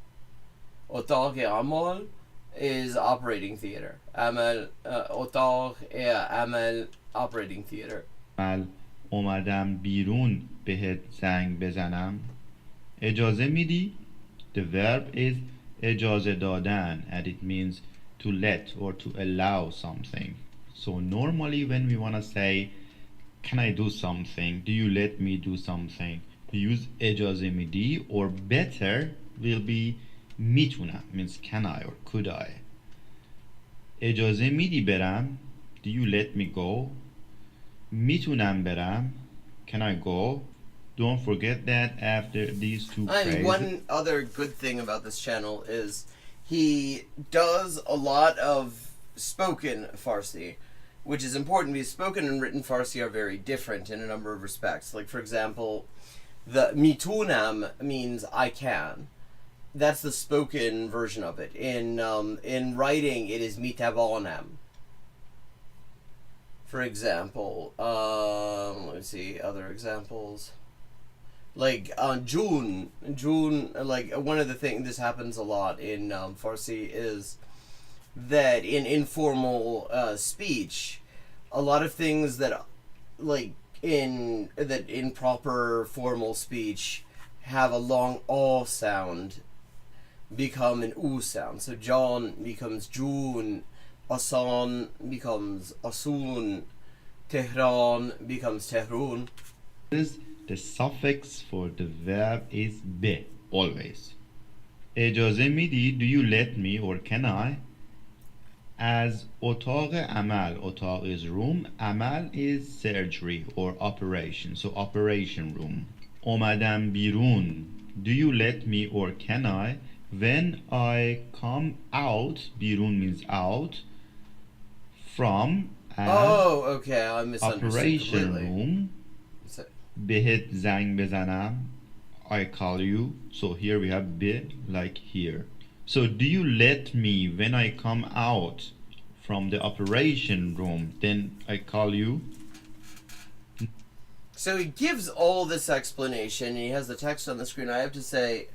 B: اتاق عمل is operating theater. عمل اتاق عمل operating theater.
M: عمل اومدم بیرون بهت زنگ بزنم. اجازه میدی؟ The verb is اجازه دادن and it means to let or to allow something. So normally when we want to say can I do something, do you let me do something, we use اجازه میدی, or better will be میتونم, means can I or could I. اجازه میدی برم, do you let me go. میتونم برم, can I go. Don't forget that after these two phrases.
B: One other good thing about this channel is he does a lot of spoken Farsi, which is important because spoken and written Farsi are very different in a number of respects. Like, for example, the mitunam means I can. That's the spoken version of it. In writing, it is mitavanam. For example, let's see other examples. Like June, like one of the things, this happens a lot in Farsi, is that in informal speech, a lot of things that in proper formal speech have a long o sound become an u sound. So John becomes June, Asan becomes Asun, Tehran becomes Tehrun.
M: The suffix for the verb is be, always. اجازه میدی, do you let me or can I. As اتاق عمل, اتاق is room, عمل is surgery or operation, so operation room. اومدم بیرون, do you let me or can I. When I come out, بیرون means out, from
B: okay, I misunderstood
M: operation
B: completely.
M: room. بهت زنگ بزنم, I call you. So here we have be, like here. So do you let me when I come out from the operation room, then I call you.
B: So he gives all this explanation, and he has the text on the screen. I have to say,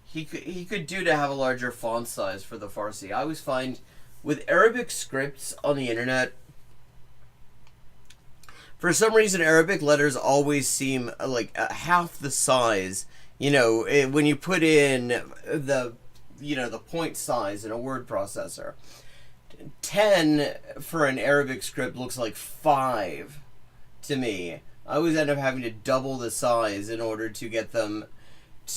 B: he could do to have a larger font size for the Farsi. I always find with Arabic scripts on the internet, for some reason, Arabic letters always seem like half the size. You know, when you put in the point size in a word processor, 10 for an Arabic script looks like 5 to me. I always end up having to double the size in order to get them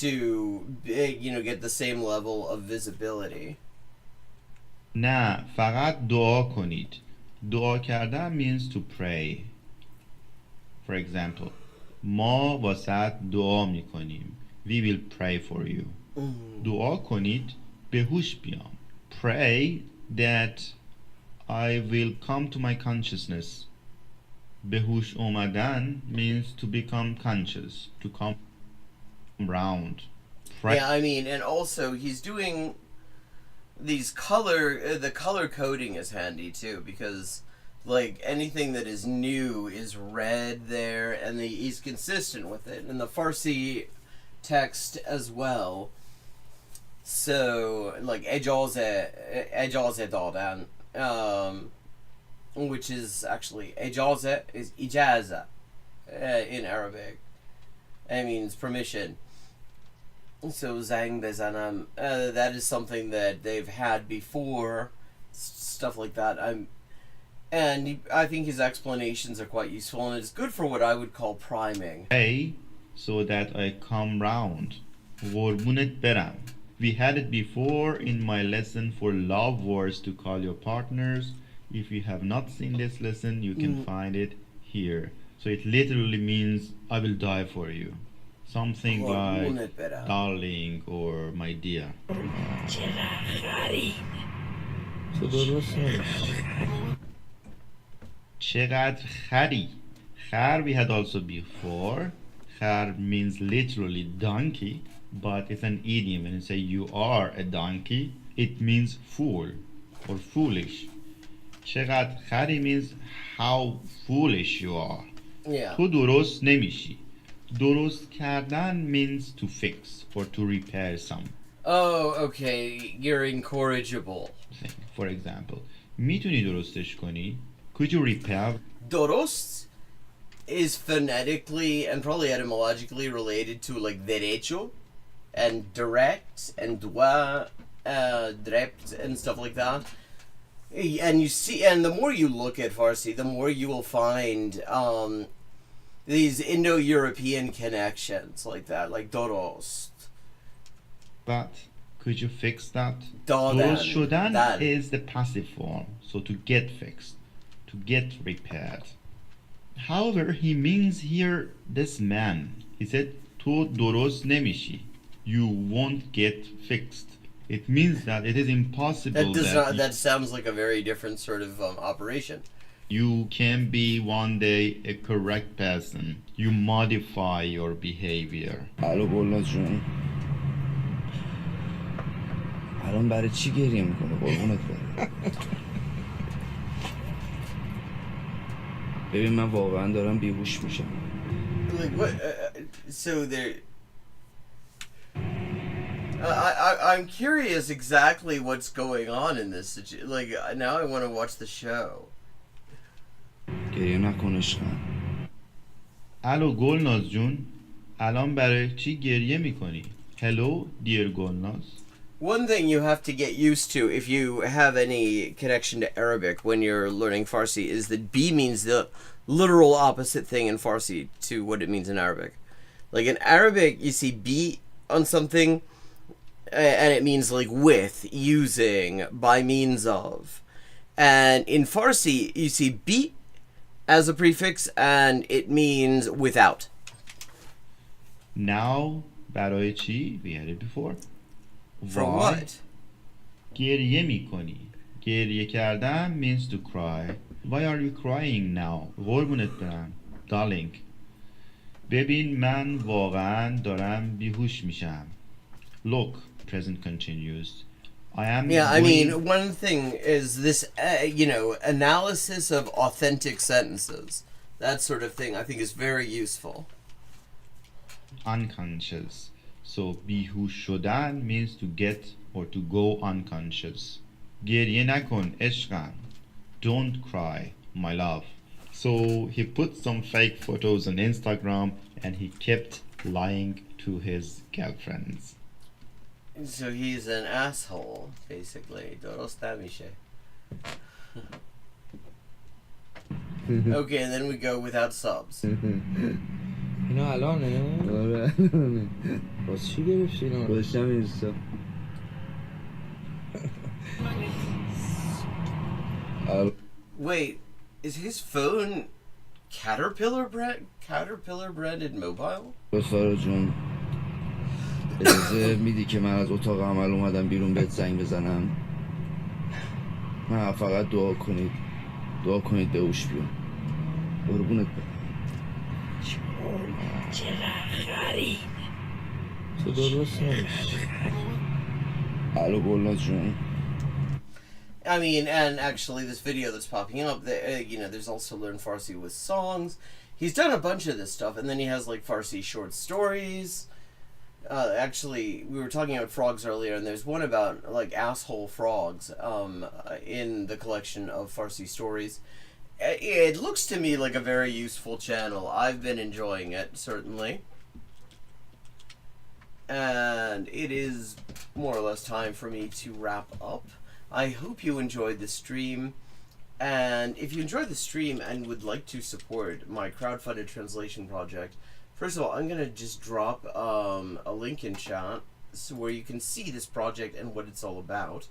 B: to, get the same level of visibility.
M: نه, فقط دعا کنید. دعا کردن means to pray. For example, ما واسط دعا میکنیم. We will pray for you. دعا کنید, به هوش بیام. Pray that I will come to my consciousness. به هوش اومدن means to become conscious, to come round.
B: Yeah, I mean, and also he's doing these the color coding is handy too, because like anything that is new is red there, and he's consistent with it in the Farsi text as well. So like ejaze dadan, which is actually ejaze is ijaza in Arabic. It means permission. So zang bezanam, that is something that they've had before, stuff like that. I think his explanations are quite useful, and it's good for what I would call priming.
M: Pray so that I come round. قربونت برم. We had it before in my lesson for love words to call your partners. If you have not seen this lesson, you can find it here. So it literally means I will die for you. Something
D: قربونت
M: like
D: برم.
M: darling or my dear.
N: تو درست نمیشی.
M: چقدر خری. خر we had also before. خر means literally donkey, but it's an idiom. When you say you are a donkey, it means fool or foolish. چقدر خری means how foolish you are.
D: Yeah.
M: تو درست نمیشی. درست کردن means to fix or to repair some
D: Oh, okay. You're incorrigible.
M: thing. For example, میتونی درستش کنی? Could you repair?
D: Doros is phonetically and probably etymologically related to like derecho and direct and droit, drept and stuff like that. And you see, and the more you look at Farsi, the more you will find these Indo-European connections like that, like Doros.
M: But could you fix that?
D: Daden,
M: درست شدن
D: that.
M: is the passive form, so to get fixed, to get repaired. However, he means here this man. He said تو درست نمیشی. You won't get fixed. It means that it is impossible
D: That sounds like a very different sort of operation.
M: you can be one day a correct person. You modify your behavior.
N: الو گلناز جون. الان برای چی گریه میکنه قربونت برم؟ ببین من واقعا دارم بیهوش میشم.
D: Like what? So there. I'm curious exactly what's going on in this. Like now, I want to watch the show.
N: گریه نکن عشقم.
M: الو گلناز جون. الان برای چی گریه میکنی؟ Hello, dear گلناز.
D: One thing you have to get used to if you have any connection to Arabic when you're learning Farsi is that B means the literal opposite thing in Farsi to what it means in Arabic. Like in Arabic, you see B on something and it means like with, using, by means of. And in Farsi, you see B as a prefix and it means without.
M: Now, برای چی? We had it before.
D: From
M: Why?
D: what?
M: گریه میکنی. گریه کردن means to cry. Why are you crying now? قربونت برم. Darling. ببین من واقعا دارم بیهوش میشم. Look, present continuous. I am
D: Yeah, I
M: going-
D: mean, one thing is this, analysis of authentic sentences. That sort of thing I think is very useful.
M: unconscious. So بیهوش شدن means to get or to go unconscious. گریه نکن عشقم. Don't cry, my love. So he put some fake photos on Instagram and he kept lying to his girlfriends.
D: So he's an asshole, basically. Doros Tamishe. Okay, and then we go without subs.
C: اینا الانه؟
N: آره
C: باز چی گرفتی اینا؟
N: گذاشتم اینستا.
D: Wait, is his phone Caterpillar branded mobile?
N: سارا جون اجازه میدی که من از اتاق عمل اومدم بیرون بهت زنگ بزنم؟ من فقط دعا کنید بهوش بیام. قربونت برم.
C: تو درست نمیشی.
N: الو گلناز جون.
D: I mean, and actually, this video that's popping up, there's also Learn Farsi with songs. He's done a bunch of this stuff, and then he has like Farsi short stories. Actually, we were talking about frogs earlier, and there's one about like asshole frogs in the collection of Farsi stories. It looks to me like a very useful channel. I've been enjoying it, certainly. And it is more or less time for me to wrap up. I hope you enjoyed the stream, and if you enjoyed the stream and would like to support my crowdfunded translation project, first of all, I'm gonna just drop a link in chat so where you can see this project and what it's all about.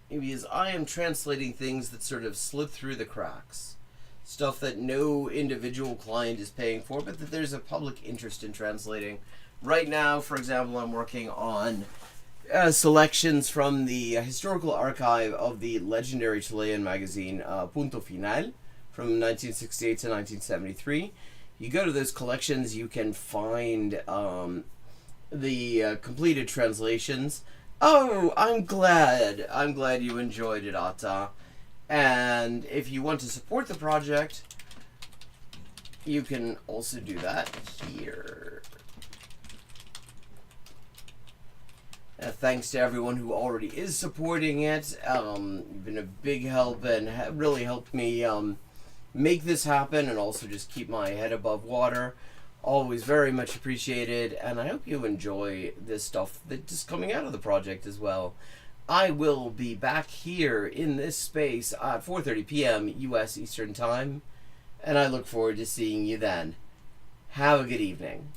D: Because I am translating things that sort of slip through the cracks.
B: stuff that no individual client is paying for, but that there's a public interest in translating. Right now, for example, I'm working on selections from the historical archive of the legendary Chilean magazine Punto Final from 1968 to 1973. You go to those collections, you can find the completed translations. Oh, I'm glad you enjoyed it, Atta. And if you want to support the project, you can also do that here. Thanks to everyone who already is supporting it. You've been a big help and really helped me make this happen, and also just keep my head above water. Always very much appreciated, and I hope you enjoy this stuff that is coming out of the project as well. I will be back here in this space at 4:30 p.m. US Eastern Time, and I look forward to seeing you then. Have a good evening.